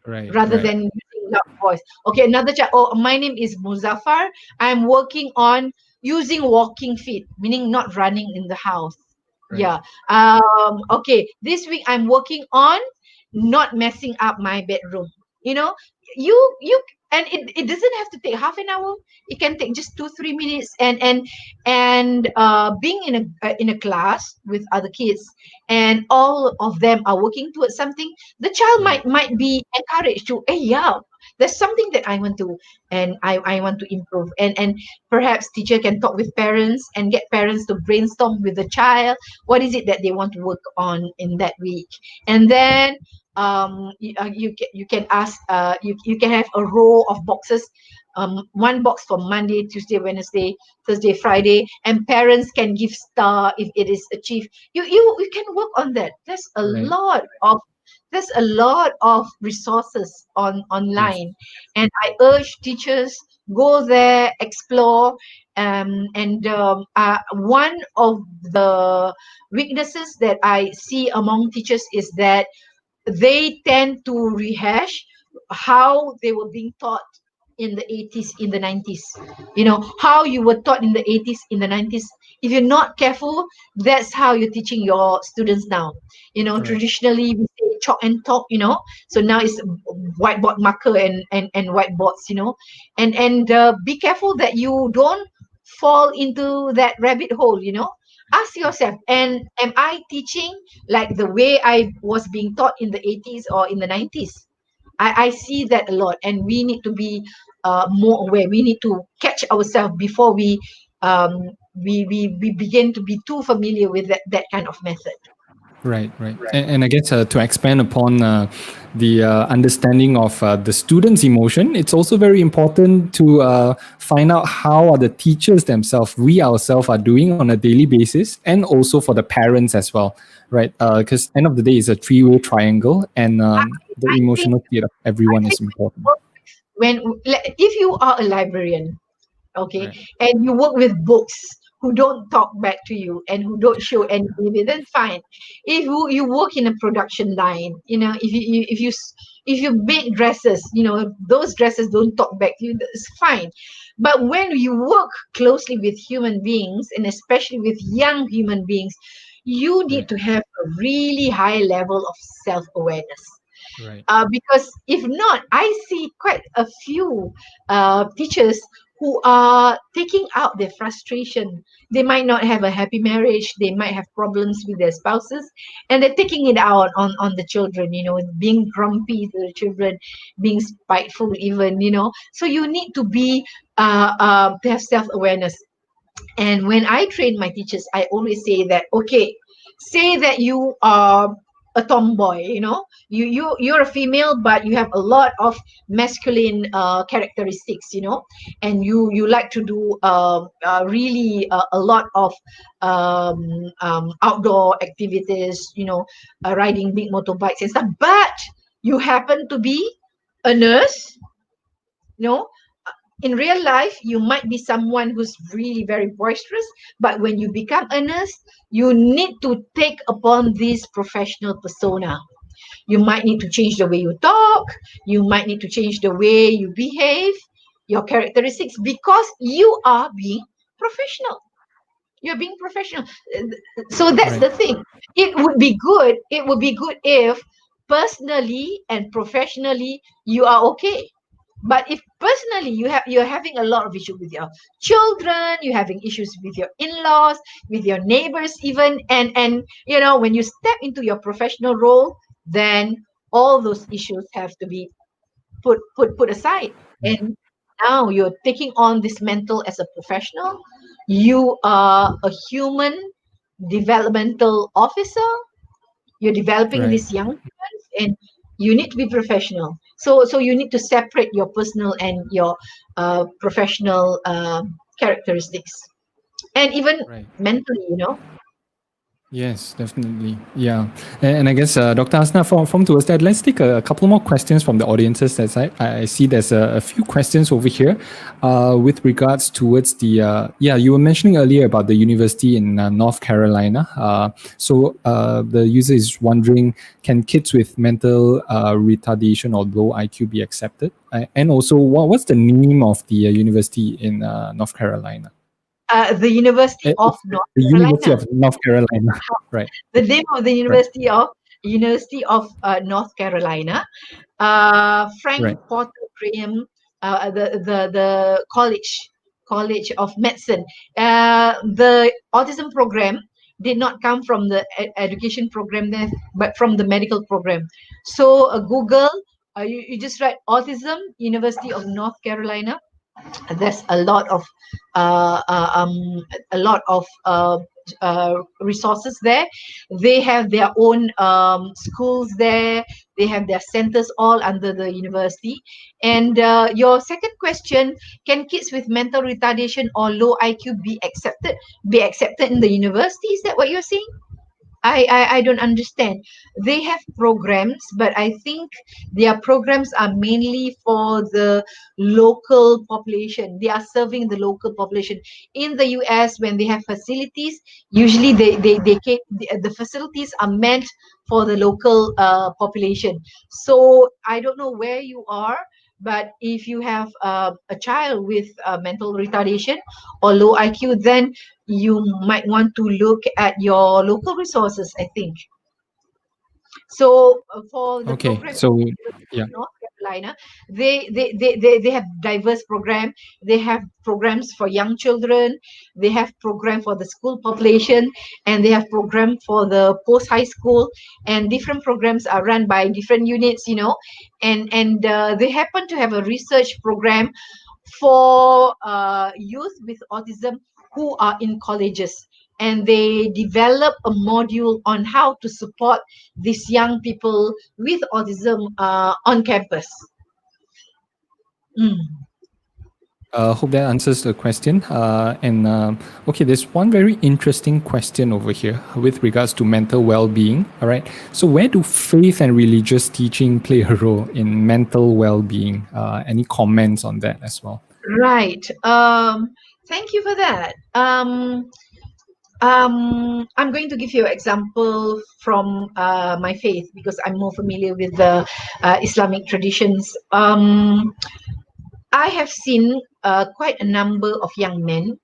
right, rather right, than using loud voice. Okay, another child. Oh, my name is Muzaffar. I'm working on using walking feet, meaning not running in the house. right, Yeah. Okay, this week I'm working on not messing up my bedroom. You know, you and it doesn't have to take half an hour. It can take just 2-3 minutes, and being in a class with other kids, and all of them are working towards something, the child right, might be encouraged to, hey, yeah, there's something that I want to, and I want to improve, and perhaps teacher can talk with parents and get parents to brainstorm with the child what is it that they want to work on in that week. And then you can ask, you can have a row of boxes, one box for Monday, Tuesday, Wednesday, Thursday, Friday, and parents can give star if it is achieved. You can work on that. There's a lot of resources online, and I urge teachers, go there, explore. One of the weaknesses that I see among teachers is that they tend to rehash how they were being taught in the 80s, in the 90s. How you were taught in the 80s, in the 90s. If you're not careful, that's how you're teaching your students now. Traditionally we say chalk and talk, so now it's whiteboard marker and whiteboards, and be careful that you don't fall into that rabbit hole. Ask yourself, and am I teaching like the way I was being taught in the 80s or in the 90s? I see that a lot, and we need to be more aware. We need to catch ourselves before we begin to be too familiar with that kind of method. Right. And I guess to expand upon the understanding of the students' emotion, it's also very important to find out how are the teachers themselves, we ourselves are doing on a daily basis, and also for the parents as well, right? Because end of the day, it's a three-way triangle, and the emotional state of everyone is important. If you are a librarian, okay, Right. and you work with books who don't talk back to you and who don't show any behavior, then fine. If you work in a production line, if you make dresses, those dresses don't talk back to you, that's fine. But when you work closely with human beings, and especially with young human beings, you need to have a really high level of self-awareness. Right. Because if not, I see quite a few teachers who are taking out their frustration. They might not have a happy marriage, they might have problems with their spouses, and they're taking it out on the children, being grumpy to the children, being spiteful even, So you need to be to have self-awareness. And when I train my teachers, I always say that, okay, say that you are a tomboy, you're a female, but you have a lot of masculine characteristics, and you like to do really a lot of outdoor activities, riding big motorbikes and stuff, but you happen to be a nurse. In real life, you might be someone who's really very boisterous, but when you become a nurse, you need to take upon this professional persona. You might need to change the way you talk, you might need to change the way you behave, your characteristics, because you are being professional. You're being professional. So that's the thing. It would be good if personally and professionally you are okay. But if personally you're having a lot of issues with your children, you're having issues with your in-laws, with your neighbors even, and when you step into your professional role, then all those issues have to be put aside. And now you're taking on this mantle as a professional. You are a human developmental officer. You're developing these young humans, and you need to be professional. So you need to separate your personal and your professional characteristics, and even mentally, Yes, definitely. Yeah. And I guess, Dr. Hasnah, from towards that, let's take a couple more questions from the audience's side. I see there's a few questions over here with regards towards the, you were mentioning earlier about the university in North Carolina. So the user is wondering, can kids with mental retardation or low IQ be accepted? And also, what's the name of the university in North Carolina? The University of North the Carolina. University of North Carolina, right? The name of the University of North Carolina. Frank Porter Graham, the College of Medicine. The autism program did not come from the education program there, but from the medical program. So Google you just write autism, University of North Carolina. There's a lot of uh, uh, um, resources there. They have their own schools there. They have their centers all under the university. And your second question: can kids with mental retardation or low IQ be accepted in the university? Is that what you're saying? I don't understand. They have programs, but I think their programs are mainly for the local population. They are serving the local population. In the US, when they have facilities, usually the facilities are meant for the local population. So I don't know where you are, but if you have a child with mental retardation or low IQ, then you might want to look at your local resources, I think. So for the Okay, program so in yeah. North Carolina, they have diverse program. They have programs for young children. They have program for the school population, and they have program for the post high school. And different programs are run by different units, and they happen to have a research program for youth with autism who are in colleges, and they develop a module on how to support these young people with autism on campus. Mm. Hope that answers the question. Okay, there's one very interesting question over here with regards to mental well-being. All right. So, where do faith and religious teaching play a role in mental well-being? Any comments on that as well? Right. Thank you for that. I'm going to give you an example from my faith because I'm more familiar with the Islamic traditions. I have seen quite a number of young men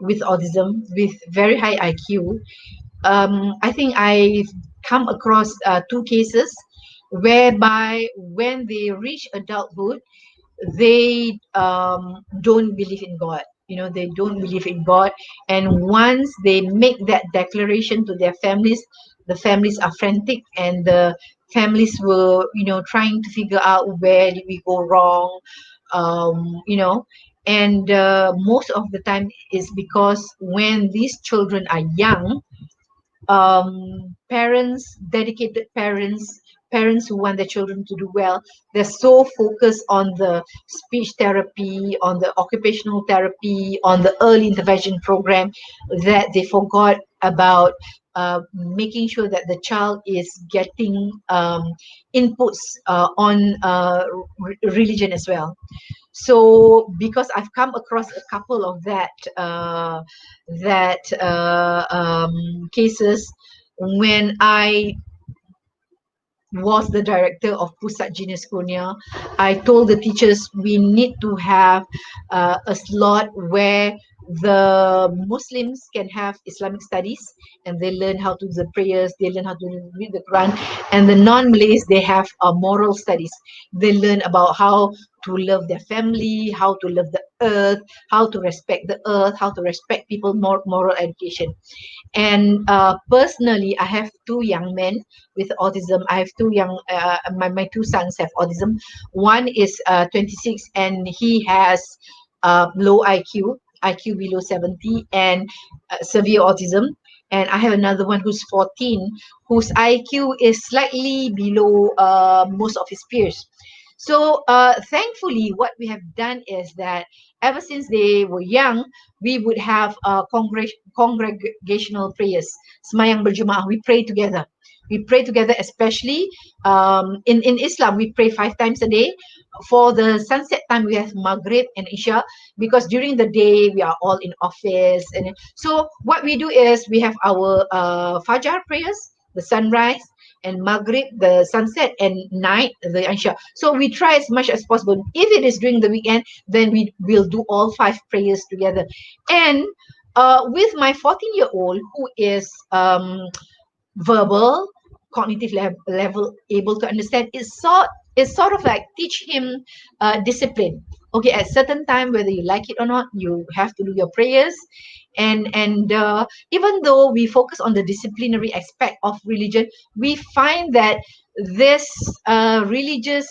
with autism with very high IQ. I think I've come across two cases whereby when they reach adulthood, they don't believe in God. They don't believe in God. And once they make that declaration to their families, the families are frantic, and the families were, trying to figure out where did we go wrong, um, you know. And most of the time is because when these children are young, parents, dedicated parents who want their children to do well, they're so focused on the speech therapy, on the occupational therapy, on the early intervention program, that they forgot about making sure that the child is getting inputs on religion as well. So because I've come across a couple of cases when I was the director of Pusat Genius Kurnia, I told the teachers we need to have a slot where the Muslims can have Islamic studies, and they learn how to do the prayers, they learn how to read the Quran, and the non-Malays, they have moral studies. They learn about how to love their family, how to love the earth, how to respect the earth, how to respect people, moral education. And personally, I have two young men with autism. I have my two sons have autism. One is 26, and he has low IQ below 70, and severe autism. And I have another one who's 14, whose IQ is slightly below most of his peers. So thankfully, what we have done is that ever since they were young, we would have congregational prayers, semayang berjemaah. We pray together. We pray together, especially in Islam. We pray 5 times a day. For the sunset time, we have Maghrib and Isha, because during the day we are all in office. And so what we do is we have our Fajr prayers, the sunrise, and Maghrib, the sunset, and night, the Isha. So we try as much as possible. If it is during the weekend, then we will do all 5 prayers together. And with my 14-year-old, who is verbal, cognitive level able to understand, it's sort of like teach him discipline. okay, at certain time, whether you like it or not, you have to do your prayers. And even though we focus on the disciplinary aspect of religion, we find that this religious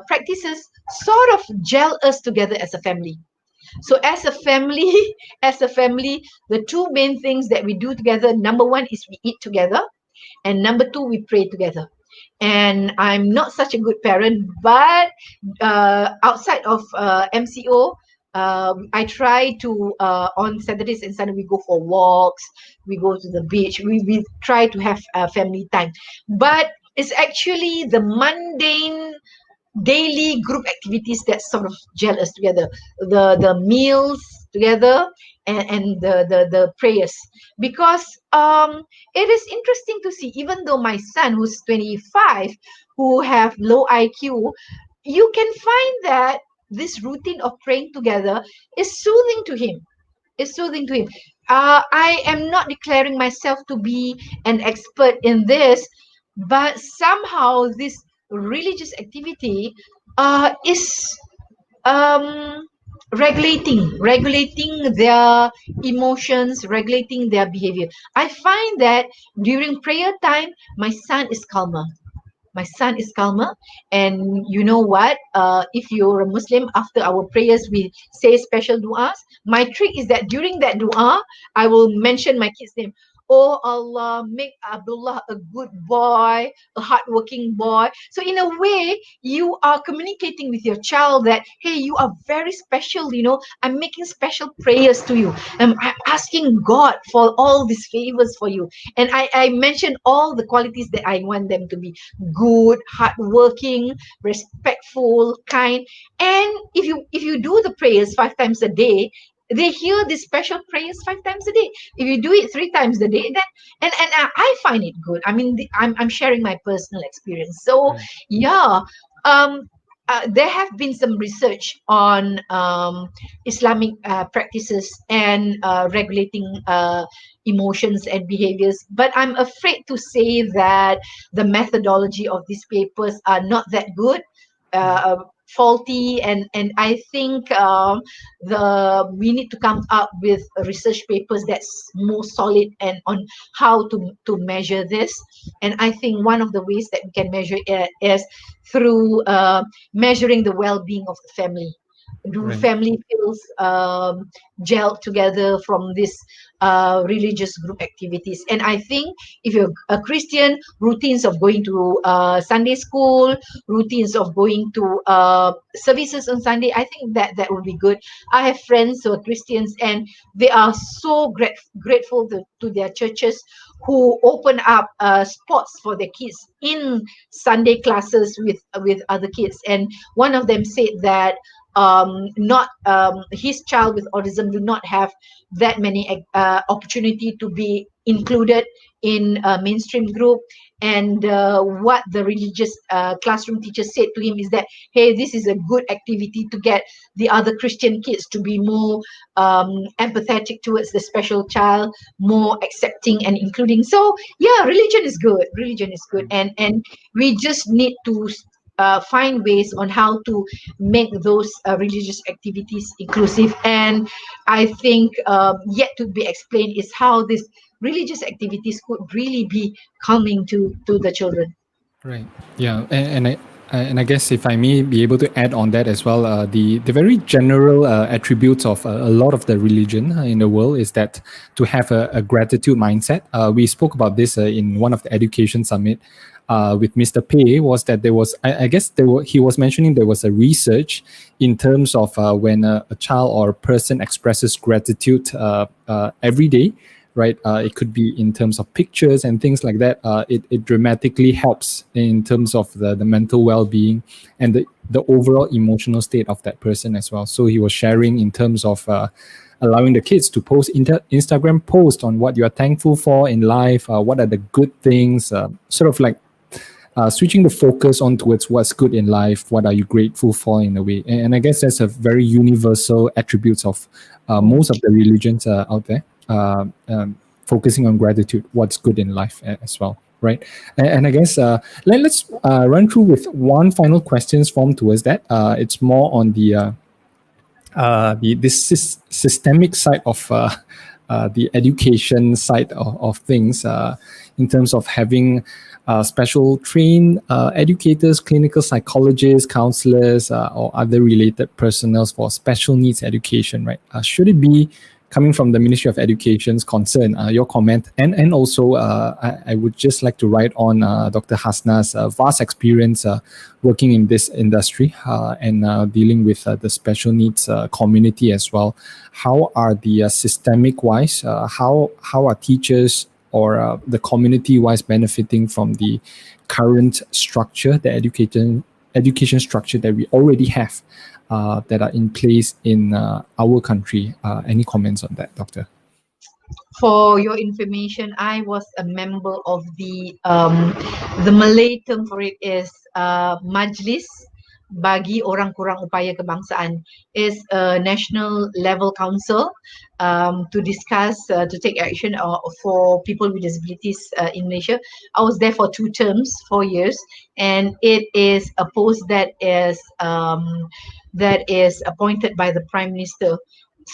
practices sort of gel us together as a family. So as a family, as a family, the two main things that we do together, number one is we eat together, and number two, we pray together. And I'm not such a good parent, but outside of MCO, I try to on Saturdays and Sunday we go for walks, we go to the beach, we try to have family time. But it's actually the mundane daily group activities that sort of gel us together, the meals together, and the prayers. Because it is interesting to see, even though my son who's 25, who have low IQ, you can find that this routine of praying together is soothing to him. Is soothing to him. I am not declaring myself to be an expert in this, but somehow this religious activity is um, regulating their emotions, regulating their behavior. I find that during prayer time, my son is calmer. My son is calmer. And you know what? If you're a Muslim, after our prayers, we say special du'as. My trick is that during that du'a, I will mention my kid's name. Oh Allah, make Abdullah a good boy, a hardworking boy. So in a way, you are communicating with your child that, hey, you are very special, you know. I'm making special prayers to you. I'm asking God for all these favors for you. And I mentioned all the qualities that I want them to be: good, hardworking, respectful, kind. And if you do the prayers 5 times a day, they hear these special prayers 5 times a day. If you do it 3 times a day, then I find it good. I mean, I'm sharing my personal experience. So Right. yeah, there have been some research on Islamic practices and regulating emotions and behaviors, but I'm afraid to say that the methodology of these papers are not that good. Faulty, and I think we need to come up with research papers that's more solid and on how to measure this. And I think one of the ways that we can measure it is through measuring the well-being of the family. Do Right. family feels gelled together from this religious group activities? And I think if you're a Christian, routines of going to Sunday school, routines of going to services on Sunday, I think that would be good. I have friends who are Christians, and they are so grateful to their churches, who open up spots for their kids in Sunday classes with other kids. And one of them said that not his child with autism do not have that many opportunity to be included in a mainstream group. And what the religious classroom teacher said to him is that, hey, this is a good activity to get the other Christian kids to be more empathetic towards the special child, more accepting and including. So yeah, religion is good. Religion is good. And we just need to find ways on how to make those religious activities inclusive. And I think yet to be explained is how these religious activities could really be calming to the children. Right. Yeah. And I guess if I may be able to add on that as well, the very general attributes of a lot of the religion in the world is that to have a gratitude mindset. We spoke about this in one of the education summit with Mr. Pei. Was that there was, I guess he was mentioning there was a research in terms of when a child or a person expresses gratitude every day, right? It could be in terms of pictures and things like that. It dramatically helps in terms of the mental well-being and the overall emotional state of that person as well. So he was sharing in terms of allowing the kids to post Instagram posts on what you are thankful for in life, what are the good things, sort of like switching the focus on towards what's good in life, what are you grateful for in a way. And I guess that's a very universal attributes of most of the religions out there, focusing on gratitude, what's good in life as well, Right. And I guess let's run through with one final questions form towards that. It's more on this systemic side of the education side of things, in terms of having special trained educators, clinical psychologists, counselors, or other related personnel for special needs education, right? Should it be coming from the Ministry of Education's concern, your comment, and also I would just like to write on Dr. Hasnah's vast experience working in this industry and dealing with the special needs community as well. How are the systemic wise, how are teachers or the community wise benefiting from the current structure, the education structure that we already have, that are in place in our country? Any comments on that, Doctor? For your information, I was a member of the Malay term for it is Majlis bagi orang kurang upaya kebangsaan, is a national level council to discuss, to take action for people with disabilities in Malaysia. I was there for 2 terms, 4 years, and it is a post that is appointed by the Prime Minister.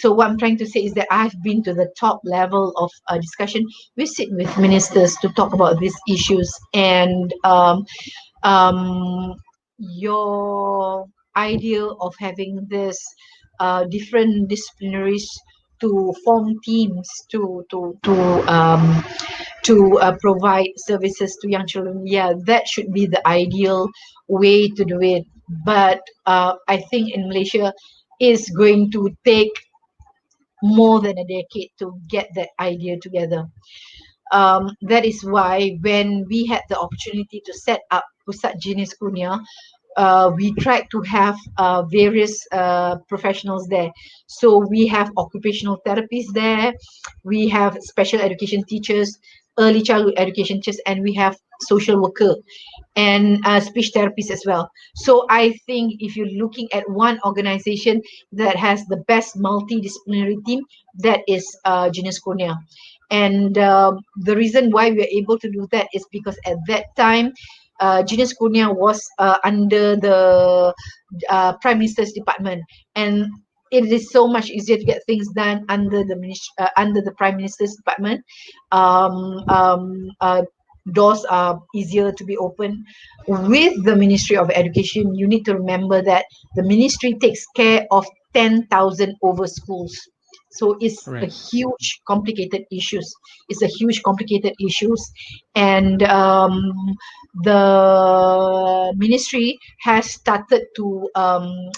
So what I'm trying to say is that I've been to the top level of discussion. We sit with ministers to talk about these issues, and your idea of having this different disciplinaries to form teams to provide services to young children, yeah, that should be the ideal way to do it. But I think in Malaysia is going to take more than a decade to get that idea together. That is why when we had the opportunity to set up Pusat Jenis Kurnia, we tried to have various professionals there. So we have occupational therapists there, we have special education teachers, early childhood education teachers, and we have social worker and speech therapists as well. So I think if you're looking at one organization that has the best multidisciplinary team, that is Jenis Kurnia. And the reason why we are able to do that is because at that time, Jenis Kurnia was under the Prime Minister's department, and it is so much easier to get things done under the Prime Minister's department. Doors are easier to be opened. With the Ministry of Education, you need to remember that the ministry takes care of 10,000 over schools. So it's a huge complicated issues. And the ministry has started to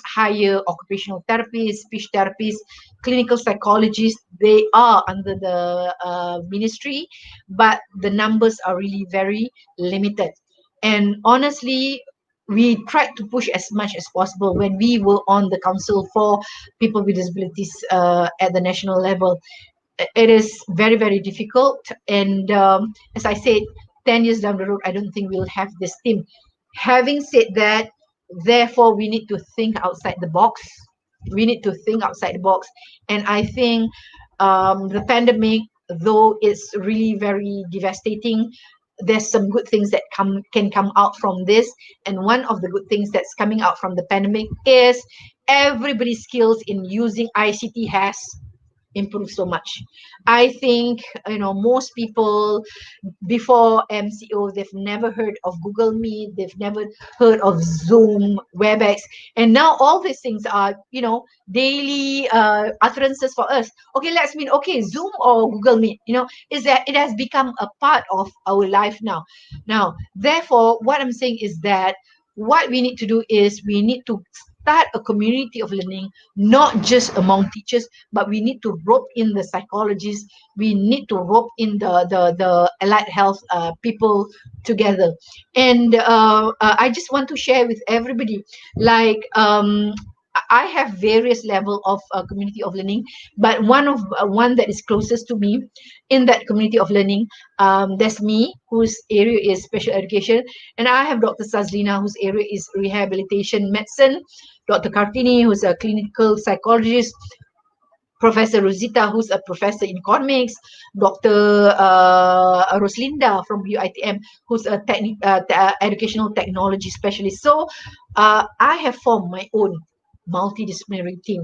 hire occupational therapists, speech therapists, clinical psychologists. They are under the ministry, but the numbers are really very limited. And honestly, we tried to push as much as possible when we were on the council for people with disabilities at the national level. It is very, very difficult. And as I said, 10 years down the road, I don't think we'll have this team. Having said that, therefore, we need to think outside the box. And I think the pandemic, though it's really very devastating, there's some good things that can come out from this. And one of the good things that's coming out from the pandemic is everybody's skills in using ICT has improved so much. I think, most people before MCO, they've never heard of Google Meet, they've never heard of Zoom, WebEx, and now all these things are, daily utterances for us. Okay, let's meet. Okay, Zoom or Google Meet, is that it has become a part of our life now. Now, therefore, what I'm saying is that what we need to do is we need to start a community of learning, not just among teachers, but we need to rope in the psychologists, we need to rope in the allied health people together. And I just want to share with everybody, like I have various level of community of learning, but one that is closest to me in that community of learning, there's me, whose area is special education, and I have Dr. Sazlina, whose area is rehabilitation medicine, Dr. Kartini, who's a clinical psychologist, Professor Rosita, who's a professor in economics, Dr. Roslinda from UITM, who's a educational technology specialist. So I have formed my own multidisciplinary team.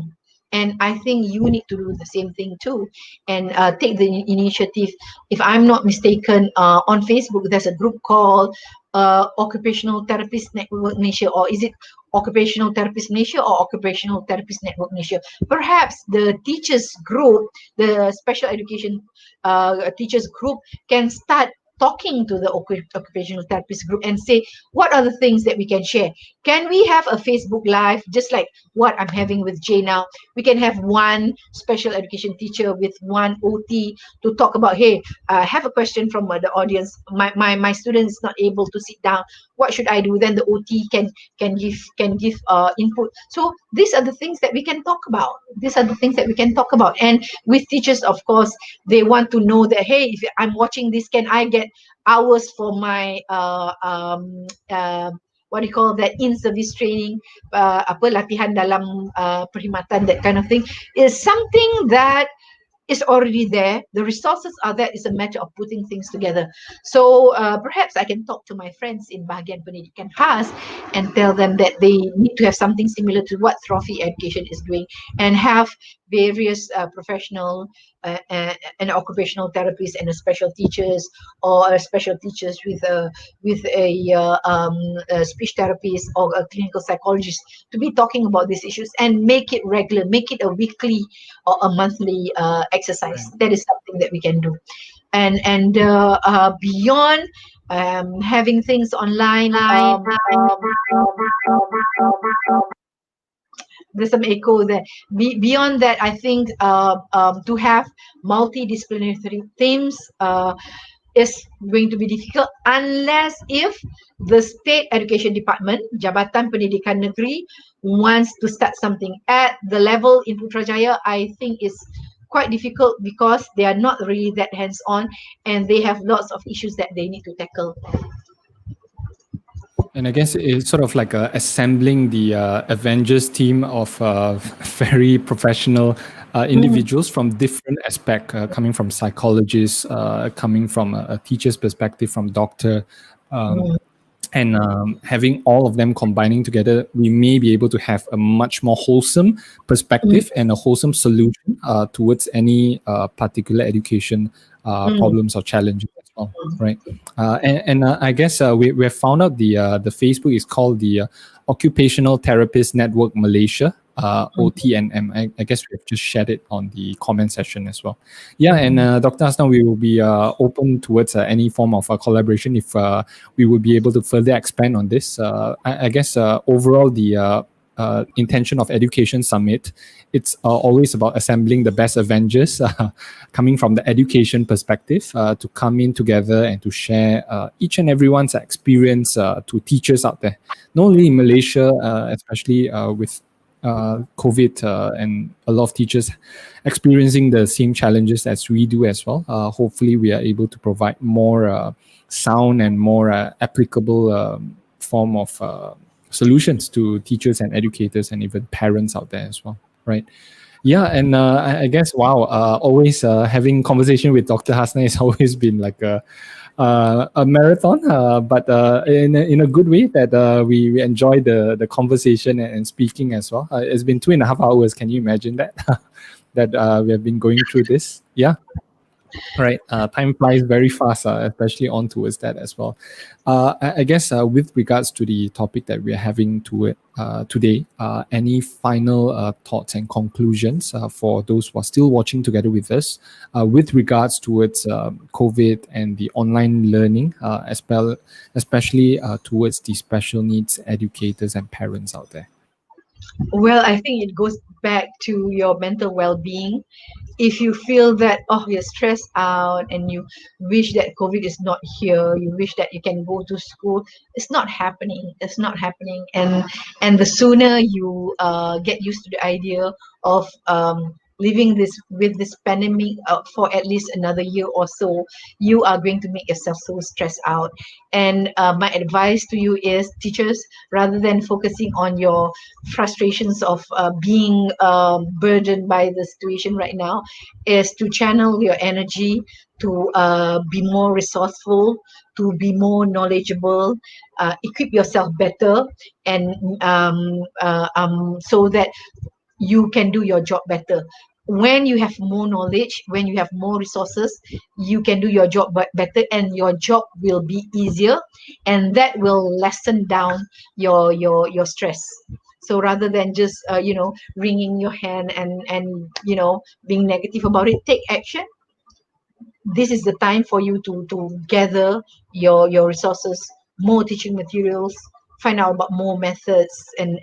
And I think you need to do the same thing too, and take the initiative. If I'm not mistaken, on Facebook, there's a group called Occupational Therapist Network Malaysia, or is it Occupational Therapist Malaysia or Occupational Therapist Network Malaysia? Perhaps the teachers group, the special education teachers group, can start talking to the occupational therapist group and say, what are the things that we can share? Can we have a Facebook Live, just like what I'm having with Jay now? We can have one special education teacher with one OT to talk about, hey, I have a question from the audience. My student is not able to sit down. What should I do? Then the OT can give input. So these are the things that we can talk about. And with teachers, of course, they want to know that, hey, if I'm watching this, can I get hours for my what do you call that, in-service training, latihan dalam perkhidmatan, that kind of thing, is something that is already there. The resources are there. It's a matter of putting things together. So perhaps I can talk to my friends in Bahagian Pendidikan Khas and tell them that they need to have something similar to what Trophy Education is doing, and have various professional and occupational therapists and special teachers, or special teachers with a speech therapist or a clinical psychologist to be talking about these issues, and make it regular, make it a weekly or a monthly exercise. That is something that we can do. And beyond having things online, there's some echo there. Beyond that, I think to have multidisciplinary themes is going to be difficult, unless if the State Education Department, Jabatan Pendidikan Negeri, wants to start something at the level in Putrajaya. I think it's quite difficult because they are not really that hands-on, and they have lots of issues that they need to tackle. And I guess it's sort of like assembling the Avengers team of very professional individuals from different aspects, coming from psychologists, coming from a teacher's perspective, from doctor, and having all of them combining together, we may be able to have a much more wholesome perspective and a wholesome solution towards any particular education problems or challenges as well, right? And I guess we have found out the Facebook is called the Occupational Therapist Network Malaysia, OTNM. I guess we have just shared it on the comment section as well. Yeah, and Dr. Hasnah, we will be open towards any form of collaboration if we would be able to further expand on this. I guess overall the intention of Education Summit, it's always about assembling the best Avengers coming from the education perspective to come in together and to share each and everyone's experience to teachers out there. Not only in Malaysia, especially with COVID and a lot of teachers experiencing the same challenges as we do as well. Hopefully we are able to provide more sound and more applicable form of solutions to teachers and educators and even parents out there as well, right? Yeah, and I guess, wow, always having conversation with Dr. Hasnah has always been like a marathon, but in a good way, that we enjoy the conversation and speaking as well. It's been 2.5 hours. Can you imagine that? That we have been going through this? Yeah. Right. Time flies very fast, especially on towards that as well. I guess with regards to the topic that we're having today, any final thoughts and conclusions for those who are still watching together with us with regards towards COVID and the online learning, especially towards the special needs educators and parents out there? Well, I think it goes back to your mental well-being. If you feel that, oh, you're stressed out and you wish that COVID is not here, you wish that you can go to school, it's not happening. It's not happening. And the sooner you get used to the idea of living with this pandemic for at least another year or so, you are going to make yourself so stressed out. And my advice to you is, teachers, rather than focusing on your frustrations of being burdened by the situation right now, is to channel your energy to be more resourceful, to be more knowledgeable, equip yourself better, and so that you can do your job better. When you have more knowledge, when you have more resources, you can do your job better, and your job will be easier, and that will lessen down your stress. So rather than just wringing your hand and being negative about it, take action. This is the time for you to gather your resources, more teaching materials, find out about more methods, and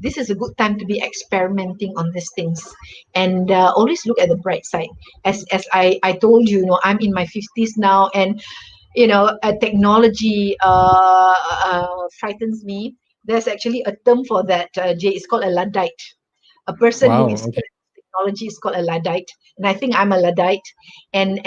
this is a good time to be experimenting on these things. And always look at the bright side. As I told you, I'm in my 50s now, and technology frightens me. There's actually a term for that, Jay. It's called a Luddite. A person who Wow. is Okay. technology is called a Luddite, and I think I'm a Luddite. And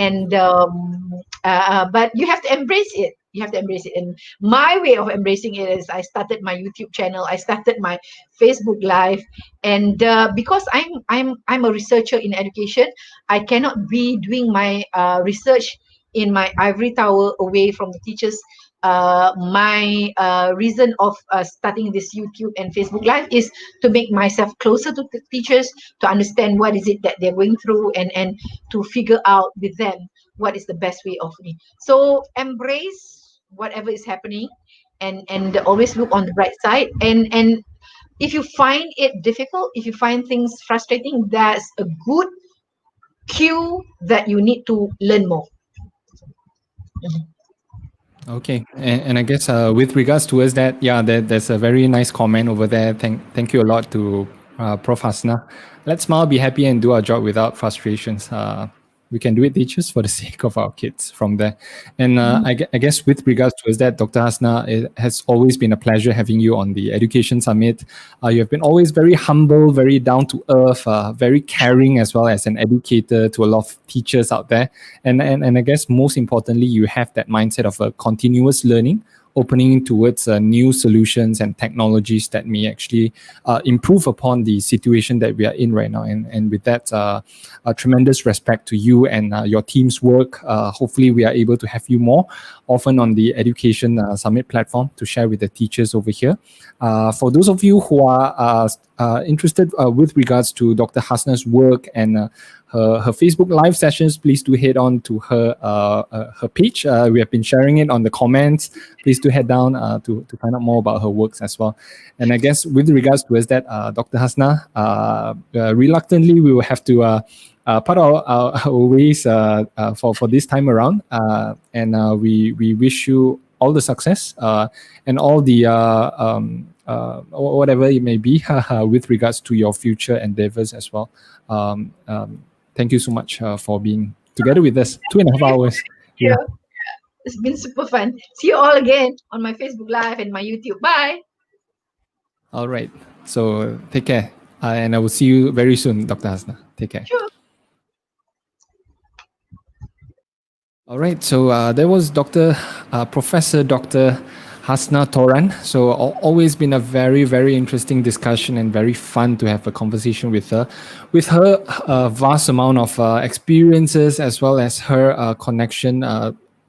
but you have to embrace it. You have to embrace it. And my way of embracing it is, I started my YouTube channel. I started my Facebook Live, and because I'm a researcher in education, I cannot be doing my research in my ivory tower away from the teachers. My reason of starting this YouTube and Facebook Live is to make myself closer to the teachers, to understand what is it that they're going through, and to figure out with them what is the best way of me. So embrace whatever is happening, and always look on the bright side. And if you find it difficult, if you find things frustrating, that's a good cue that you need to learn more. Okay, and I guess with regards towards that, yeah, there's a very nice comment over there. Thank you a lot to Prof. Hasnah. Let's smile, be happy, and do our job without frustrations. We can do it, teachers, for the sake of our kids from there. And I guess with regards to that, Dr. Hasnah, it has always been a pleasure having you on the Education Summit. You have been always very humble, very down to earth, very caring, as well as an educator to a lot of teachers out there. And I guess most importantly, you have that mindset of a continuous learning, opening towards new solutions and technologies that may actually improve upon the situation that we are in right now. And with that, a tremendous respect to you and your team's work. Hopefully, we are able to have you more often on the Education Summit platform to share with the teachers over here. For those of you who are interested with regards to Dr. Hasnah's work and her Facebook live sessions, please do head on to her page. We have been sharing it on the comments. Please do head down to find out more about her works as well. And I guess with regards to that, Dr. Hasnah, reluctantly we will have to part our ways for this time around. And we wish you all the success and all the whatever it may be with regards to your future endeavors as well. Thank you so much for being together with us 2.5 hours. Yeah. It's been super fun. See you all again on my Facebook Live and my YouTube. Bye. All right. So take care. And I will see you very soon, Dr. Hasnah. Take care. Sure. All right. So there was Professor Dr. Hasnah Toran. So always been a very, very interesting discussion and very fun to have a conversation with her. With her vast amount of experiences, as well as her connection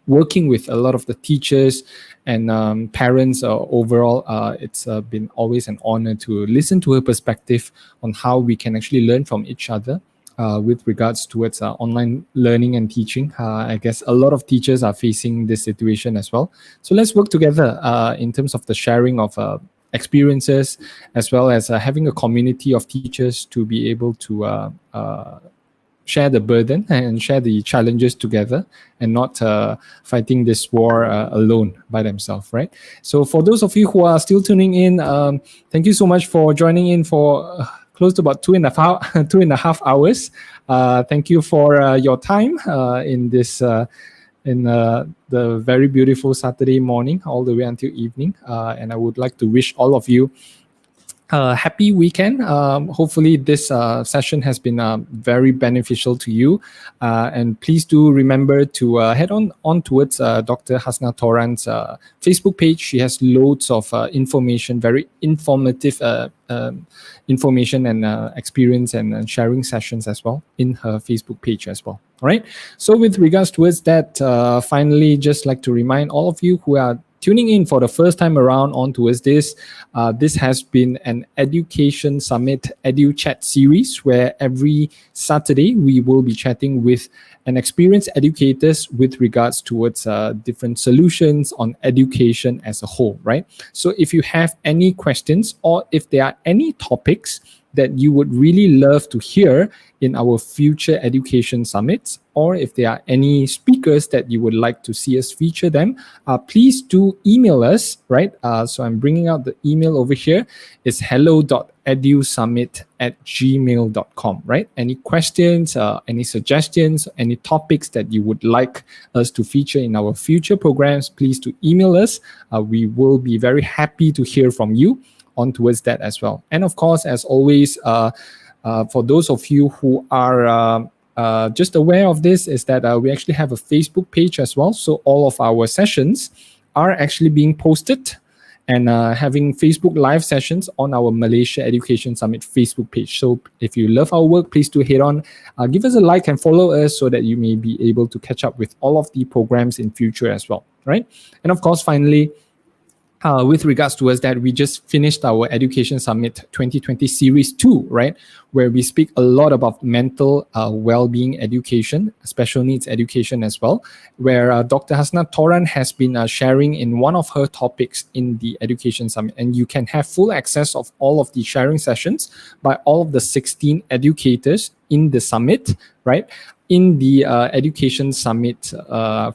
working with a lot of the teachers and parents overall, it's been always an honor to listen to her perspective on how we can actually learn from each other. With regards towards online learning and teaching. I guess a lot of teachers are facing this situation as well. So let's work together in terms of the sharing of experiences, as well as having a community of teachers to be able to share the burden and share the challenges together, and not fighting this war alone by themselves, right? So for those of you who are still tuning in, thank you so much for joining in for close to about 2.5 hours. Thank you for your time in this in the very beautiful Saturday morning all the way until evening. And I would like to wish all of you happy weekend. Hopefully this session has been very beneficial to you. And please do remember to head on towards Dr. Hasnah Toran's Facebook page. She has loads of information, very informative information and experience and sharing sessions as well in her Facebook page as well. All right. So with regards towards that, finally, just like to remind all of you who are tuning in for the first time around on towards this, this has been an Education Summit EduChat series where every Saturday we will be chatting with an experienced educators with regards towards different solutions on education as a whole, right? So if you have any questions or if there are any topics that you would really love to hear in our future education summits, or if there are any speakers that you would like to see us feature them, please do email us, right? So I'm bringing out the email over here. It's hello.edusummit@gmail.com, right? Any questions, any suggestions, any topics that you would like us to feature in our future programs, please do email us. We will be very happy to hear from you on towards that as well. And of course, as always, for those of you who are just aware of this, is that we actually have a Facebook page as well. So all of our sessions are actually being posted and having Facebook live sessions on our Malaysia Education Summit Facebook page. So if you love our work, please do head on, give us a like and follow us so that you may be able to catch up with all of the programs in future as well, right? And of course, finally, with regards to us, that we just finished our Education Summit 2020 Series 2, right? Where we speak a lot about mental well-being education, special needs education as well, where Dr. Hasnah Toran has been sharing in one of her topics in the Education Summit. And you can have full access of all of the sharing sessions by all of the 16 educators in the summit, right? In the Education Summit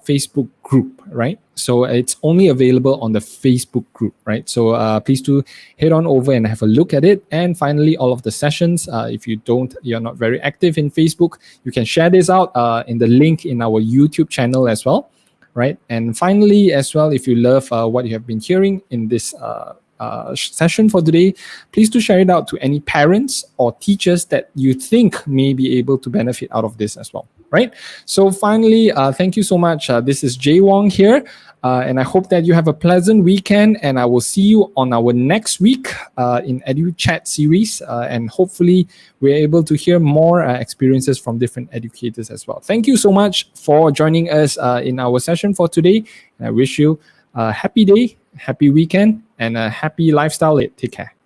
Facebook group, right? So it's only available on the Facebook group, right? So please do head on over and have a look at it. And finally, all of the sessions, if you're not very active in Facebook, you can share this out in the link in our YouTube channel as well, right? And finally, as well, if you love what you have been hearing in this session for today, please do share it out to any parents or teachers that you think may be able to benefit out of this as well, right? So finally, thank you so much. This is Jay Wong here, and I hope that you have a pleasant weekend, and I will see you on our next week in EduChat series, and hopefully we're able to hear more experiences from different educators as well. Thank you so much for joining us in our session for today, and I wish you a happy day, happy weekend, and a happy lifestyle. Take care.